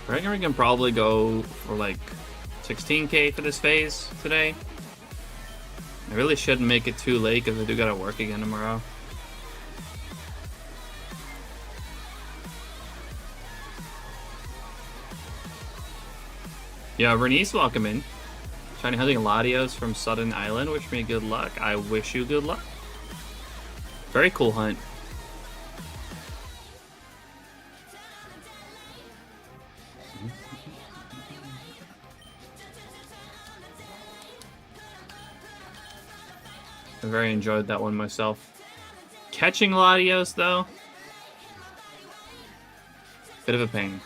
I reckon we can probably go for like 16k for this phase today. I really shouldn't make it too late because I do gotta work again tomorrow. Yeah, Bernice, welcome in. Shiny hunting Latios from Sudden Island. Wish me good luck. I wish you good luck. Very cool hunt. I very enjoyed that one myself. Catching Latios, though, bit of a pain.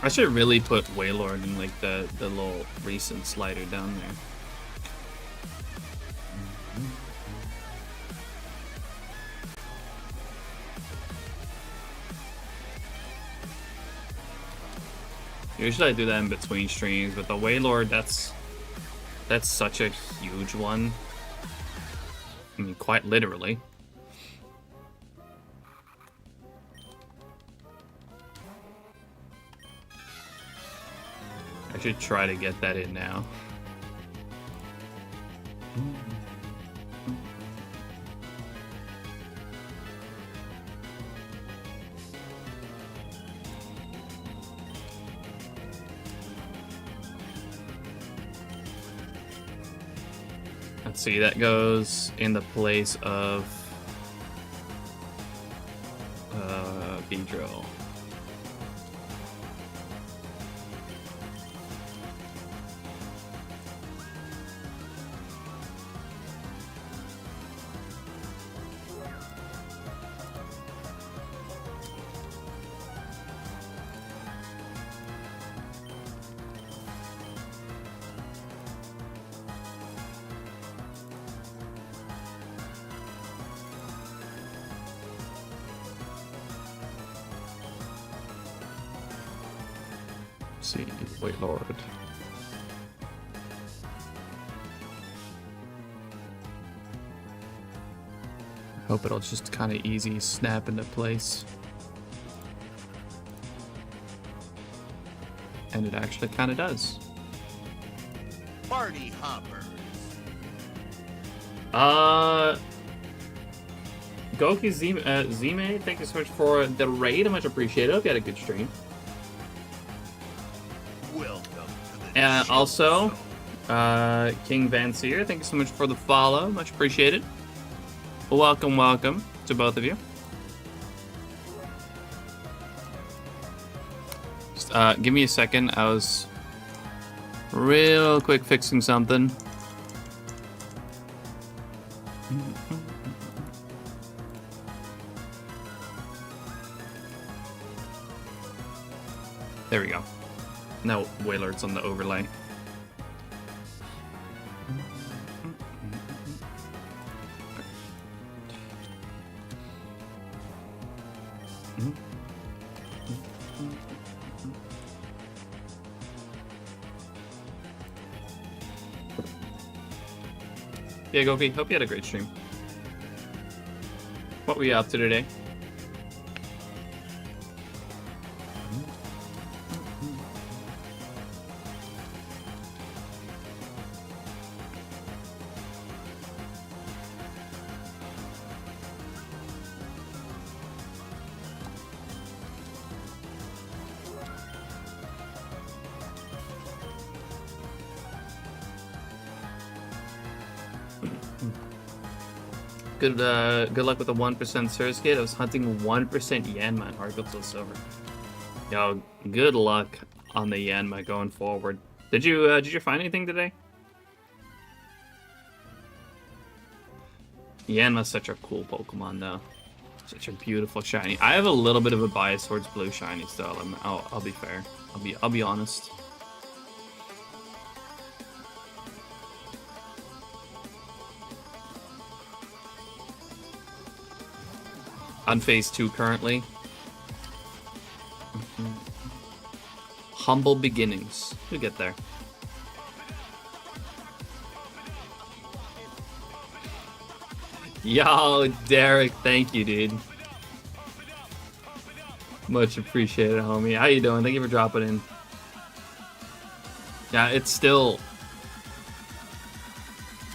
I should really put Waylord in like the little recent slider down there. Usually I do that in between streams, but the Waylord, that's such a huge one. I mean, quite literally. I should try to get that in now. Let's see, that goes in the place of Beedrill. See, wait, Lord. I hope it'll just kind of easy snap into place. And it actually kind of does. party hoppers. Goki Zime, thank you so much for the raid. Much appreciated. Hope you had a good stream. Welcome to the And chill also, zone. King Van Seer, thank you so much for the follow. Much appreciated. Welcome, welcome to both of you. Just, give me a second. I was real quick fixing something. There we go. Now Whaler's on the overlay. Yeah, Goki, hope you had a great stream. What were you up to today? Good luck with the 1% Surskit. I was hunting 1% Yanma. Hard till silver. Yo, good luck on the Yanma going forward. Did you find anything today? Yanma's such a cool Pokemon though. Such a beautiful shiny. I have a little bit of a bias towards blue shiny still. I'll be fair. I'll be honest. On phase 2 currently. Humble beginnings. We'll get there. Yo, Derek, thank you, dude. Much appreciated, homie. How you doing? Thank you for dropping in. Yeah, it's still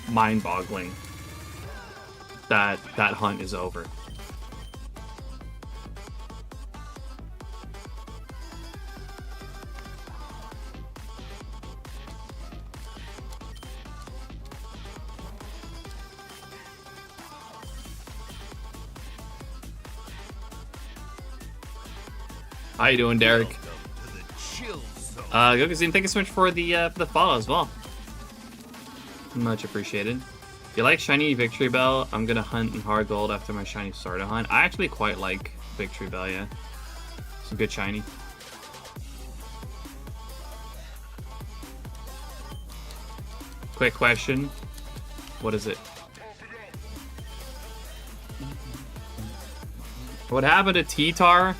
mind-boggling that that hunt is over. How you doing, Derek? Welcome to the chill zone. Gokazine, thank you so much for the follow as well. Much appreciated. If you like Shiny Victory Bell, I'm gonna hunt in hard gold after my Shiny Starter hunt. I actually quite like Victory Bell, yeah. It's a good shiny. Quick question. What is it? What happened to T-Tar?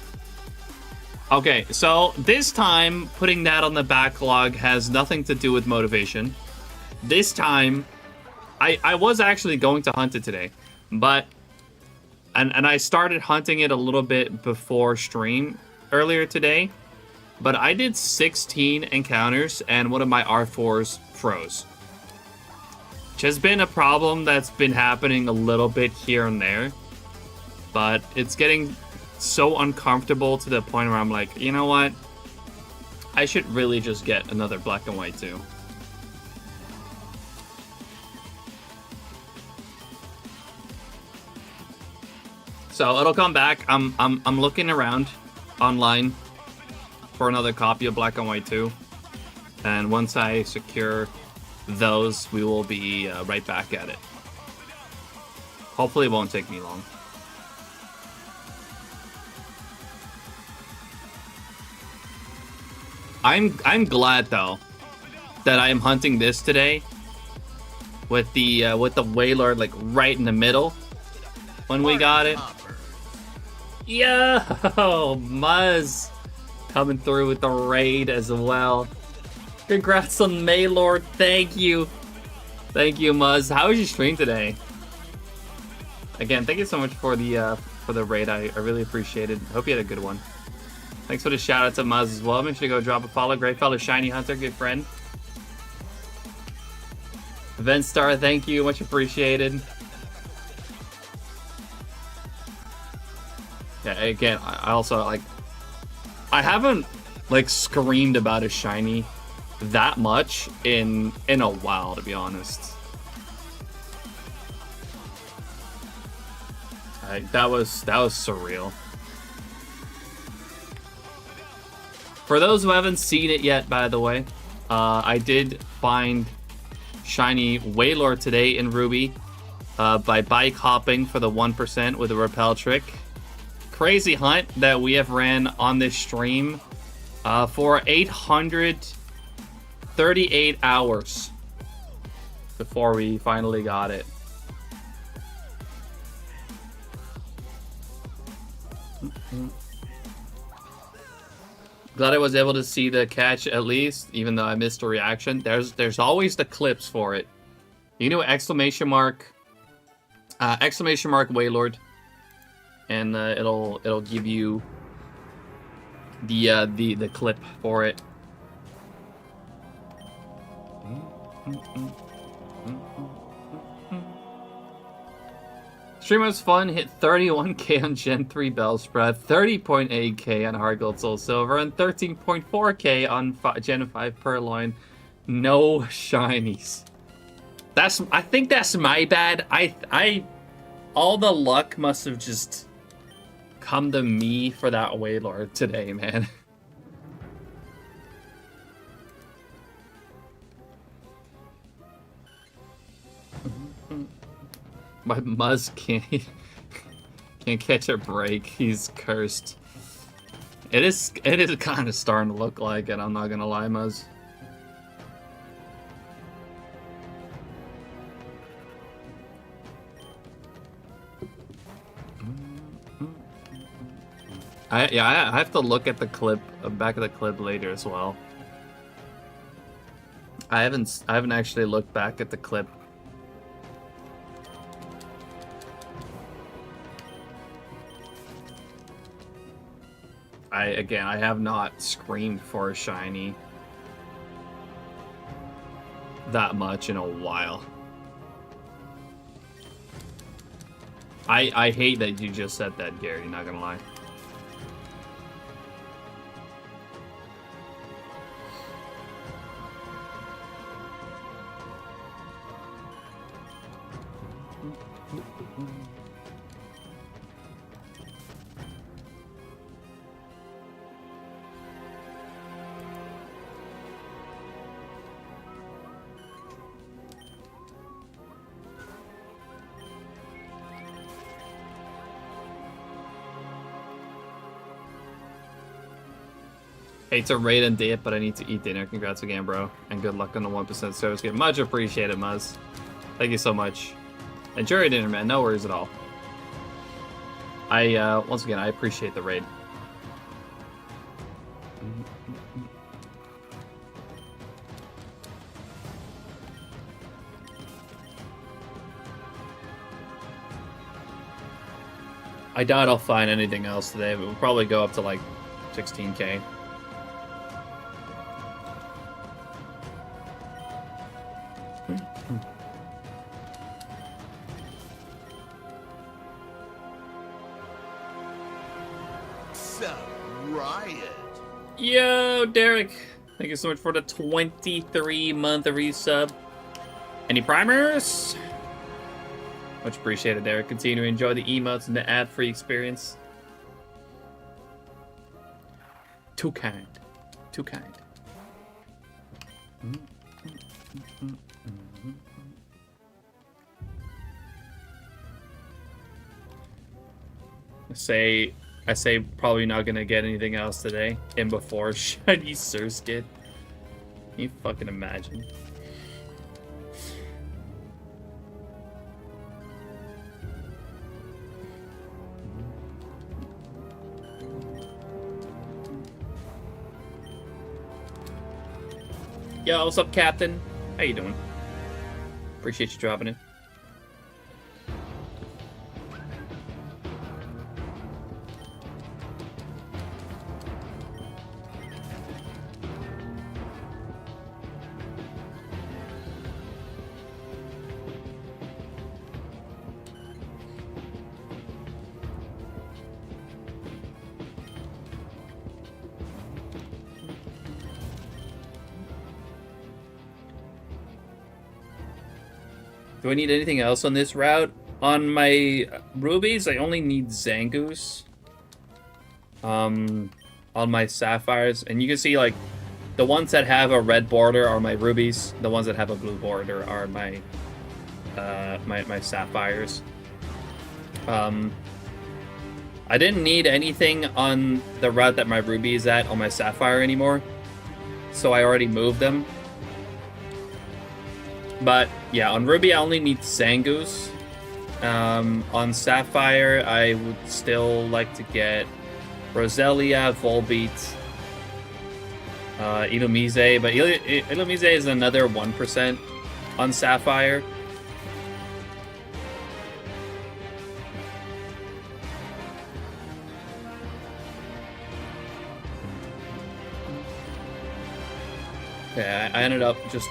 Okay, so this time, putting that on the backlog has nothing to do with motivation. This time, I was actually going to hunt it today, but... And I started hunting it a little bit before stream earlier today, but I did 16 encounters and one of my R4s froze. Which has been a problem that's been happening a little bit here and there, but it's getting so uncomfortable to the point where I'm like, you know what? I should really just get another black and white too. So it'll come back. I'm looking around online for another copy of Black and White 2. And once I secure those, we will be right back at it. Hopefully it won't take me long. I'm glad though that I am hunting this today with the Wailord like right in the middle when we got it. Yo, Muzz coming through with the raid as well. Congrats on Maylord. Thank you, Muzz. How was your stream today? Again, thank you so much for the raid. I really appreciate it. Hope you had a good one. Thanks for the shout out to Muzz as well. Make sure to go drop a follow. Great fellow, Shiny Hunter, good friend. Event Star, thank you, much appreciated. Yeah, again, I also like. I haven't like screamed about a shiny that much in a while, to be honest. That was surreal. For those who haven't seen it yet, by the way, I did find shiny Wailord today in Ruby by bike hopping for the 1% with a repel trick. Crazy hunt that we have ran on this stream for 838 hours before we finally got it. Glad I was able to see the catch at least, even though I missed a reaction. There's always the clips for it. You know, exclamation mark Wailord, and it'll give you the clip for it. Stream was fun, hit 31k on Gen 3 Bellsprout, 30.8k on Hard Gold Soul Silver, and 13.4k on Gen 5 Purloin. No shinies. I think that's my bad. All the luck must have just come to me for that Wailord today, man. My Muzz can't catch a break. He's cursed. It is kind of starting to look like it. I'm not gonna lie, Muzz. I have to look at the clip, back of the clip later as well. I haven't actually looked back at the clip. I have not screamed for a shiny that much in a while. I hate that you just said that, Gary, not gonna lie. Hate to raid and dip, but I need to eat dinner. Congrats again, bro. And good luck on the 1% service game. Much appreciated, Muzz. Thank you so much. Enjoy your dinner, man. No worries at all. Once again, I appreciate the raid. I doubt I'll find anything else today, but we'll probably go up to like 16k. Yo, Derek. Thank you so much for the 23-month resub. Any primers? Much appreciated, Derek. Continue to enjoy the emotes and the ad-free experience. Too kind. Too kind. I say probably not gonna get anything else today. And before shiny Surskit. Can you fucking imagine? Yo, what's up, Captain? How you doing? Appreciate you dropping in. Do I need anything else on this route? On my rubies, I only need Zangoose. On my sapphires, and you can see like the ones that have a red border are my rubies. The ones that have a blue border are my my sapphires. I didn't need anything on the route that my ruby is at on my sapphire anymore, so I already moved them. But yeah, on ruby I only need Zangoose. On sapphire I would still like to get Roselia, Volbeat, Illumise, but Illumise is another 1% on sapphire. Okay, I ended up just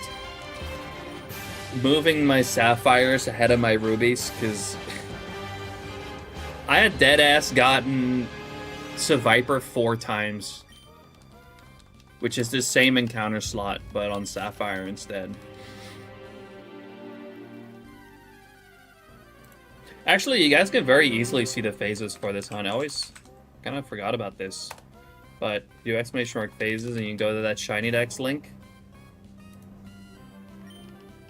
moving my sapphires ahead of my rubies because I had deadass gotten Viper 4 times, which is the same encounter slot but on sapphire instead. Actually, you guys can very easily see the phases for this hunt. I always kind of forgot about this, but you exclamation mark phases and you can go to that SHINYDEX link.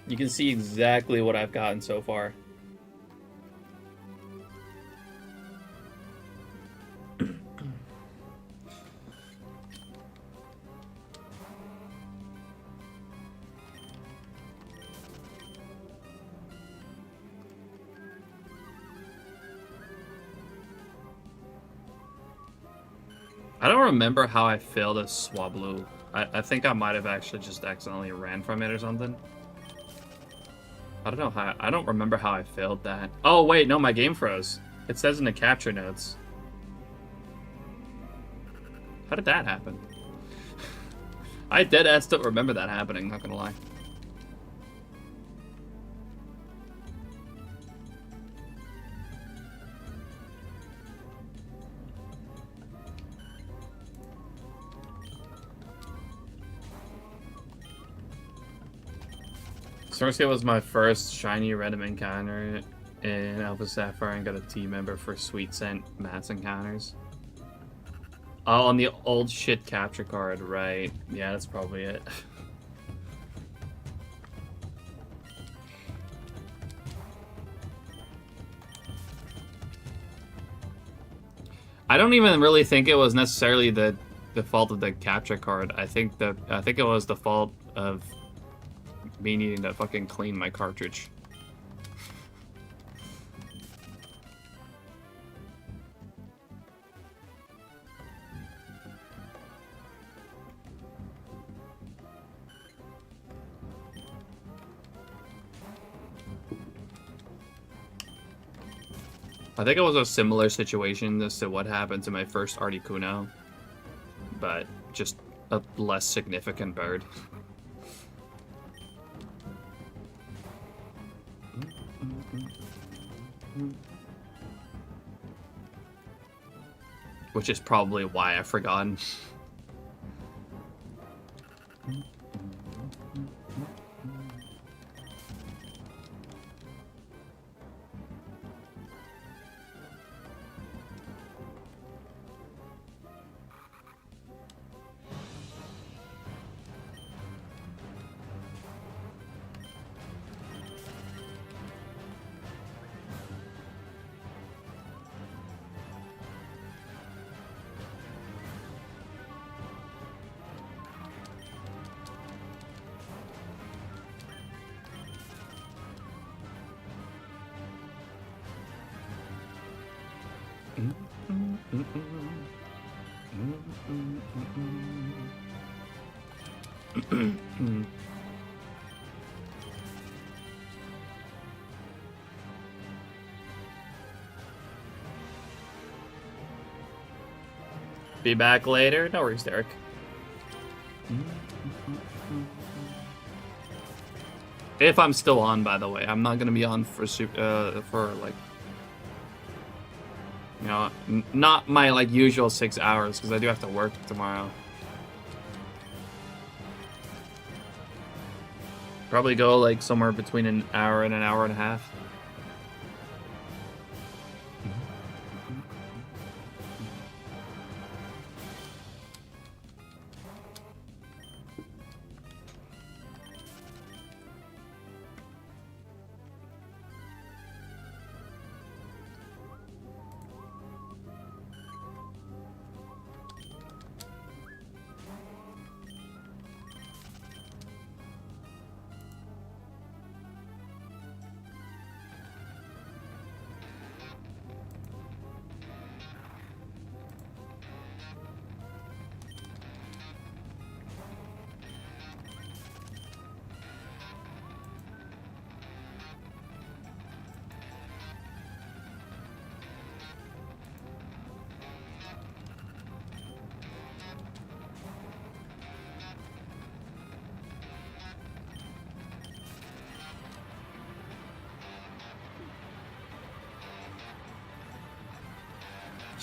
You can see exactly what I've gotten so far. I don't remember how I failed a Swablu. I think I might have actually just accidentally ran from it or something. I don't know how. I don't remember how I failed that. Oh wait, no, my game froze. It says in the capture notes. How did that happen? I dead ass don't remember that happening, not gonna lie. Surskit was my first shiny Redem encounter in Alpha Sapphire and got a team member for Sweet Scent Mass encounters. Oh, on the old shit capture card, right. Yeah, that's probably it. I don't even really think it was necessarily the fault of the capture card. I think it was the fault of me needing to fucking clean my cartridge. I think it was a similar situation as to what happened to my first Articuno, but just a less significant bird. Which is probably why I've forgotten. Be back later. No worries, Derek. If I'm still on, by the way, I'm not gonna be on for like, you know, not my like usual 6 hours because I do have to work tomorrow. Probably go like somewhere between an hour and a half.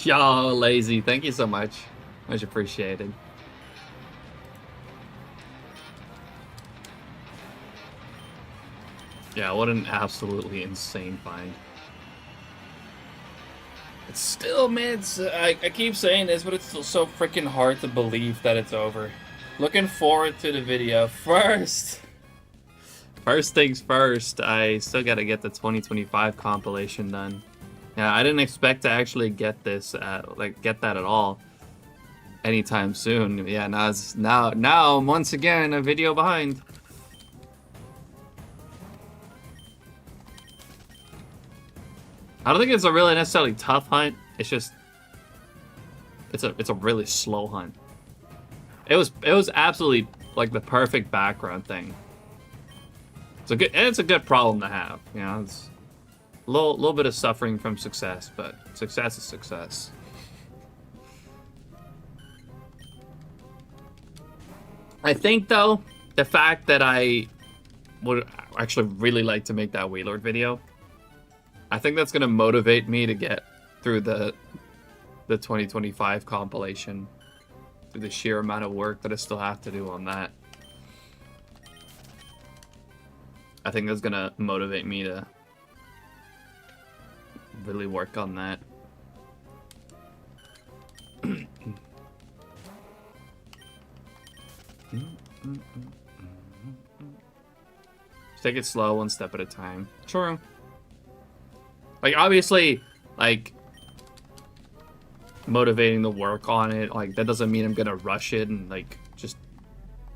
Yo, lazy. Thank you so much. Much appreciated. Yeah, what an absolutely insane find. It's still, man, I keep saying this, but it's still so freaking hard to believe that it's over. Looking forward to the video. First things first, I still gotta get the 2025 compilation done. Yeah, I didn't expect to actually get this, get that at all anytime soon. Yeah, now I'm once again a video behind. I don't think it's a really necessarily tough hunt. It's just, it's a really slow hunt. It was absolutely like the perfect background thing. It's a good problem to have. You know, it's a little bit of suffering from success, but success is success. I think though, the fact that I would actually really like to make that Waylord video, I think that's gonna motivate me to get through the 2025 compilation, through the sheer amount of work that I still have to do on that. I think that's gonna motivate me to really work on that. Just take it slow, one step at a time. True. Like, obviously, like, motivating the work on it, like, that doesn't mean I'm gonna rush it and, like, just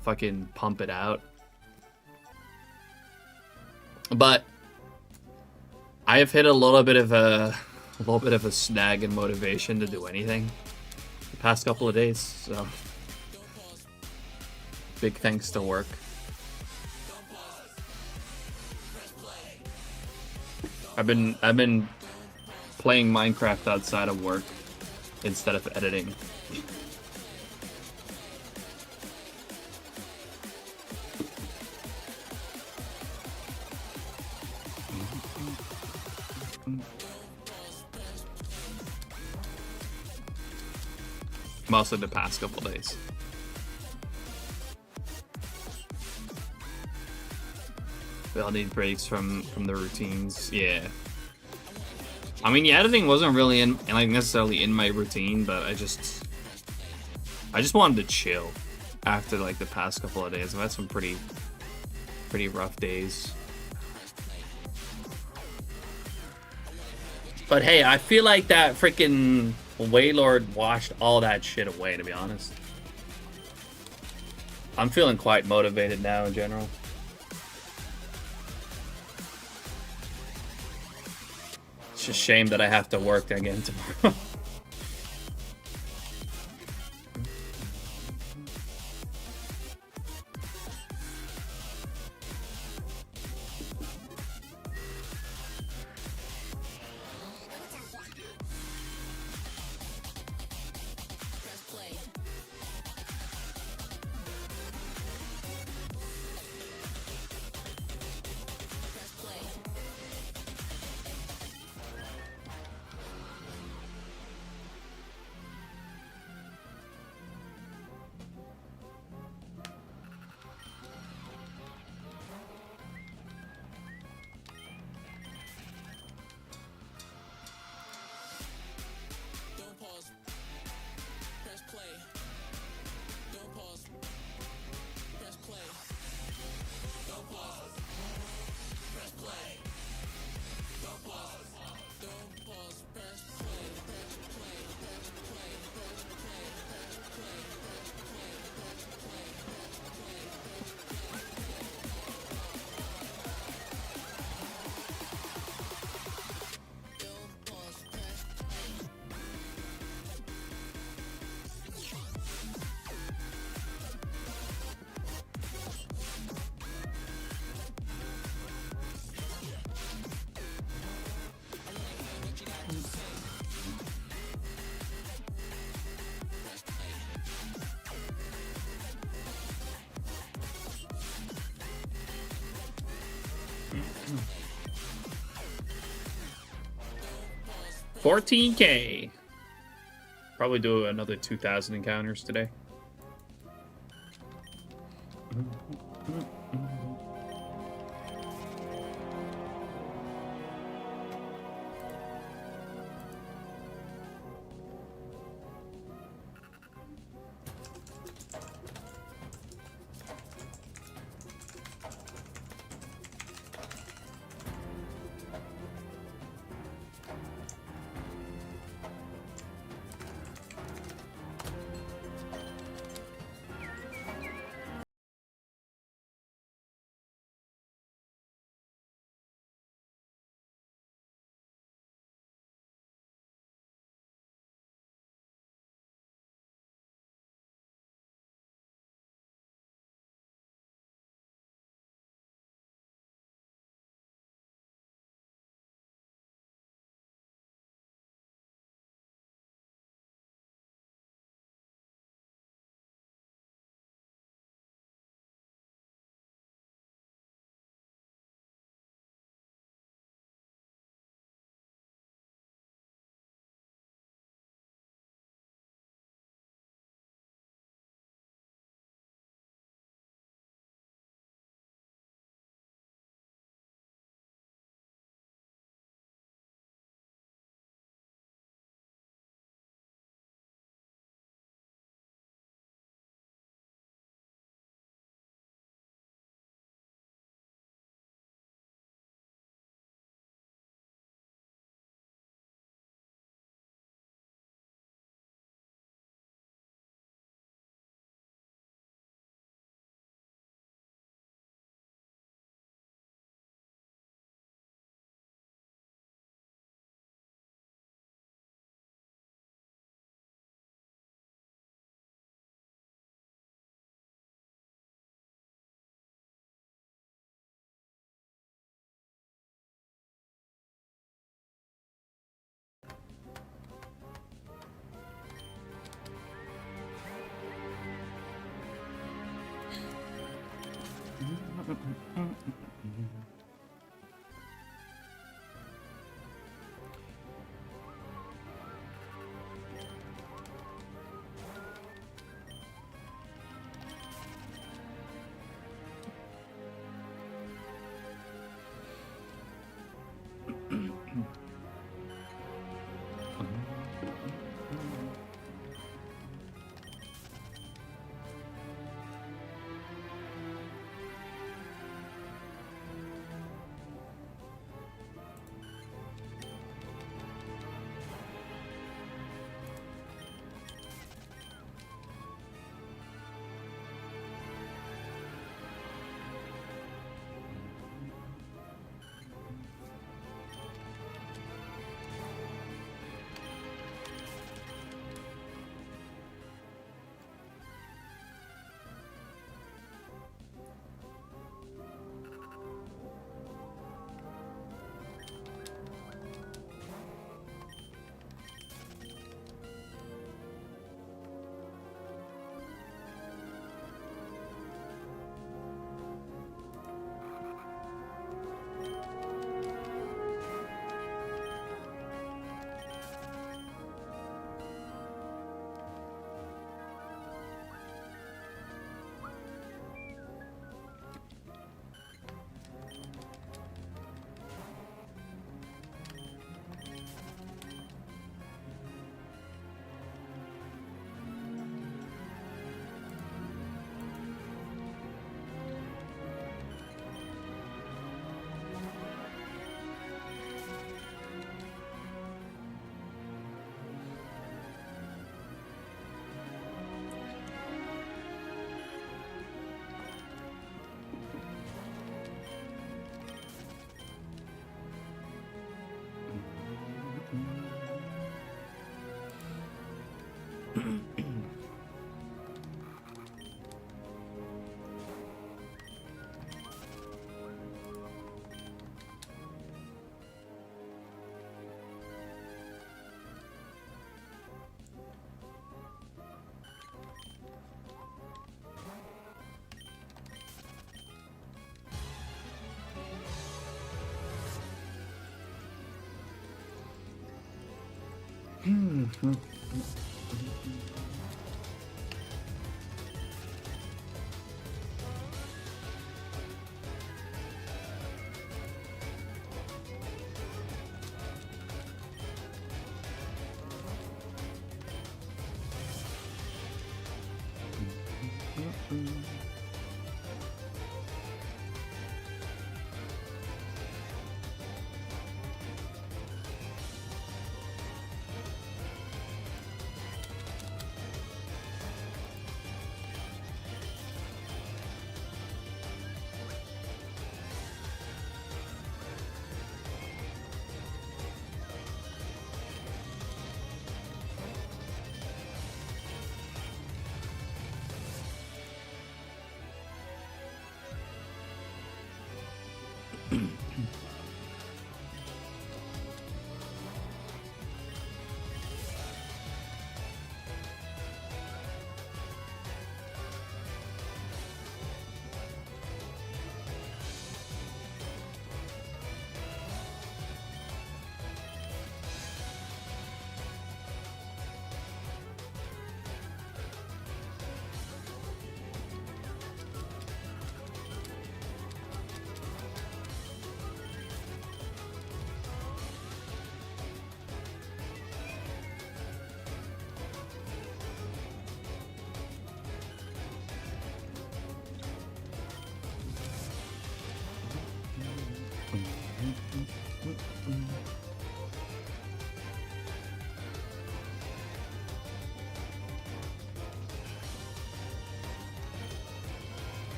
fucking pump it out. But I have hit a little bit of a snag in motivation to do anything the past couple of days, so big thanks to work. I've been playing Minecraft outside of work instead of editing. Mostly the past couple days. We all need breaks from the routines. Yeah. I mean, the editing wasn't really like necessarily in my routine, but I just wanted to chill after like the past couple of days. I've had some pretty rough days. But hey, I feel like that freaking Waylord washed all that shit away, to be honest. I'm feeling quite motivated now in general. It's just a shame that I have to work again tomorrow. 14K. Probably do another 2,000 encounters today.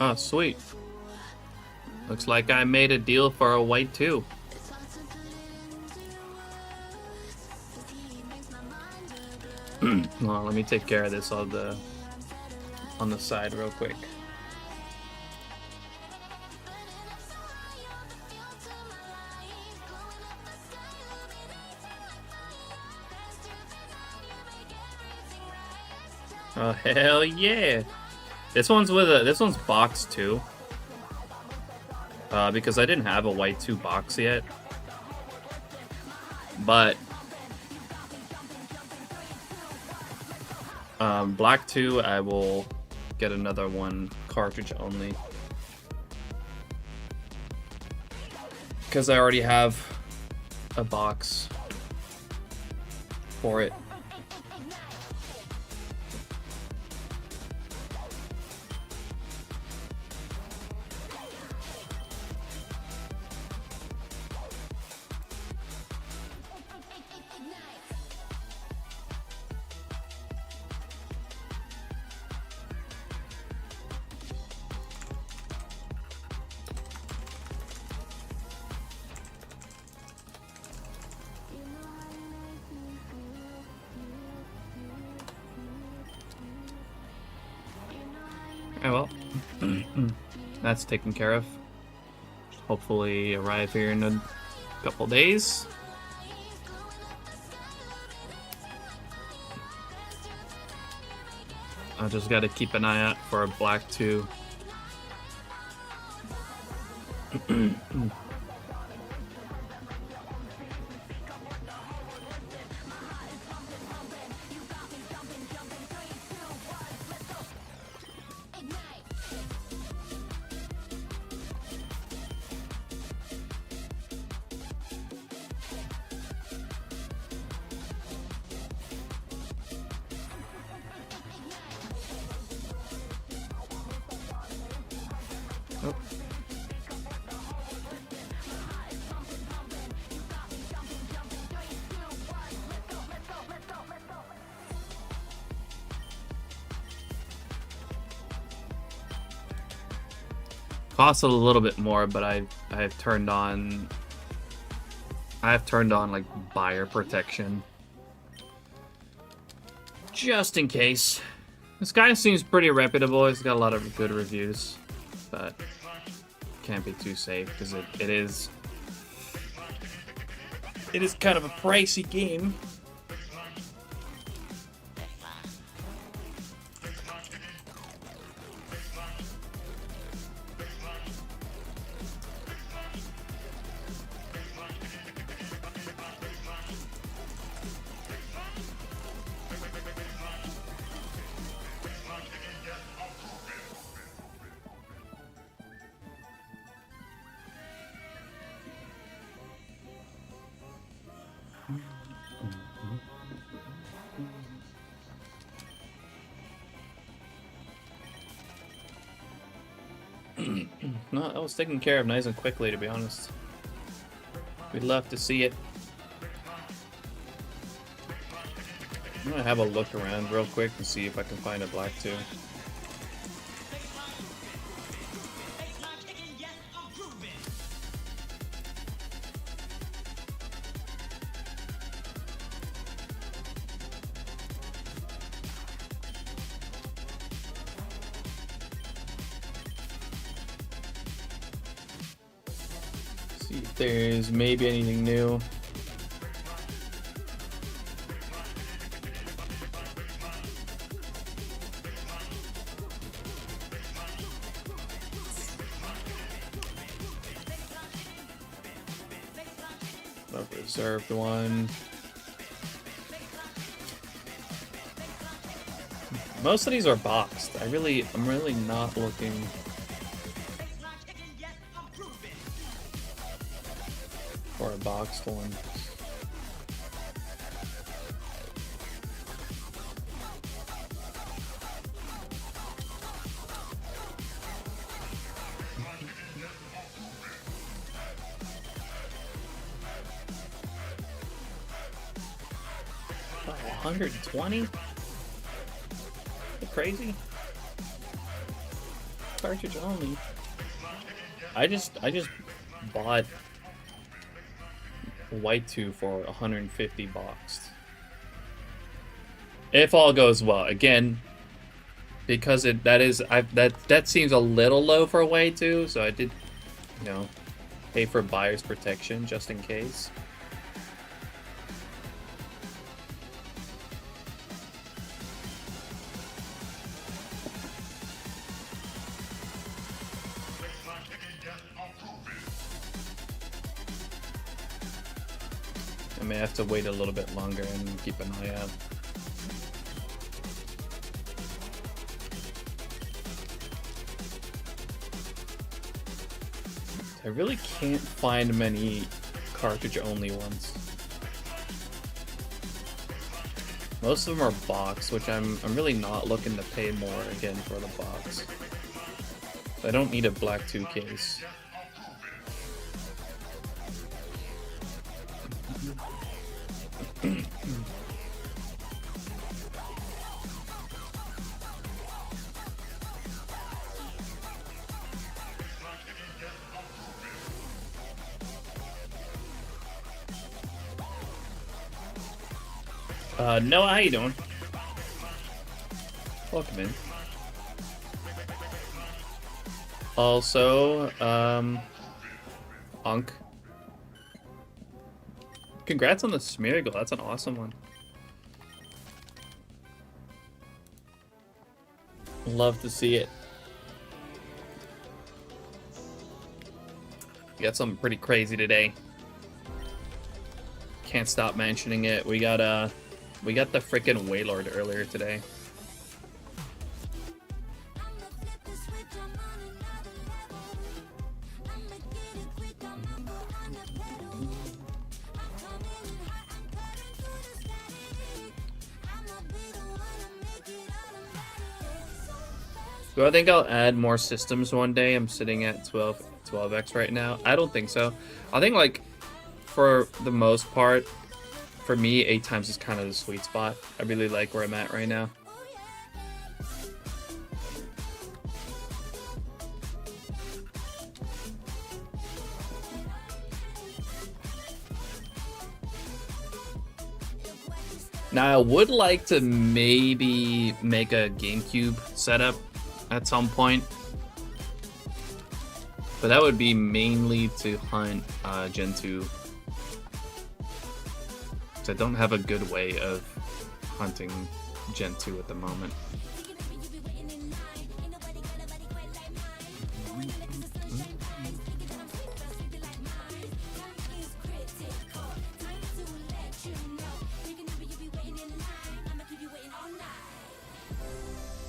Oh, sweet. Looks like I made a deal for a white too. Well, let me take care of this on the side real quick. Oh hell yeah! This one's boxed too. Because I didn't have a white 2 box yet. But black 2, I will get another one cartridge only. Because I already have a box for it. Oh well. That's taken care of. Hopefully arrive here in a couple days. I just gotta keep an eye out for a black 2. Oh. Costs a little bit more, but I've turned on like buyer protection just in case. This guy seems pretty reputable. He's got a lot of good reviews, but can't be too safe because it is kind of a pricey game. No, that was taken care of nice and quickly, to be honest. We'd love to see it. I'm gonna have a look around real quick to see if I can find a black 2. See if there's maybe anything new. A reserved one. Most of these are boxed. I'm really not looking for a boxed one. Oh, 120? Crazy. Cartridge only. I just bought white 2 for 150 boxed. If all goes well. Again, because that seems a little low for white 2, so I did, pay for buyer's protection just in case. I may have to wait a little bit longer and keep an eye out. I really can't find many cartridge-only ones. Most of them are boxed, which I'm really not looking to pay more again for the box. I don't need a black 2 case. Noah, how you doing? Welcome in. Also, Unk. Congrats on the Smeargle. That's an awesome one. Love to see it. We got something pretty crazy today. Can't stop mentioning it. We got the freaking Wailord earlier today. Do I think I'll add more systems one day? I'm sitting at 12x right now. I don't think so. I think, like, for the most part, for me, 8 times is kind of the sweet spot. I really like where I'm at right now. Now, I would like to maybe make a GameCube setup at some point. But that would be mainly to hunt Gen 2. Because I don't have a good way of hunting Gen 2 at the moment.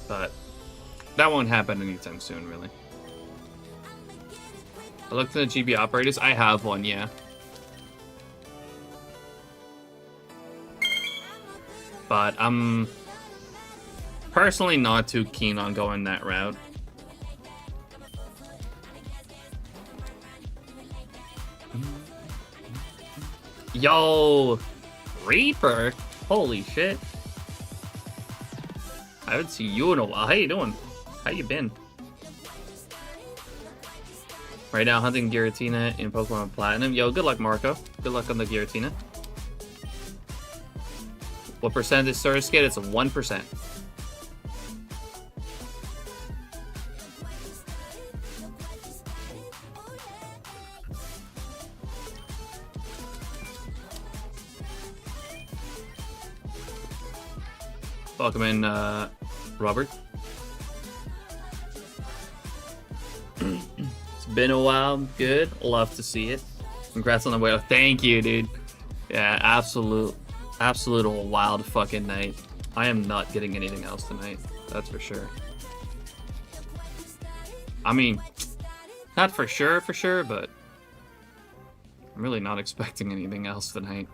But that won't happen anytime soon, really. I looked at the GB operators. I have one, yeah. But I'm personally not too keen on going that route. Yo, Reaper! Holy shit. I haven't seen you in a while. How you doing? How you been? Right now, hunting Giratina in Pokemon Platinum. Yo, good luck, Marco. Good luck on the Giratina. What percent is Surskit? It's 1%. Welcome in, Robert. It's been a while. Good. Love to see it. Congrats on the whale. Thank you, dude. Yeah, absolute wild fucking night. I am not getting anything else tonight. That's for sure. I mean, not for sure, but I'm really not expecting anything else tonight.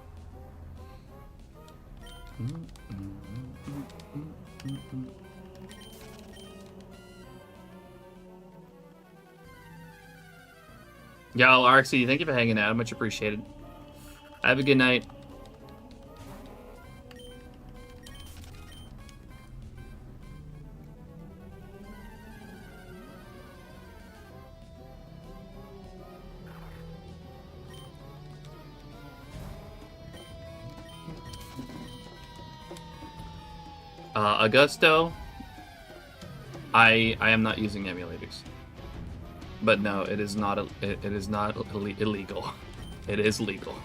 Yo, RC, thank you for hanging out. Much appreciated. Have a good night. Augusto, I am not using emulators. But no, it is not illegal. It is legal.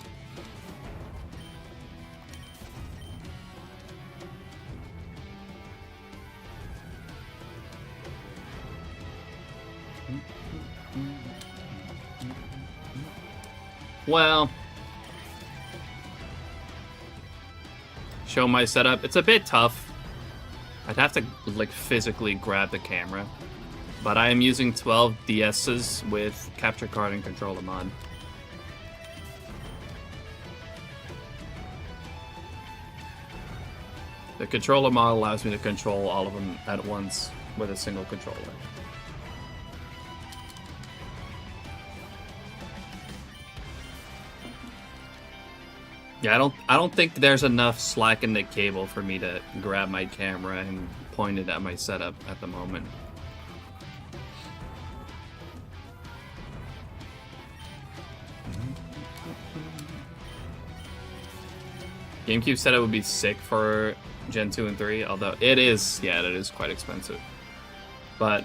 Well, show my setup. It's a bit tough. I'd have to like physically grab the camera. But I am using 12 DSs with capture card and controller mod. The controller mod allows me to control all of them at once with a single controller. Yeah, I don't think there's enough slack in the cable for me to grab my camera and point it at my setup at the moment. GameCube setup would be sick for Gen 2 and 3, although it is quite expensive. But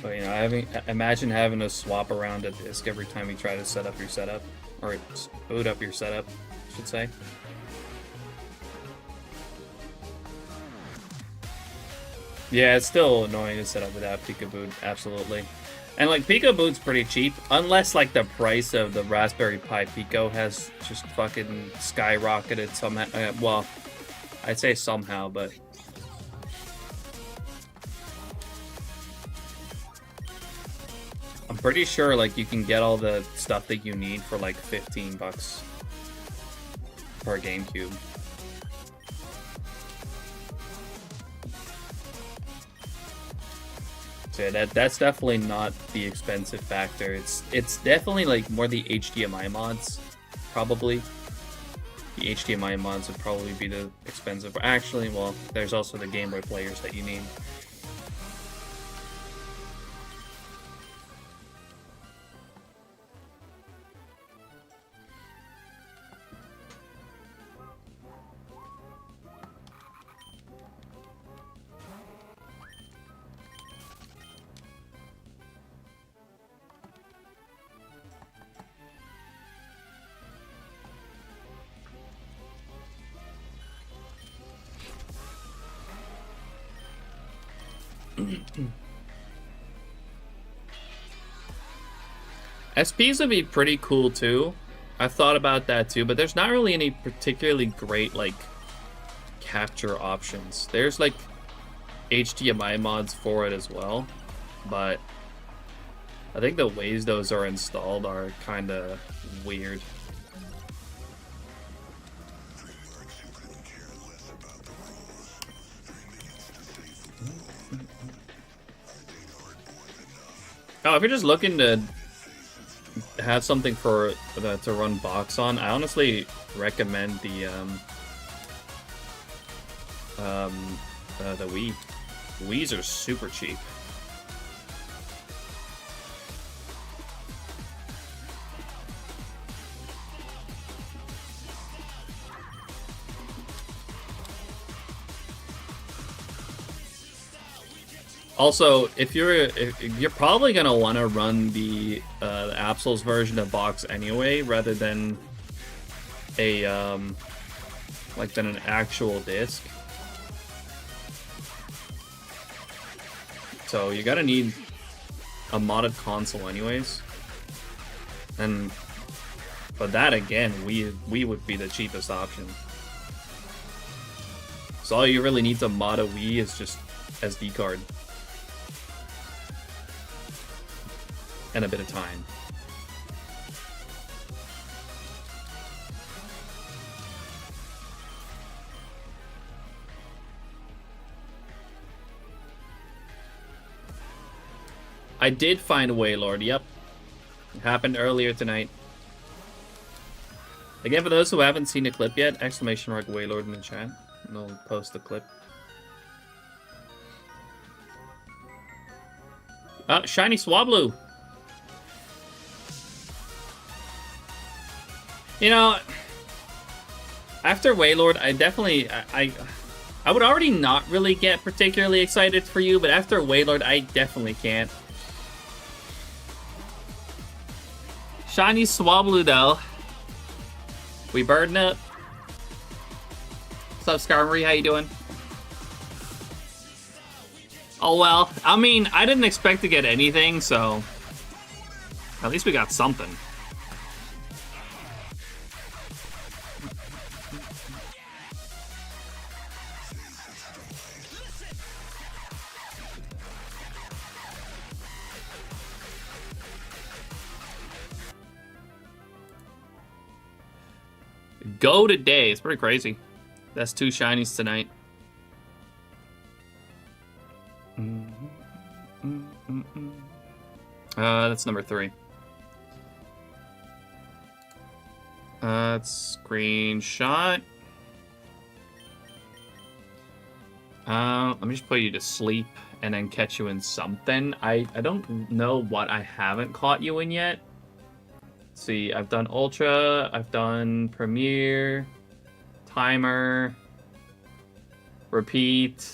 But you know, imagine having to swap around a disk every time you try to set up your setup, or boot up your setup, I should say. Yeah, it's still annoying to set up without Pika Boot, absolutely. And like Pico Boot's pretty cheap, unless like the price of the Raspberry Pi Pico has just fucking skyrocketed somehow. Well, I'd say somehow, but I'm pretty sure like you can get all the stuff that you need for like 15 bucks per GameCube. So yeah, that's definitely not the expensive factor. It's definitely like more the HDMI mods, probably. The HDMI mods would probably be the expensive. Actually, well, there's also the Game Boy players that you need. SPs would be pretty cool too. I've thought about that too, but there's not really any particularly great like capture options. There's like HDMI mods for it as well, but I think the ways those are installed are kind of weird. Oh, if you're just looking to have something for to run box on, I honestly recommend the Wii. Wii's are super cheap. Also, if you're probably gonna want to run the Absol's version of box anyway, rather than a than an actual disc. So you're gonna need a modded console anyways, and for that again, Wii would be the cheapest option. So all you really need to mod a Wii is just SD card. And a bit of time. I did find Waylord, yep. It happened earlier tonight. Again, for those who haven't seen the clip yet, exclamation mark Waylord in the chat, and I'll post the clip. Shiny Swablu! You know, after Waylord, I definitely, I would already not really get particularly excited for you, but after Waylord, I definitely can't. Shiny Swablu, though. We burden up. What's up, Skarmory? How you doing? Oh, well, I mean, I didn't expect to get anything, so at least we got something. Go today. It's pretty crazy. That's 2 shinies tonight. That's number 3. Screenshot. Let me just put you to sleep and then catch you in something. I don't know what I haven't caught you in yet. Let's see, I've done Ultra, I've done Premiere, Timer, Repeat,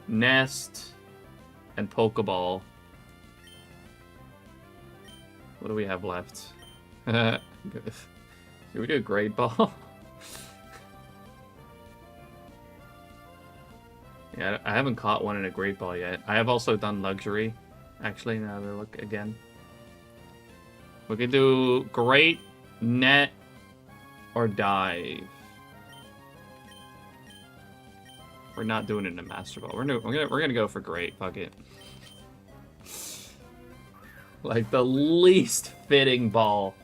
Nest, and Pokeball. What do we have left? Should we do a Great Ball? Yeah, I haven't caught one in a Great Ball yet. I have also done Luxury. Actually, now that I look again. We could do Great, Net, or Dive. We're not doing it in a Master Ball. We're gonna go for Great. Fuck it. Like the least fitting ball.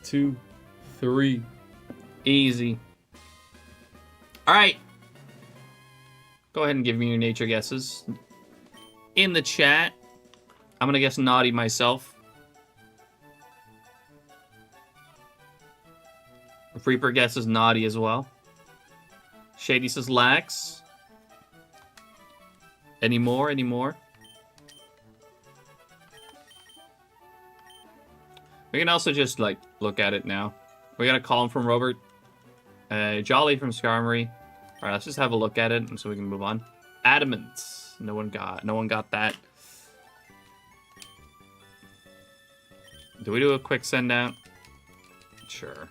2, 3, easy. All right. Go ahead and give me your nature guesses in the chat. I'm gonna guess Naughty myself. Reaper guesses Naughty as well. Shady says Lax. Any more? Any more? We can also just, like, look at it now. We got a column from Robert. Jolly from Skarmory. Alright, let's just have a look at it so we can move on. Adamant. No one got that. Do we do a quick send out? Sure.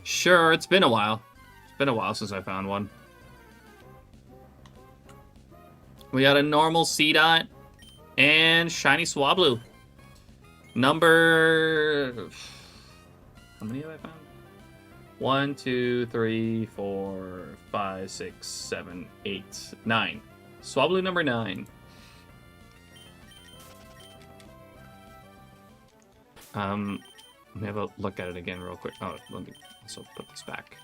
Sure, it's been a while. It's been a while since I found one. We got a normal C-Dot and shiny Swablu. Number... How many have I found? 1, 2, 3, 4, 5, 6, 7, 8, 9. Swablu number 9. Let me have a look at it again real quick. Oh, let me also put this back.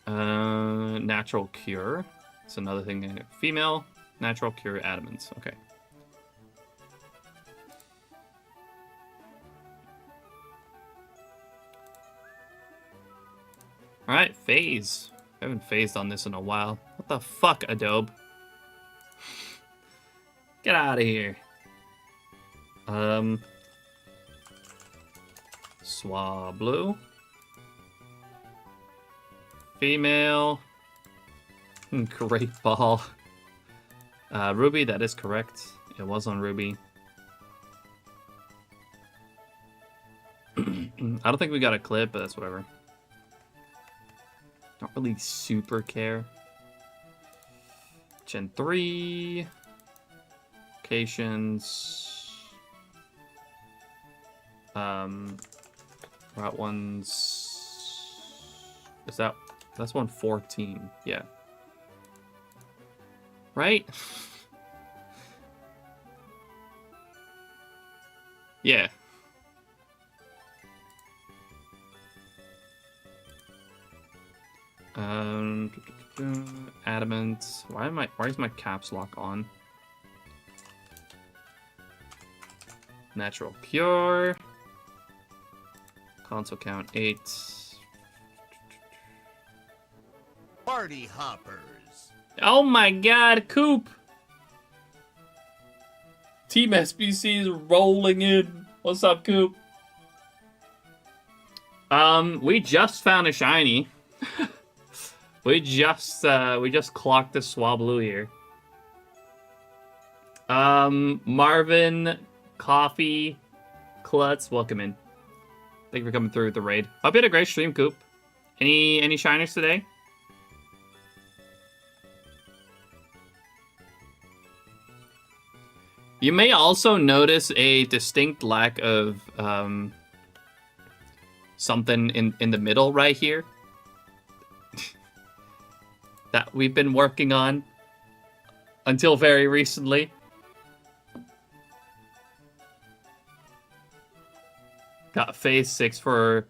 Natural Cure. It's another thing. Female, Natural Cure, Adamants. Okay. Alright, phase. I haven't phased on this in a while. What the fuck, Adobe? Get out of here. Swablu. Female. Great Ball. Ruby, that is correct. It was on Ruby. I don't think we got a clip, but that's whatever. Don't really super care. Gen 3. Locations. Route 1's... Is that... That's 114. Yeah. Right? Yeah. Adamant. Why is my caps lock on? Natural Cure. Console count 8. Party hoppers. Oh my god, Coop! Team SBC is rolling in. What's up, Coop? We just found a shiny. we just clocked the Swablu here. Marvin, Coffee, Klutz, welcome in. Thank you for coming through with the raid. Hope you had a great stream, Coop. Any shiners today? You may also notice a distinct lack of something in the middle right here that we've been working on until very recently. Got phase 6 for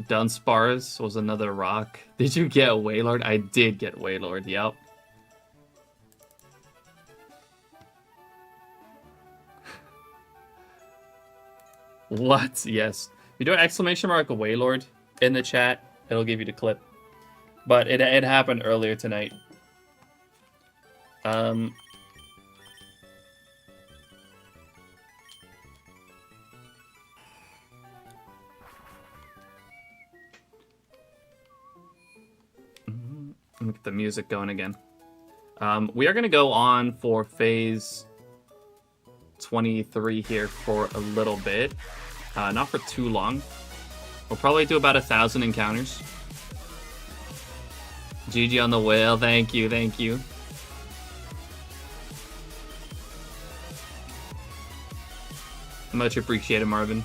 Dunsparce was another rock. Did you get Wailord? I did get Wailord, yep. What? Yes. You do an exclamation mark a Wailord in the chat, it'll give you the clip. But it happened earlier tonight. Let me get the music going again. We are going to go on for phase 23 here for a little bit. Not for too long. We'll probably do about 1,000 encounters. GG on the whale. Thank you, thank you. Much appreciated, Marvin.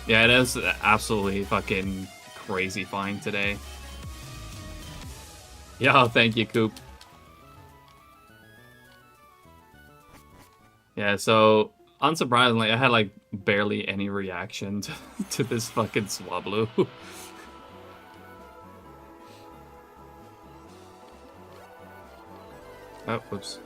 Yeah, it is absolutely fucking crazy flying today. Yo, thank you, Coop. Yeah, so unsurprisingly, I had like barely any reaction to this fucking Swablu. Oh, whoops.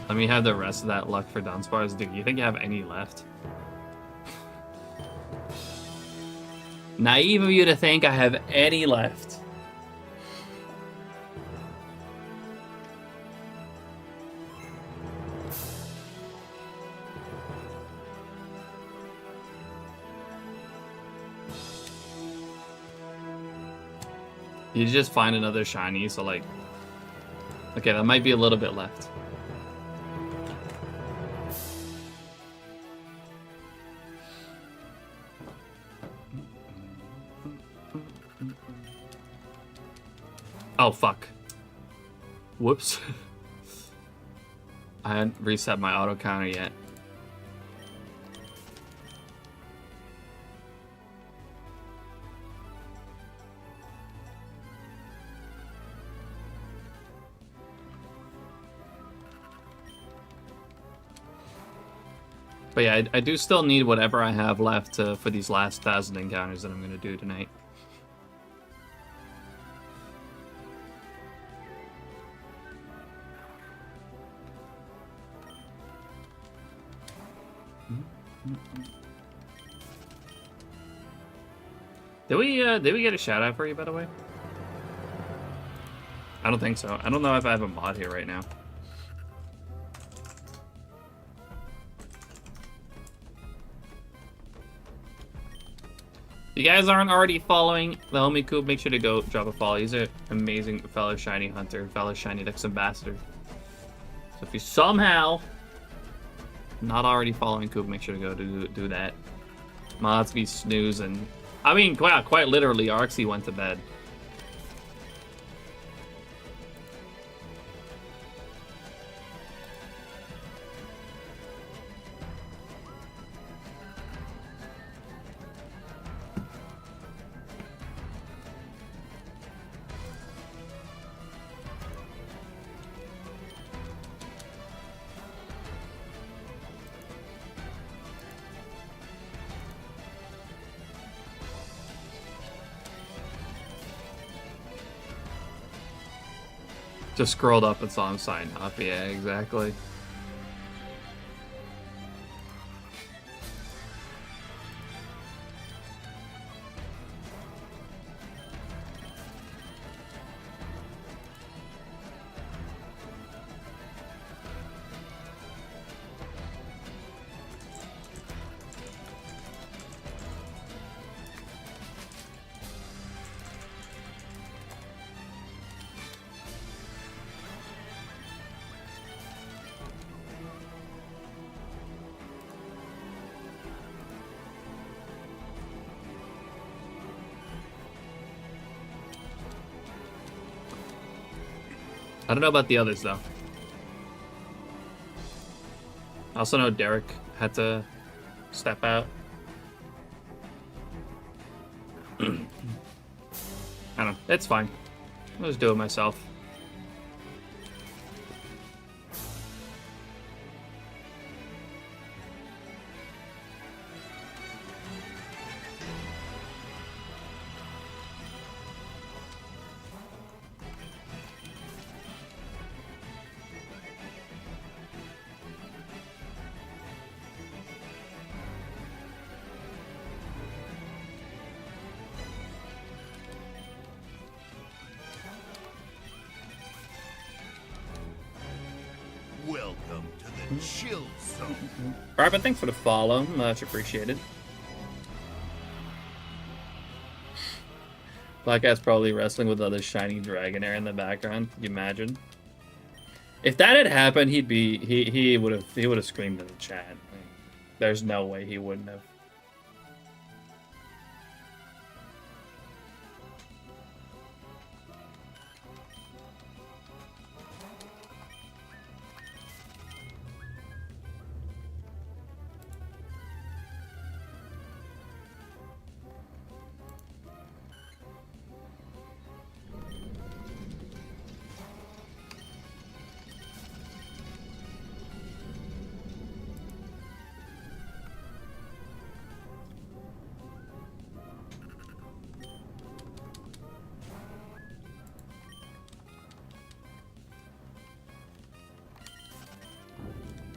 Let me have the rest of that luck for Dunsparce. Dude, you think you have any left? Naive of you to think I have any left. You just find another shiny, so like... Okay, that might be a little bit left. Oh, fuck. Whoops. I hadn't reset my auto counter yet. But yeah, I do still need whatever I have left for these last 1,000 encounters that I'm going to do tonight. Did we get a shout out for you, by the way? I don't think so. I don't know if I have a mod here right now. If you guys aren't already following the homie Coop, make sure to go drop a follow. He's an amazing fellow shiny hunter, fellow SHINYDEX ambassador. So if you somehow not already following Coop, make sure to go do that. Mods be snoozing. I mean, quite literally, Arxie went to bed. Just scrolled up and saw him sign up. Yeah, exactly. I don't know about the others, though. I also know Derek had to step out. I don't know. It's fine. I'll just do it myself. Welcome to the chill zone. Alright, but thanks for the follow. Much appreciated. Black guy's probably wrestling with other shiny Dragonair in the background. Can you imagine? If that had happened, he would have screamed in the chat. There's no way he wouldn't have.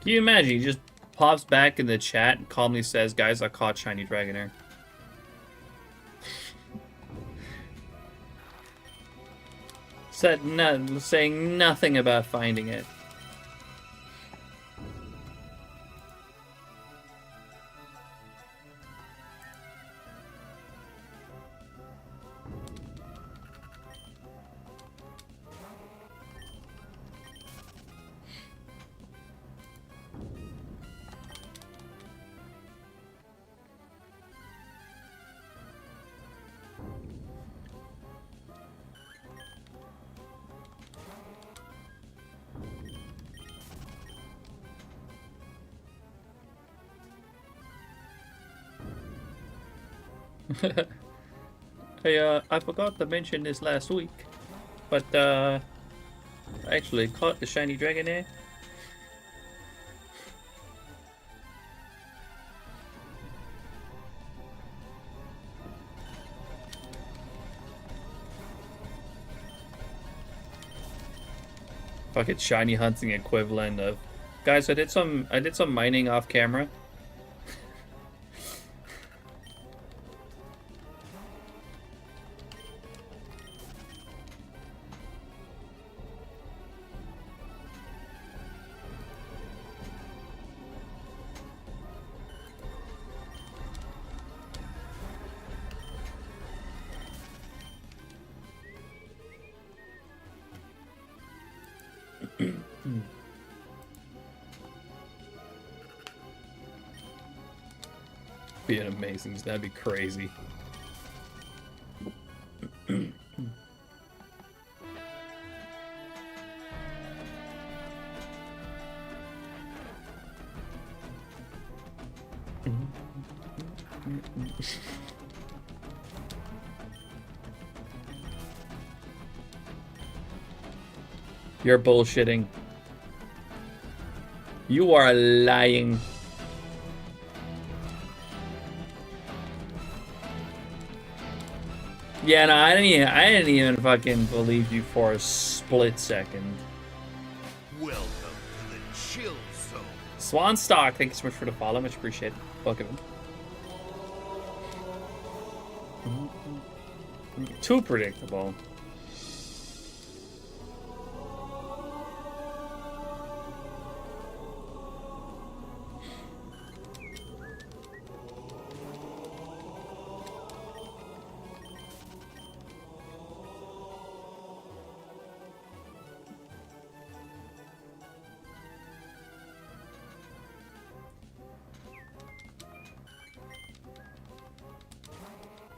Can you imagine? He just pops back in the chat and calmly says, "Guys, I caught shiny Dragonair." Saying nothing about finding it. Hey, I forgot to mention this last week, but I actually caught the shiny Dragonair. Fucking shiny hunting equivalent of, guys. I did some mining off camera. Be an amazing. That'd be crazy. You're bullshitting. You are lying. Yeah, no, I didn't even fucking believe you for a split second. Welcome to the chill zone. Swanstock, thank you so much for the follow, much appreciated. Welcome. Too predictable.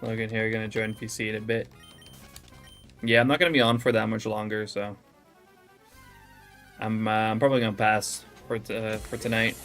Logan here, gonna join PC in a bit. Yeah, I'm not gonna be on for that much longer, so I'm probably gonna pass for tonight.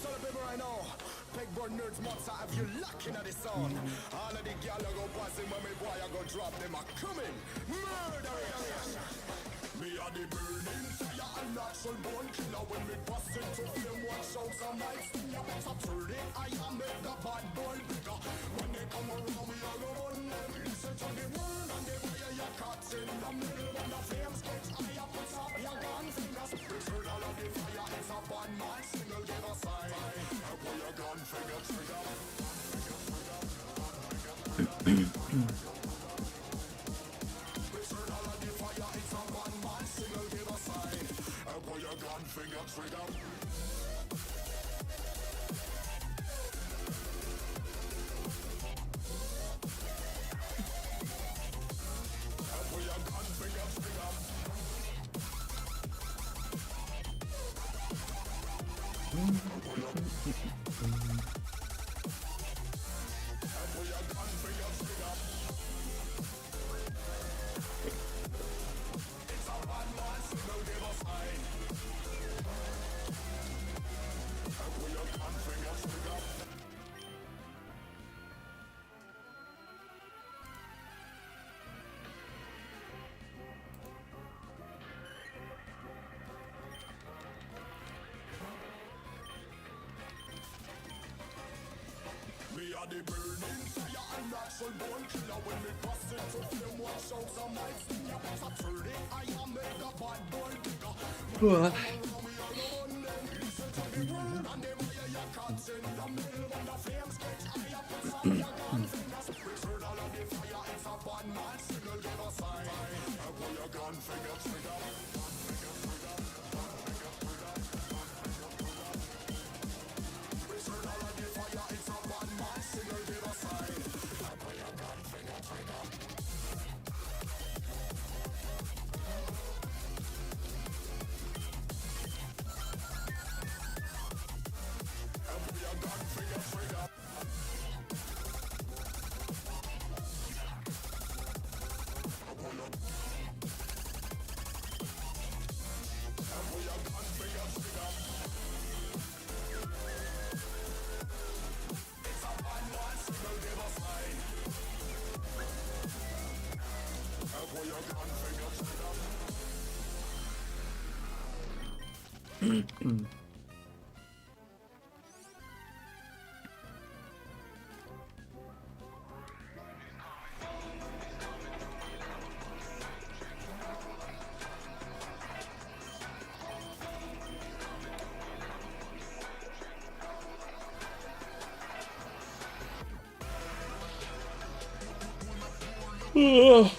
Could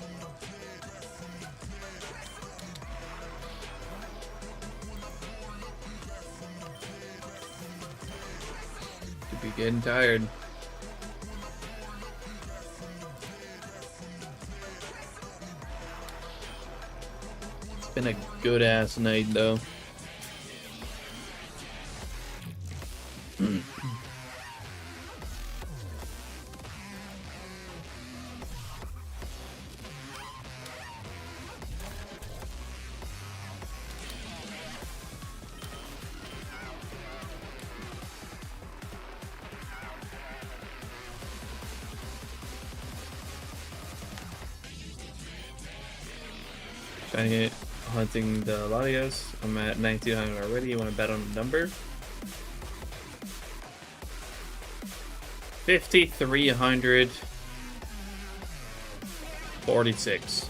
be getting tired. It's been a good ass night though. Shiny hunting the Latias. I'm at 1900 already. You want to bet on the number? 5,346.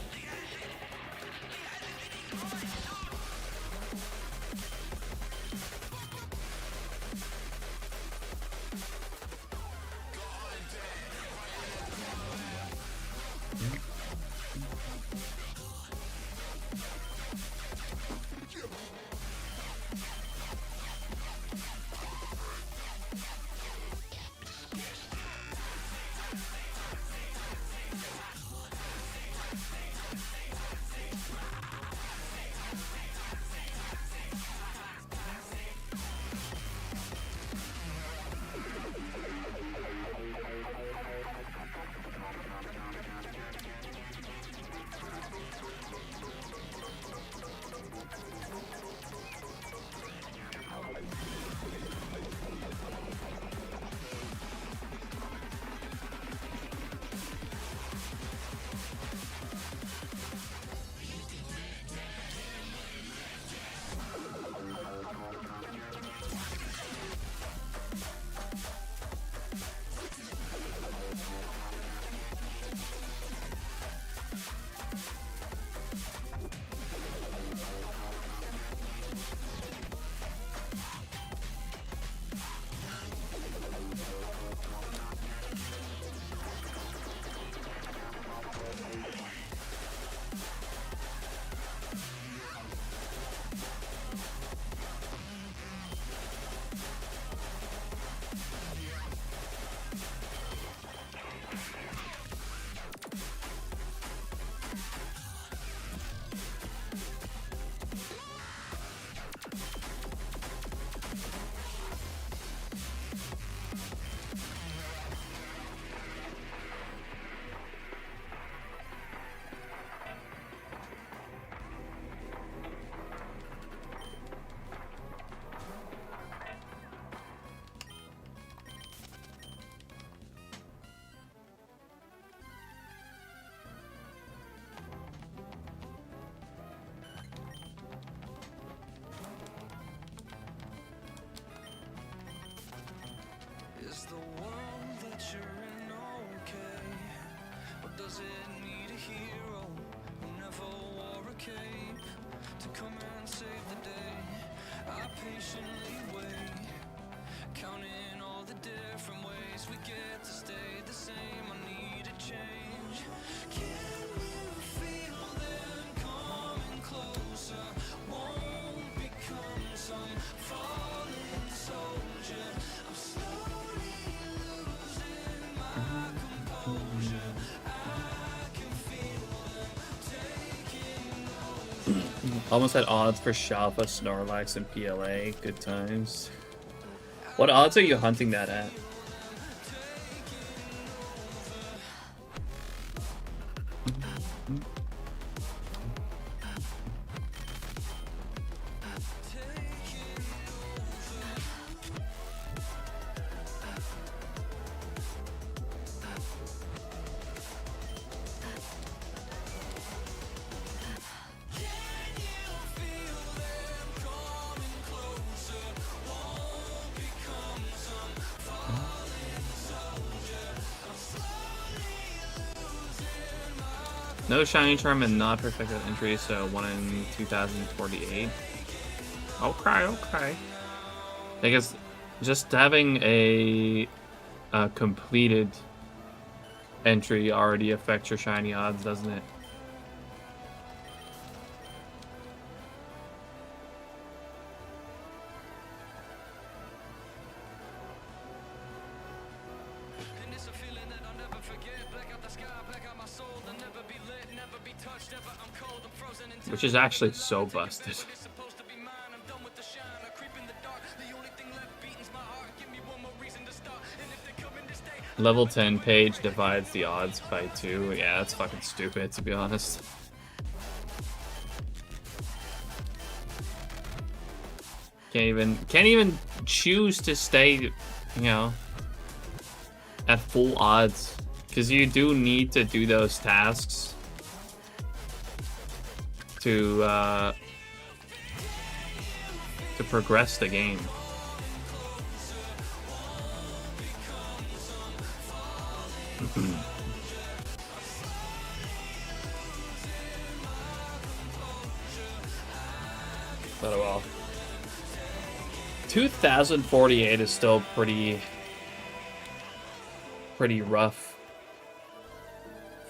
Almost had odds for Shalfa, Snorlax, and PLA. Good times. What odds are you hunting that at? No shiny charm and not perfected entry, so 1 in 2048. Okay, okay. I guess just having a completed entry already affects your shiny odds, doesn't it? Which is actually so busted. Level 10 page divides the odds by 2. Yeah, that's fucking stupid, to be honest. Can't even choose to stay, you know, at full odds, because you do need to do those tasks to progress the game. But well, 2048 is still pretty rough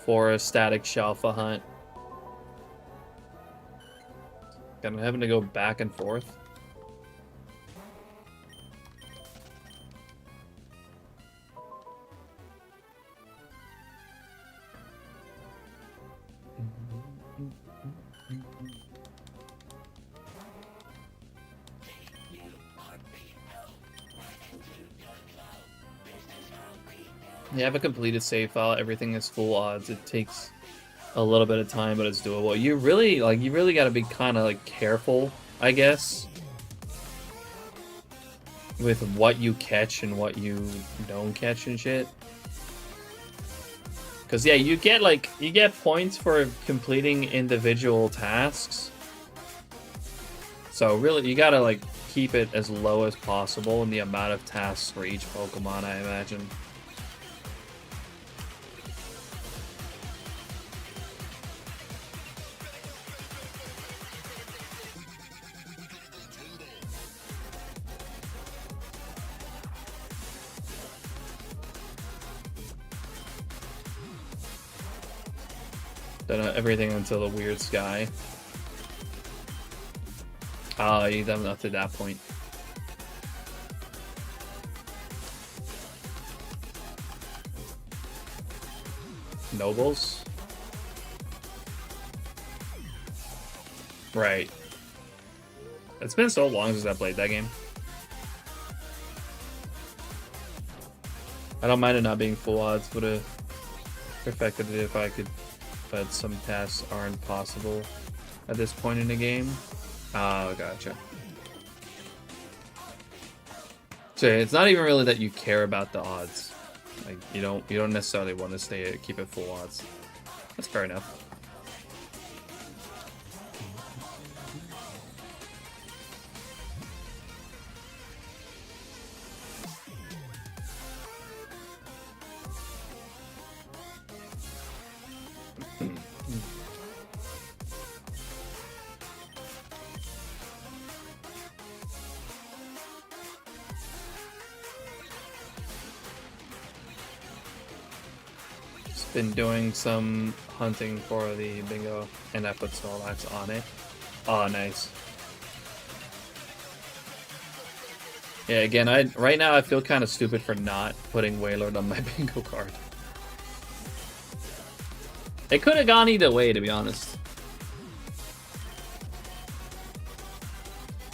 for a static Shalfa hunt. I'm having to go back and forth. You have a completed save file, everything is full odds. It takes a little bit of time, but it's doable. You really got to be kind of like careful, I guess, with what you catch and what you don't catch and shit. Cause yeah, you get points for completing individual tasks. So really, you gotta like keep it as low as possible in the amount of tasks for each Pokemon, I imagine. Done everything until the weird sky. Oh, you done up to that point. Nobles? Right. It's been so long since I played that game. I don't mind it not being full odds, would have perfected it if I could, but some tasks aren't possible at this point in the game. Oh, gotcha. So it's not even really that you care about the odds. Like you don't necessarily want to keep it full odds. That's fair enough. Just been doing some hunting for the bingo, and I put Snorlax on it. Oh, nice. Yeah, again, right now I feel kind of stupid for not putting Wailord on my bingo card. It could have gone either way, to be honest.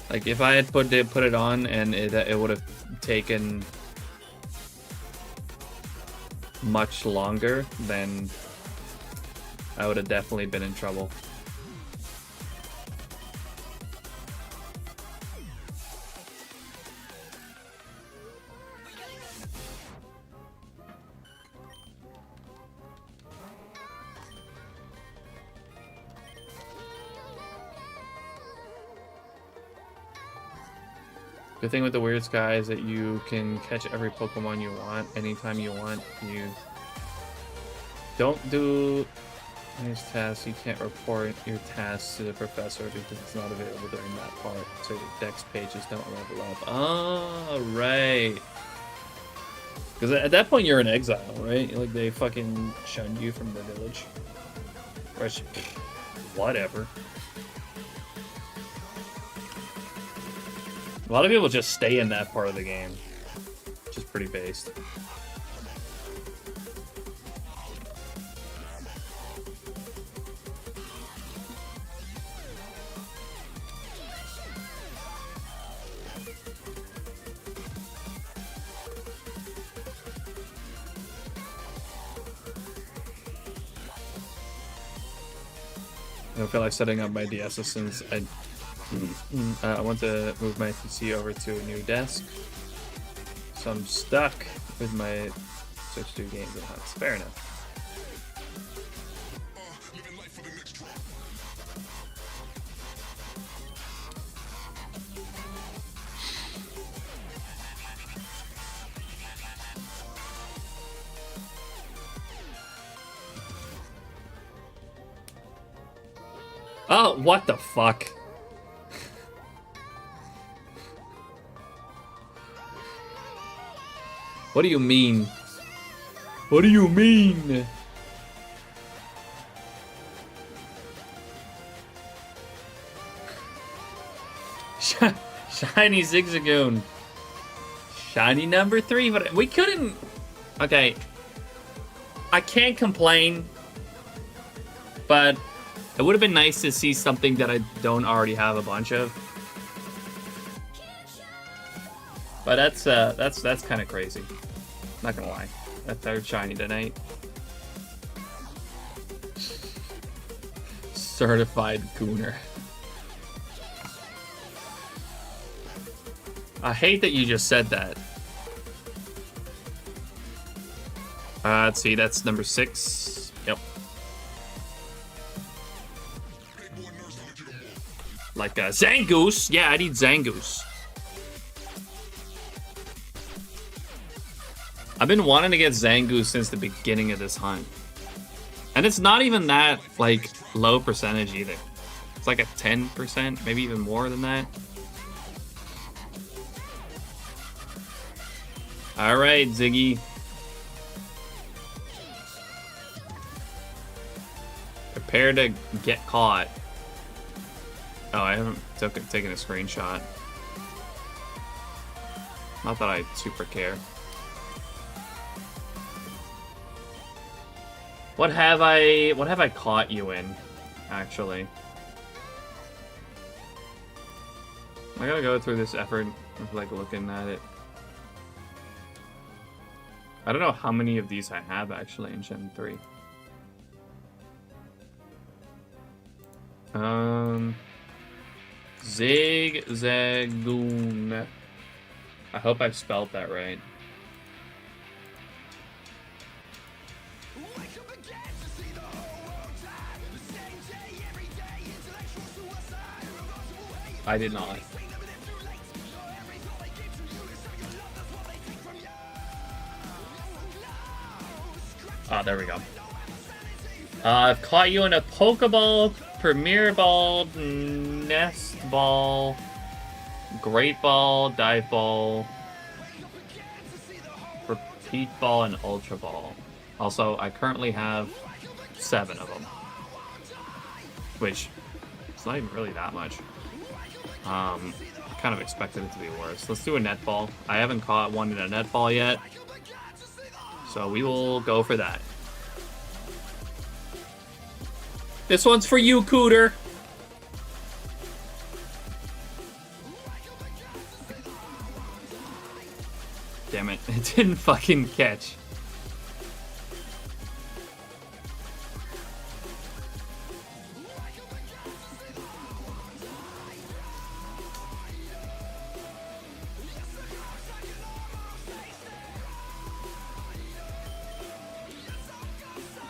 Like, if I had put it on and it would have taken much longer, then I would have definitely been in trouble. The thing with the Weird Sky is that you can catch every Pokemon you want, anytime you want. You don't do these tasks, you can't report your tasks to the professor because it's not available during that part, so your dex pages don't level up. Oh, right. Because at that point you're in exile, right? Like, they fucking shunned you from the village. Which, whatever. A lot of people just stay in that part of the game, which is pretty based. I don't feel like setting up my DS since I want to move my PC over to a new desk, so I'm stuck with my Switch 2 games at home. Fair enough. Oh, what the fuck? What do you mean? What do you mean? Shiny Zigzagoon. Shiny number 3, but we couldn't... Okay. I can't complain, but it would have been nice to see something that I don't already have a bunch of. But that's kind of crazy. Not gonna lie. That third shiny tonight. Certified Gooner. I hate that you just said that. Let's see, that's number 6. Yep. Like Zangoose. Yeah, I need Zangoose. I've been wanting to get Zangoose since the beginning of this hunt. And it's not even that, like, low percentage either. It's like a 10%, maybe even more than that. Alright, Ziggy. Prepare to get caught. Oh, I haven't taken a screenshot. Not that I super care. What have I caught you in, actually? I gotta go through this effort of, like, looking at it. I don't know how many of these I have, actually, in Gen 3. Zigzagoon. I hope I spelled that right. I did not. Ah, there we go. I've caught you in a Pokeball, Premier Ball, Nest Ball, Great Ball, Dive Ball, Repeat Ball, and Ultra Ball. Also, I currently have 7 of them, which it's not even really that much. I kind of expected it to be worse. Let's do a netball. I haven't caught one in a netball yet, so we will go for that. This one's for you, Cooter. Damn it, it didn't fucking catch.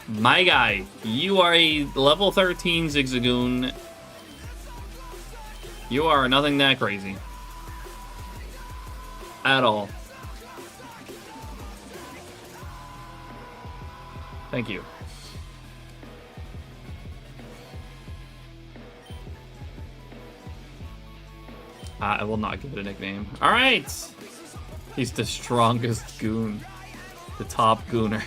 My guy, you are a level 13 Zigzagoon. You are nothing that crazy. At all. Thank you. I will not give it a nickname. Alright! He's the strongest goon. The top gooner.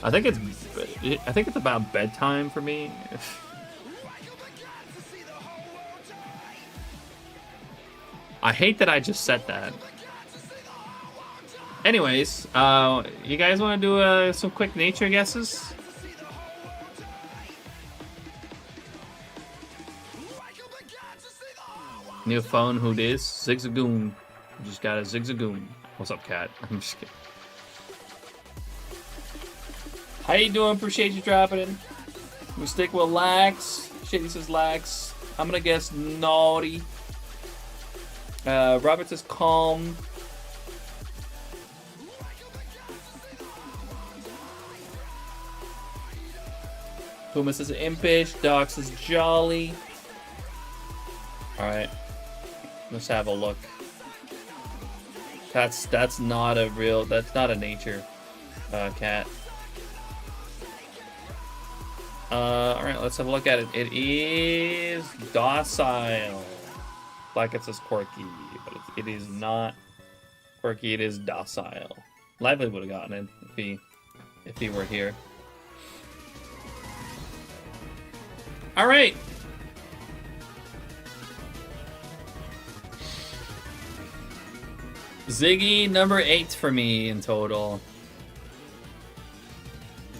I think it's about bedtime for me. I hate that I just said that. Anyways, you guys want to do some quick nature guesses? New phone, who dis? Zigzagoon. Just got a Zigzagoon. What's up, cat? I'm just kidding. How you doing? Appreciate you dropping in. We stick with Lax. Shady says Lax. I'm gonna guess Naughty. Robert says Calm. Puma says Impish. Doc says Jolly. Alright. Let's have a look. That's not a real, that's not a nature cat. Alright, let's have a look at it. It is docile. Like it says quirky, but it is not quirky, it is docile. Lively would have gotten it if he were here. Alright. Ziggy, number 8 for me in total.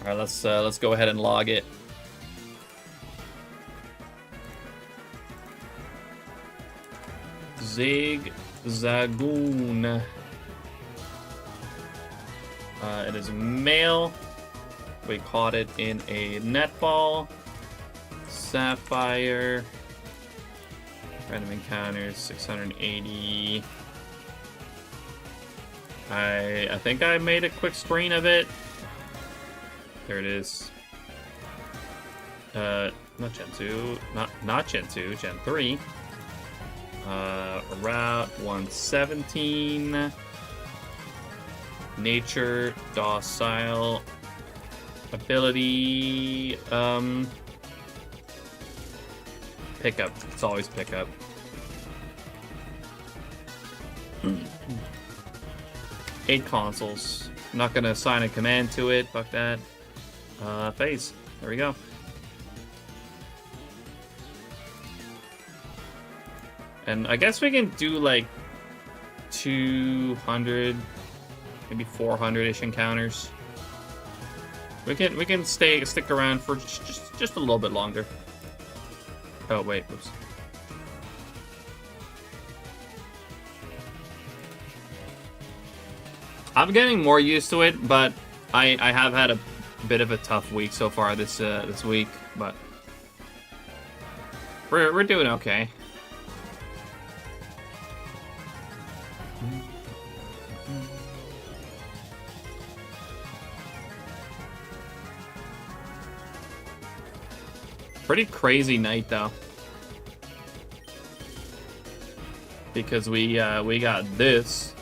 Alright, let's go ahead and log it. Zigzagoon. It is male. We caught it in a netball. Sapphire. Random encounters 680. I think I made a quick screen of it. There it is. Not Gen 2. Not Gen 2, Gen 3. Route 117. Nature, docile. Ability, pickup. It's always pickup. 8 consoles. I'm not gonna assign a command to it. Fuck that. Phase. There we go. And I guess we can do like 200, maybe 400-ish encounters. We can stick around for just a little bit longer. Oh wait, oops. I'm getting more used to it, but I have had a bit of a tough week so far this week, but we're doing okay. Pretty crazy night though, because we got this.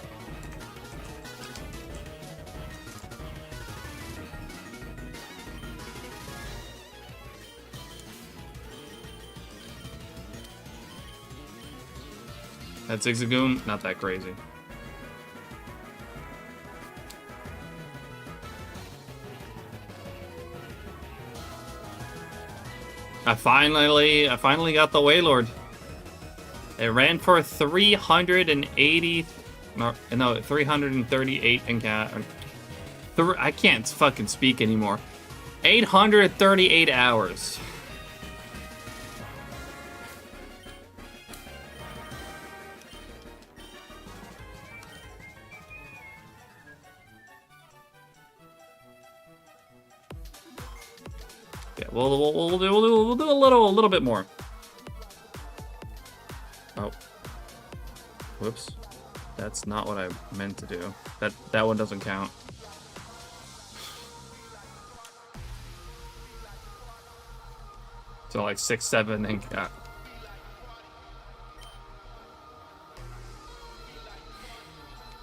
That Zigzagoon, not that crazy. I finally got the Waylord. It ran for 380, no, 338 and I can't fucking speak anymore. 838 hours. Yeah, we'll do a little bit more. Oh, whoops, that's not what I meant to do. That one doesn't count. So like 6, 7, and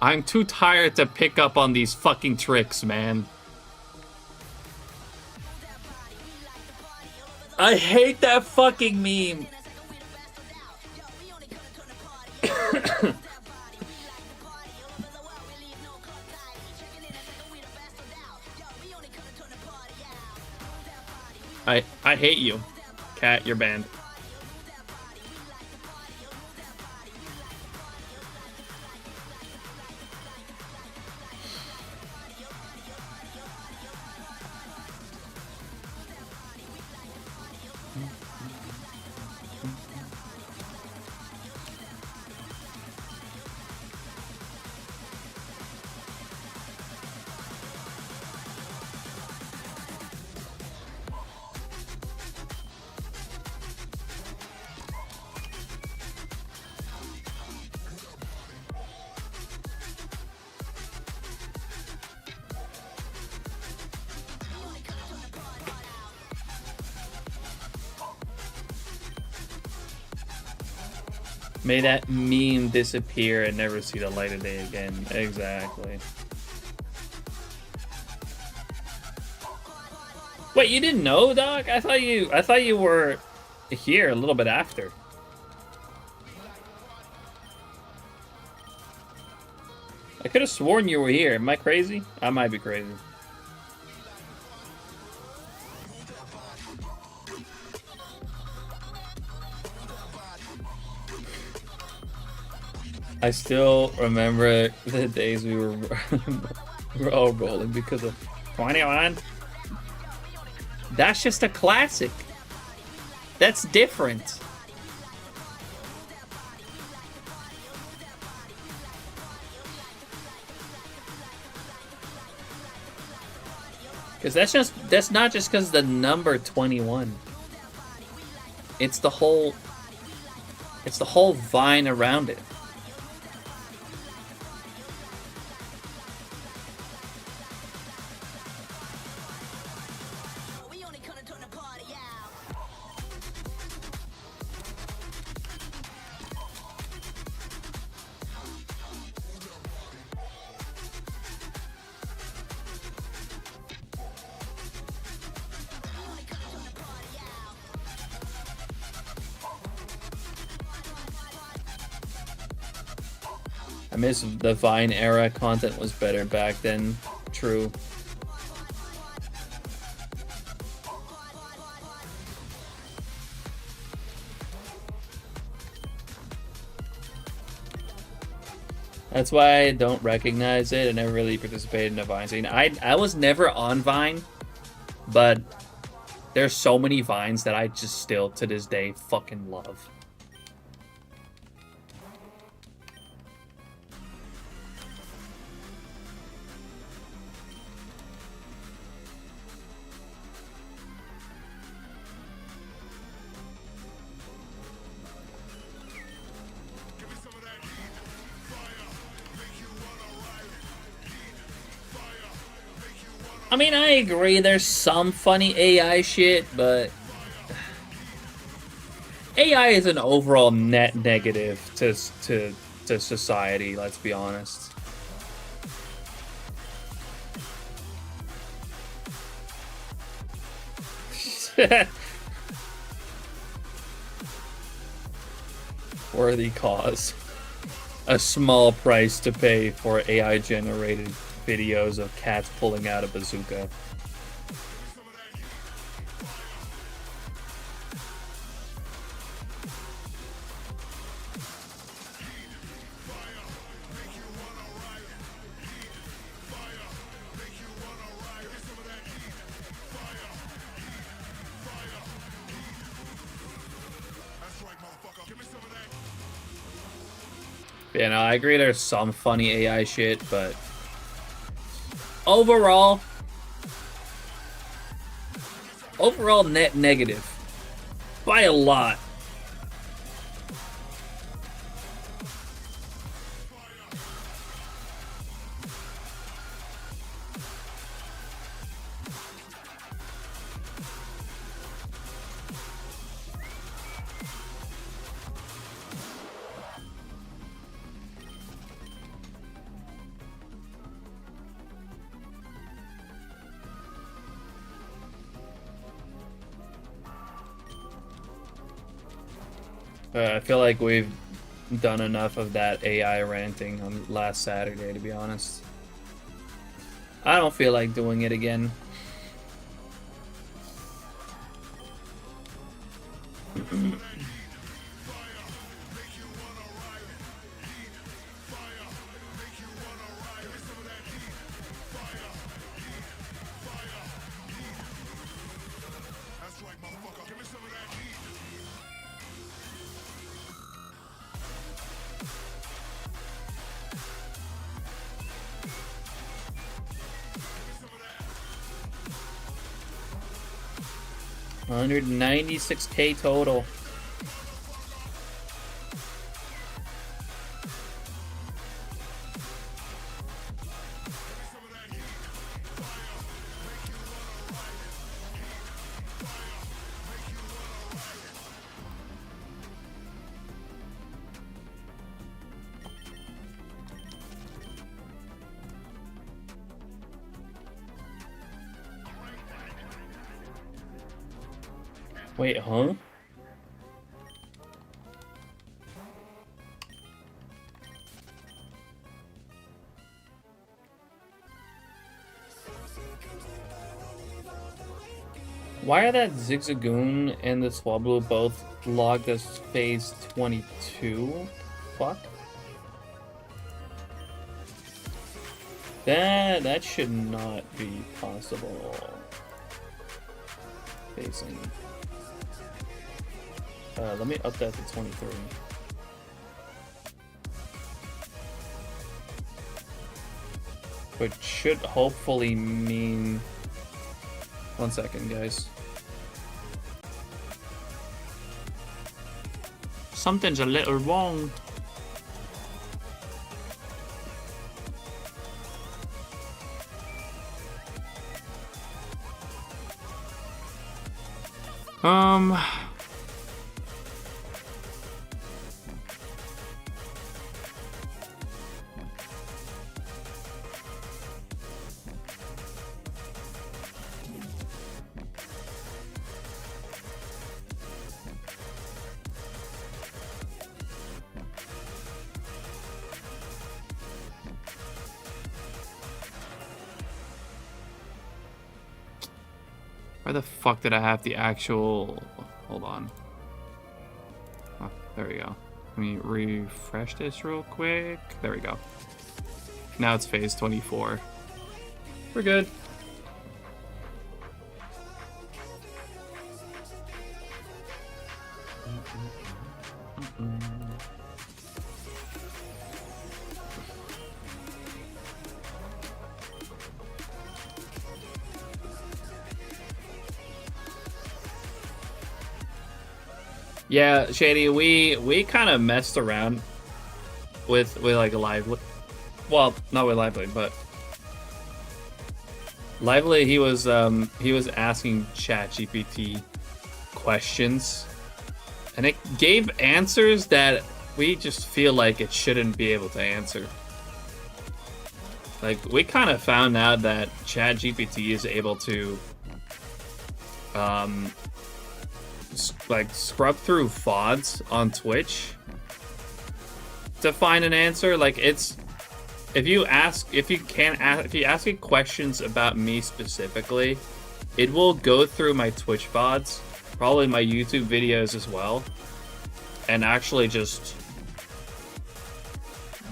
I'm too tired to pick up on these fucking tricks, man. I hate that fucking meme. I hate you. Cat, you're banned. May that meme disappear and never see the light of day again. Exactly. Wait, you didn't know, Doc? I thought you were here a little bit after. I could have sworn you were here. Am I crazy? I might be crazy. I still remember the days we were all rolling because of 21. That's just a classic. That's different. Because that's not just because the number 21. It's the whole vine around it. I miss the Vine era. Content was better back then. True. That's why I don't recognize it. I never really participated in the Vine scene. I was never on Vine, but there's so many Vines that I just still, to this day, fucking love. I mean, I agree, there's some funny AI shit, but AI is an overall net negative to society, let's be honest. Worthy cause. A small price to pay for AI-generated videos of cats pulling out a bazooka. Yeah, no, I agree there's some funny AI shit, but overall net negative. By a lot. I feel like we've done enough of that AI ranting on last Saturday, to be honest. I don't feel like doing it again. That's right, motherfucker. Give me some of that heat. $196K total. Wait, huh? Why are that Zigzagoon and the Swablu both logged as phase 22? Fuck. That should not be possible. Facing. Let me up that to 23. Which should hopefully mean... One second, guys. Something's a little wrong. Where the fuck did I have the actual... Hold on. Oh, there we go. Let me refresh this real quick. There we go. Now it's phase 24. We're good. Yeah, Shady, we kind of messed around with like Lively. Well, not with Lively, but Lively. He was asking ChatGPT questions, and it gave answers that we just feel like it shouldn't be able to answer. Like, we kind of found out that ChatGPT is able to like scrub through VODs on Twitch to find an answer. Like, it's if you ask it questions about me specifically, it will go through my Twitch VODs, probably my YouTube videos as well, and actually just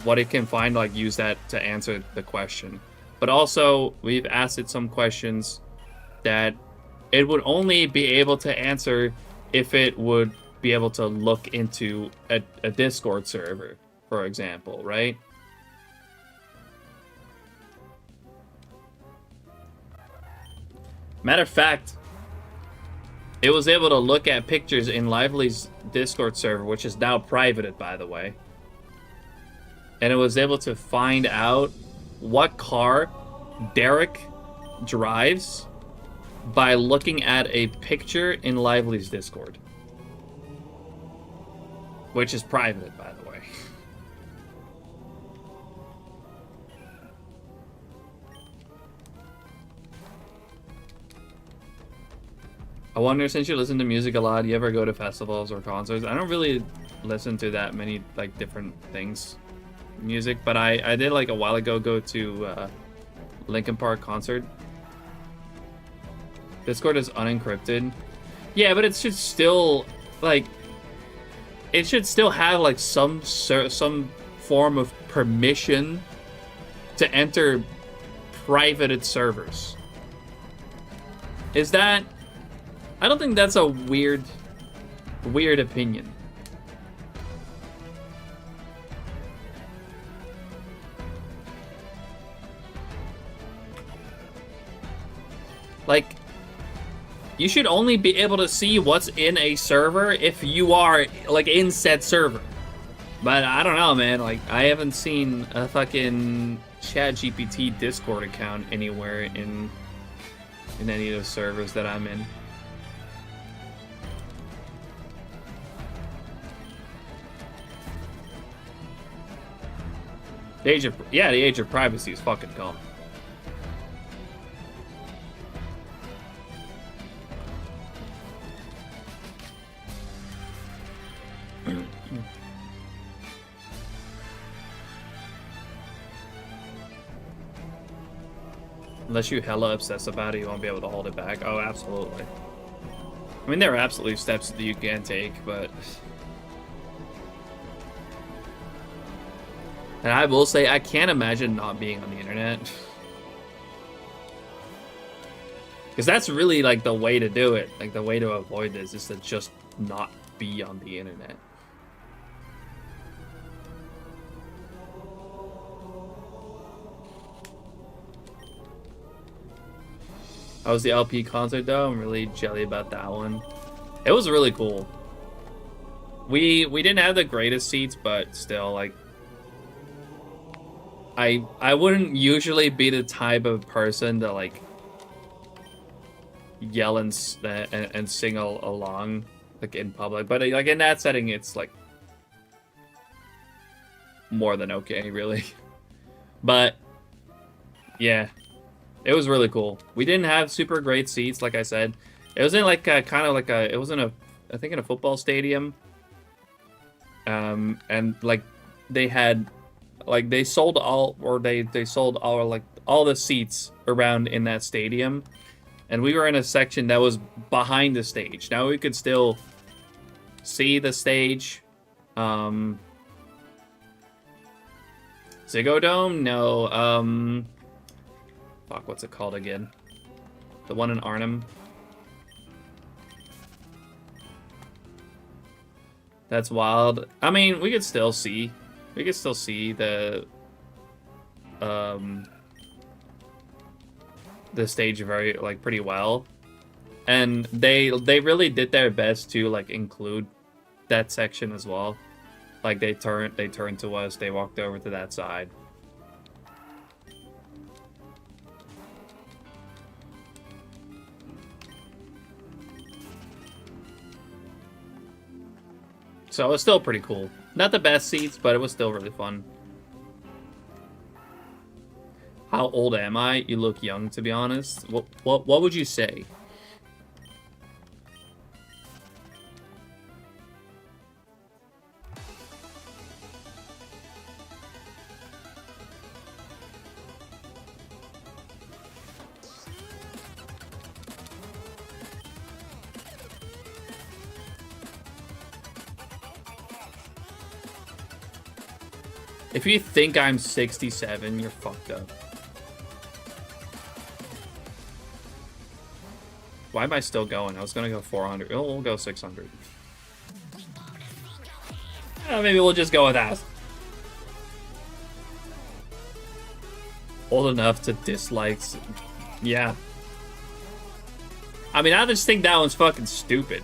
what it can find, like, use that to answer the question. But also, we've asked it some questions that it would only be able to answer if it would be able to look into a Discord server. for example, right? Matter of fact, it was able to look at pictures in Lively's Discord server, which is now privated, by the way. And it was able to find out what car Derek drives by looking at a picture in Lively's Discord. Which is privated, by the way. I wonder, since you listen to music a lot, do you ever go to festivals or concerts? I don't really listen to that many, like, different things, music, but I did, like, a while ago go to Linkin Park concert. Discord is unencrypted. Yeah, but it should still, like, it should still have, like, some form of permission to enter privated servers. Is that... I don't think that's a weird opinion. Like, you should only be able to see what's in a server if you are, like, in said server. But I don't know, man. Like, I haven't seen a fucking ChatGPT Discord account anywhere in any of those servers that I'm in. The age of privacy is fucking gone. Unless you hella obsessed about it, you won't be able to hold it back. Oh, absolutely. I mean, there are absolutely steps that you can take, but... And I will say, I can't imagine not being on the internet. Because that's really, like, the way to do it. Like, the way to avoid this is to just not be on the internet. How was the LP concert, though? I'm really jelly about that one. It was really cool. We didn't have the greatest seats, but still, like... I wouldn't usually be the type of person to, like, yell and sing along, like, in public. But, like, in that setting, it's, like, more than okay, really. But, yeah. It was really cool. We didn't have super great seats, like I said. It was in, like, kind of like a... It was in a... I think in a football stadium. And, like, they had... Like, they sold all... Or they sold all, like, all the seats around in that stadium. And we were in a section that was behind the stage. Now, we could still see the stage. Ziggo Dome? No. Fuck, what's it called again? The one in Arnhem. That's wild. I mean, we could still see. We could still see the stage very, like, pretty well. And they really did their best to, like, include that section as well. Like, they turned to us, they walked over to that side. So it was still pretty cool. Not the best seats, but it was still really fun. How old am I? You look young, to be honest. What would you say? If you think I'm 67, you're fucked up. Why am I still going? I was gonna go 400. Oh, we'll go 600. Maybe we'll just go with that. old enough to dislike. Yeah. I mean, I just think that one's fucking stupid.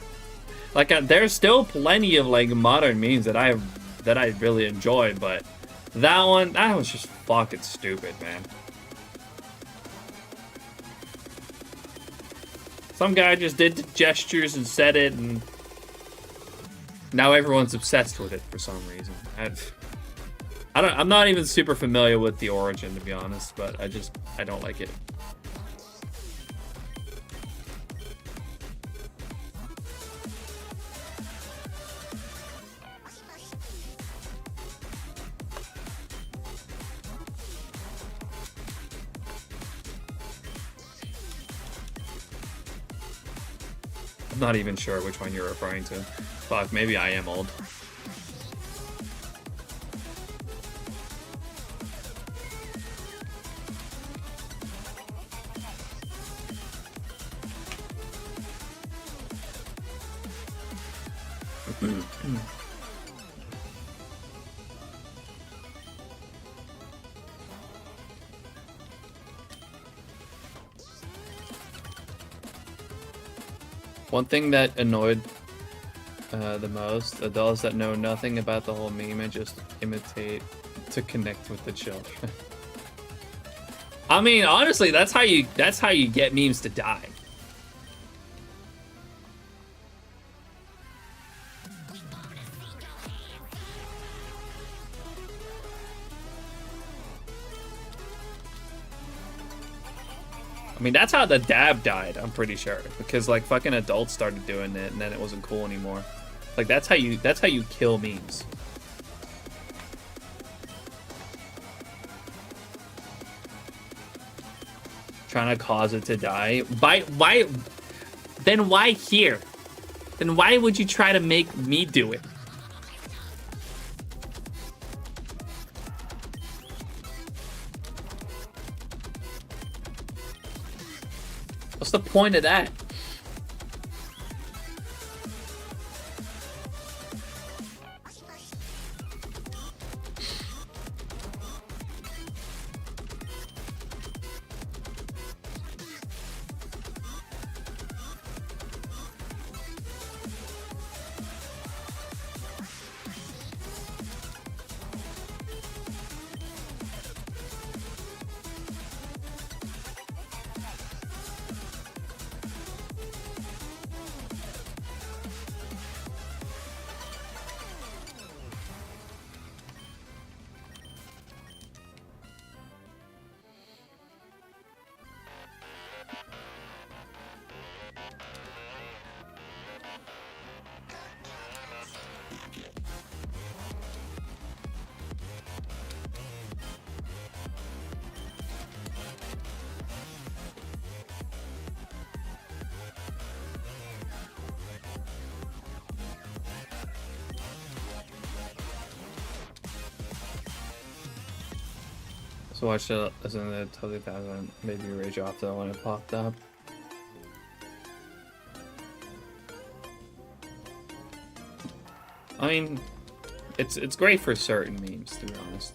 Like, there's still plenty of like modern memes that I really enjoy, but that was just fucking stupid, man. Some guy just did the gestures and said it, and now everyone's obsessed with it for some reason. I'm not even super familiar with the origin, to be honest, but I don't like it. I'm not even sure which one you're referring to. Fuck, maybe I am old. One thing that annoyed the most, adults that know nothing about the whole meme and just imitate to connect with the children. I mean, honestly, that's how you get memes to die. I mean, that's how the dab died, I'm pretty sure. Because, like, fucking adults started doing it, and then it wasn't cool anymore. Like, that's how you kill memes. Trying to cause it to die. Why? Then why here? Then why would you try to make me do it? What's the point of that? So watch it as in the totally thousand, maybe rage off though when it popped up. I mean, it's great for certain memes, to be honest.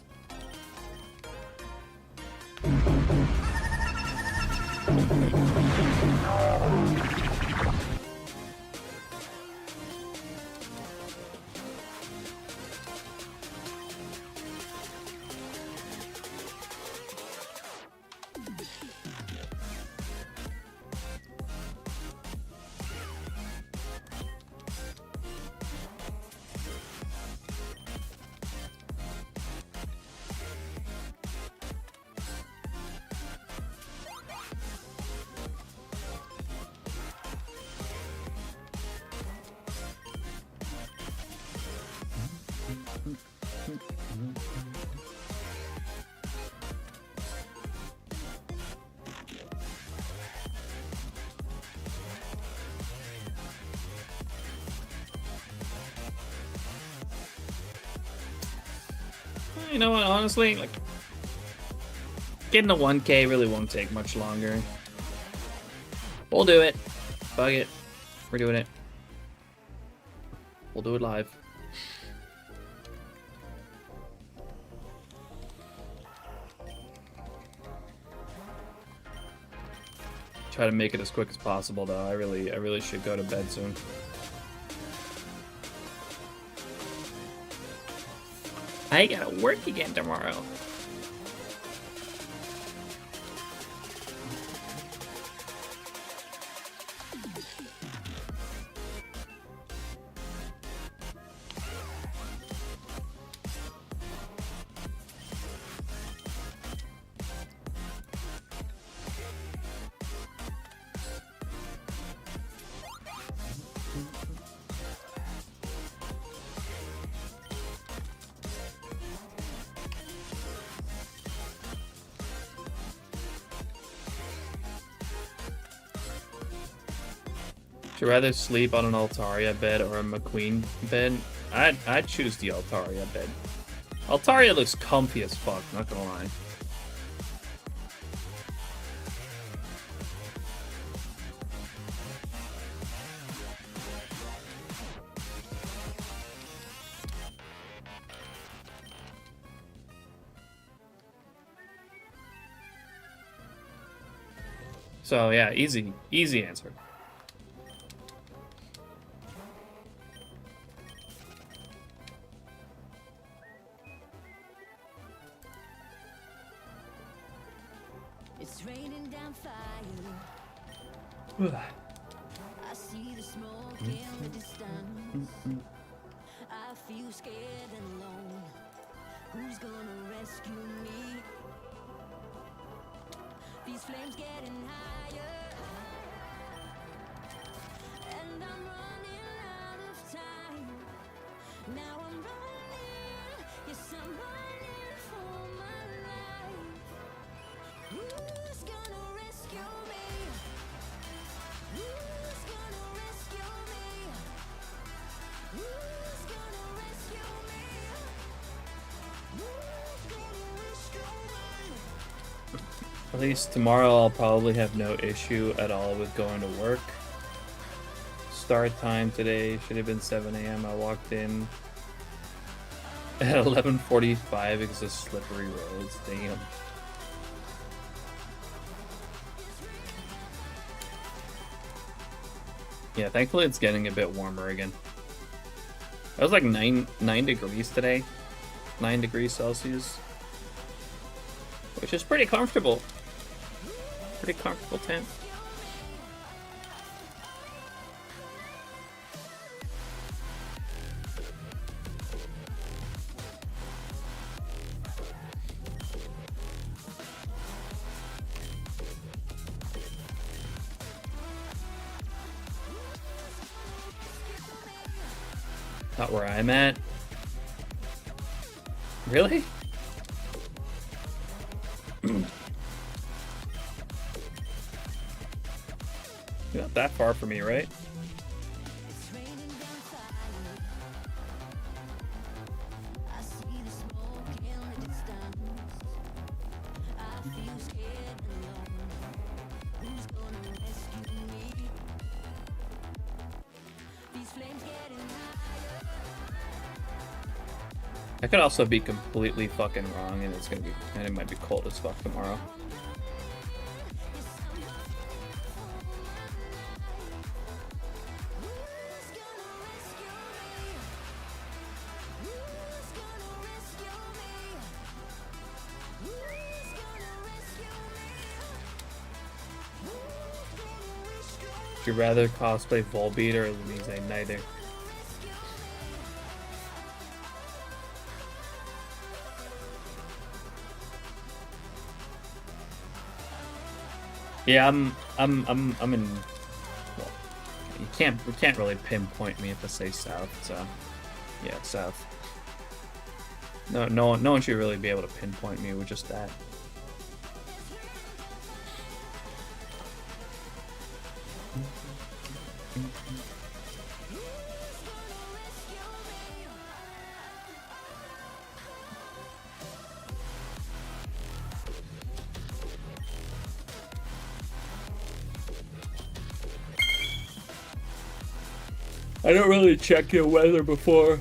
You know what, honestly, like, getting to 1K really won't take much longer. We'll do it. Fuck it. We're doing it. We'll do it live. try to make it as quick as possible, though. I really should go to bed soon. I gotta work again tomorrow. Would you rather sleep on an Altaria bed or a McQueen bed? I'd choose the Altaria bed. Altaria looks comfy as fuck, not gonna lie. So yeah, easy answer. It's raining down fire. I see the smoke in the distance. I feel scared and alone. Who's gonna rescue me? These flames getting higher, and I'm running out of time. Now I'm running, yes I'm running for my life. Who's gonna rescue me? Who's gonna rescue me? Who's gonna rescue me? Who's gonna rescue me? At least tomorrow I'll probably have no issue at all with going to work. Start time today should have been 7 a.m. I walked in at 11:45 because of slippery roads. Damn. Yeah, thankfully it's getting a bit warmer again. It was like 9 degrees today. 9 degrees Celsius. Which is pretty comfortable. Pretty comfortable temp. Not where I'm at. Really? You're not that far from me, right? It's raining down fire. I see the smoke in the distance. I feel scared and alone. Who's gonna rescue me? These flames getting higher. I could also be completely fucking wrong, and it might be cold as fuck tomorrow. Would you rather cosplay Volbeat or Louise? Neither. Yeah, I'm in. Well, you can't really pinpoint me if I say south. So, yeah, south. No one should really be able to pinpoint me with just that. I don't really check your weather before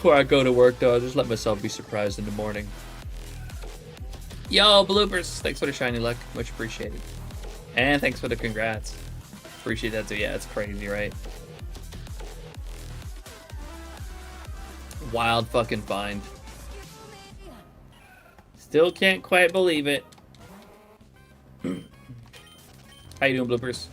I go to work, though. I just let myself be surprised in the morning. Yo, bloopers! Thanks for the shiny luck. Much appreciated. And thanks for the congrats. Appreciate that too. Yeah, it's crazy, right? Wild fucking find. Still can't quite believe it. How you doing, bloopers?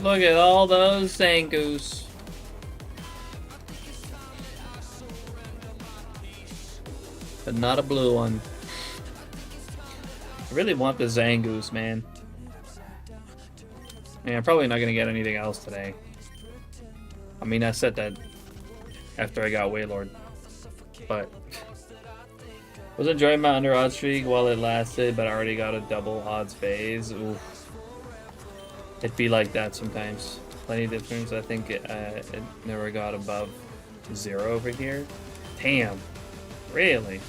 Look at all those Zangoos. But not a blue one. I really want the Zangoos, man. Yeah, I'm probably not gonna get anything else today. I mean, I said that after I got Waylord. But was enjoying my under odds streak while it lasted, but I already got a double odds phase. Oof. It'd be like that sometimes. Plenty of difference. I think it never got above 0 over here. Damn. Really?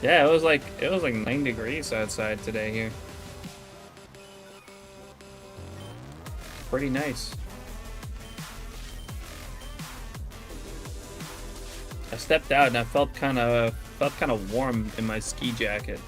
Yeah, it was like 9 degrees outside today here. Pretty nice. I stepped out and I felt kind of warm in my ski jacket.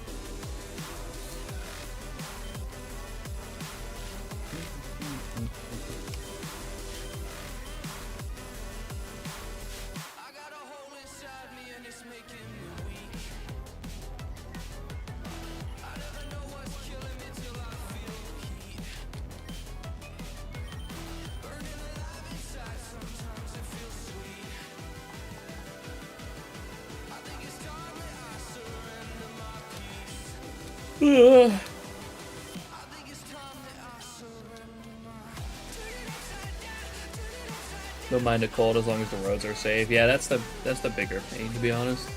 Don't mind the cold as long as the roads are safe. Yeah, that's the bigger pain, to be honest.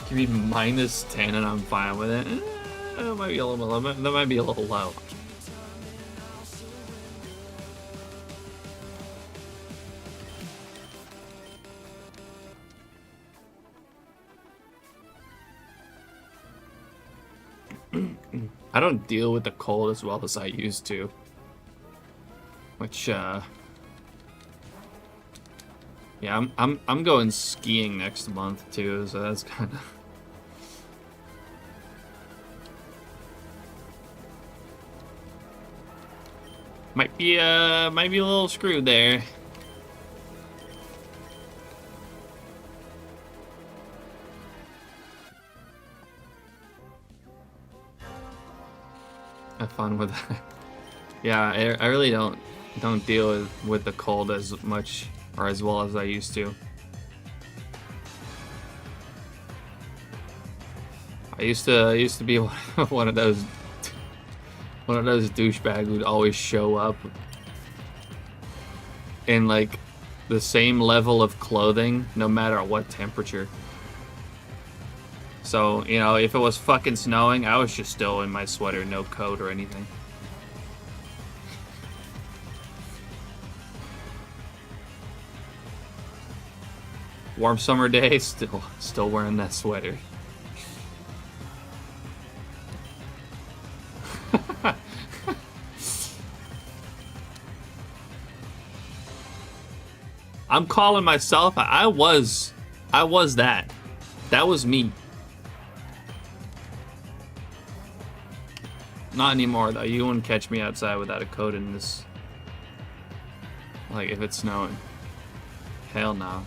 Give me -10 and I'm fine with it. That might be a little low. I don't deal with the cold as well as I used to. Which yeah, I'm going skiing next month too, so that's kind of might be a little screwed there. Have fun with that. Yeah, I really don't deal with the cold as much or as well as I used to. I used to be one of those douchebags who'd always show up in like the same level of clothing no matter what temperature. So, you know, if it was fucking snowing, I was just still in my sweater, no coat or anything. Warm summer day, still wearing that sweater. I'm calling myself. I was that. That was me. Not anymore though. You wouldn't catch me outside without a coat in this. Like if it's snowing. Hell no.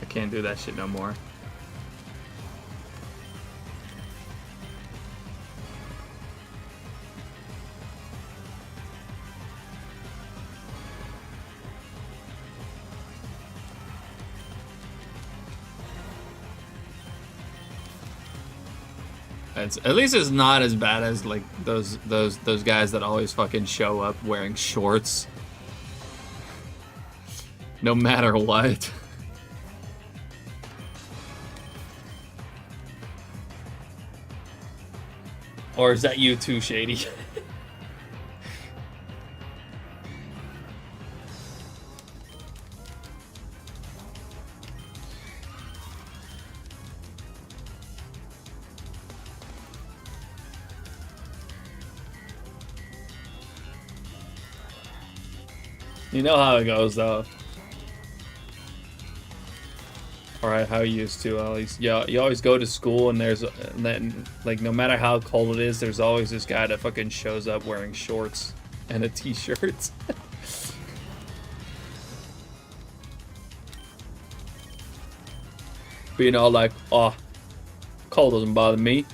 I can't do that shit no more. at least it's not as bad as like those guys that always fucking show up wearing shorts, no matter what. Or is that you too, Shady? You know how it goes, though. Alright, how you used to, at least. Yeah, you always go to school and then, like, no matter how cold it is, there's always this guy that fucking shows up wearing shorts and a t-shirt. Being all like, oh, cold doesn't bother me.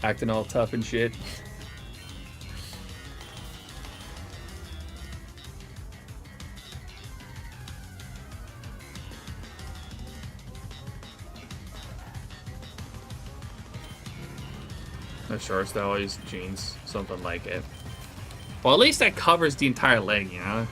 Acting all tough and shit. No shorts though, always jeans, something like it. Well, at least that covers the entire leg, you know?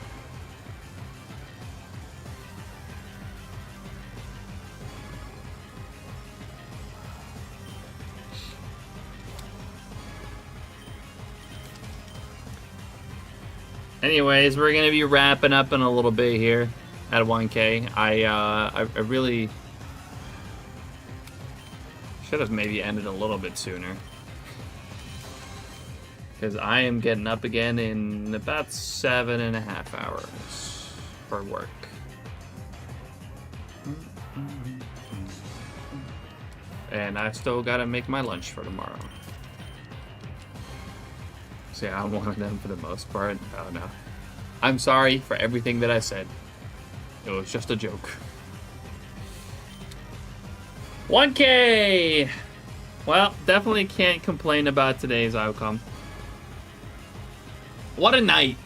Anyways, we're gonna be wrapping up in a little bit here at 1K. I really should have maybe ended a little bit sooner, because I am getting up again in about 7.5 hours for work. And I still gotta make my lunch for tomorrow. So yeah, I'm one of them for the most part. Oh no. I'm sorry for everything that I said. It was just a joke. 1K! Well, definitely can't complain about today's outcome. What a night.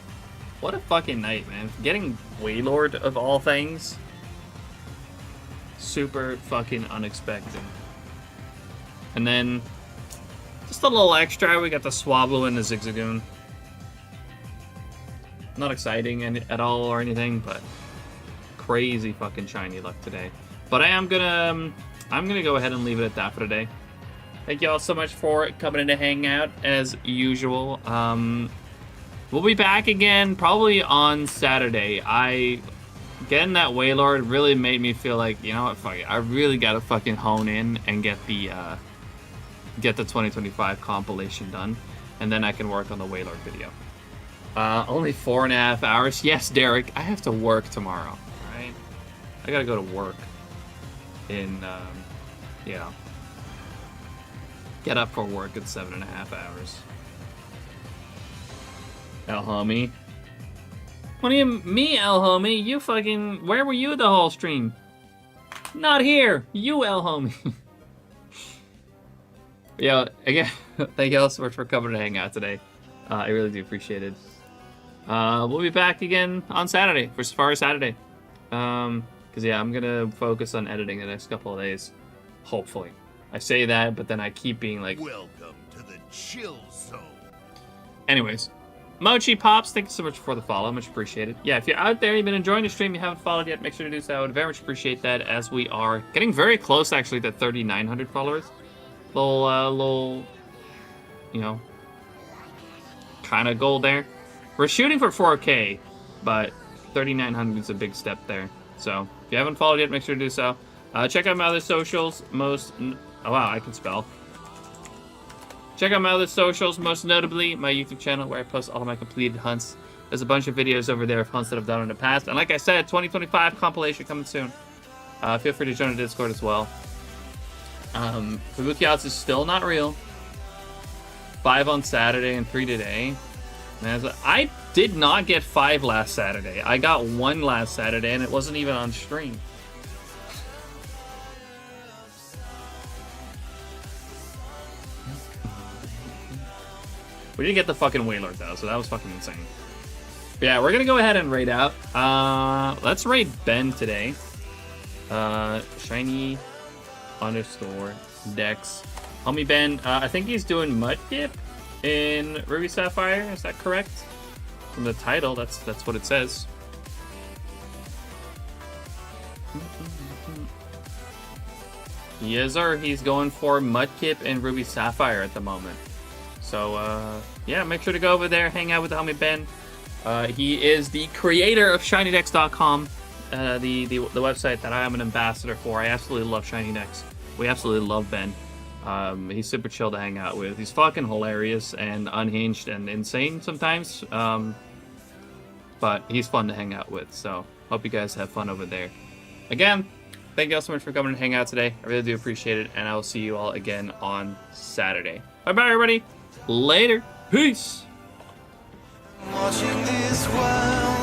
What a fucking night, man. Getting Waylord of all things. Super fucking unexpected. And then just a little extra, we got the Swablu and the Zigzagoon. Not exciting at all or anything, but crazy fucking shiny luck today. But I'm gonna go ahead and leave it at that for today. Thank you all so much for coming in to hang out as usual. We'll be back again probably on Saturday. Getting that Waylord really made me feel like, you know what, fuck it, I really gotta fucking hone in and get the 2025 compilation done, and then I can work on the Waylord video. Only 4.5 hours. Yes, Derek, I have to work tomorrow, right? I gotta go to work in, yeah. Get up for work in 7.5 hours. El homie. What do you mean, El homie? You fucking, where were you the whole stream? Not here. You, El homie. Yeah, again, thank you all so much for coming to hang out today. I really do appreciate it. We'll be back again on Saturday, for Saturday. Because, yeah, I'm going to focus on editing the next couple of days. Hopefully. I say that, but then I keep being like... Welcome to the chill zone. Anyways, Mochi Pops, thank you so much for the follow. Much appreciated. Yeah, if you're out there, you've been enjoying the stream, you haven't followed yet, make sure to do so. I would very much appreciate that, as we are getting very close, actually, to 3,900 followers. Little, you know, kind of goal there. We're shooting for 4K, but 3,900 is a big step there. So, if you haven't followed yet, make sure to do so. Check out my other socials, oh wow, I can spell. Check out my other socials, most notably my YouTube channel, where I post all of my completed hunts. There's a bunch of videos over there of hunts that I've done in the past. And like I said, 2025 compilation coming soon. Feel free to join the Discord as well. Kabuki Outs is still not real. 5 on Saturday and 3 today. Man, I did not get 5 last Saturday. I got 1 last Saturday, and it wasn't even on stream. We didn't get the fucking Waylord though, so that was fucking insane. Yeah, we're gonna go ahead and raid out. Let's raid Ben today. Shiny _ Dex. Homie Ben, I think he's doing Mudkip in Ruby Sapphire. Is that correct? From the title, that's what it says. Yes, sir. He's going for Mudkip and Ruby Sapphire at the moment. So, yeah, make sure to go over there, hang out with the homie Ben. He is the creator of ShinyDex.com, the website that I am an ambassador for. I absolutely love ShinyDex. We absolutely love Ben. He's super chill to hang out with. He's fucking hilarious and unhinged and insane sometimes. But he's fun to hang out with. So, hope you guys have fun over there. Again, thank you all so much for coming and hang out today. I really do appreciate it. And I will see you all again on Saturday. Bye-bye, everybody. Later. Peace. Watching this world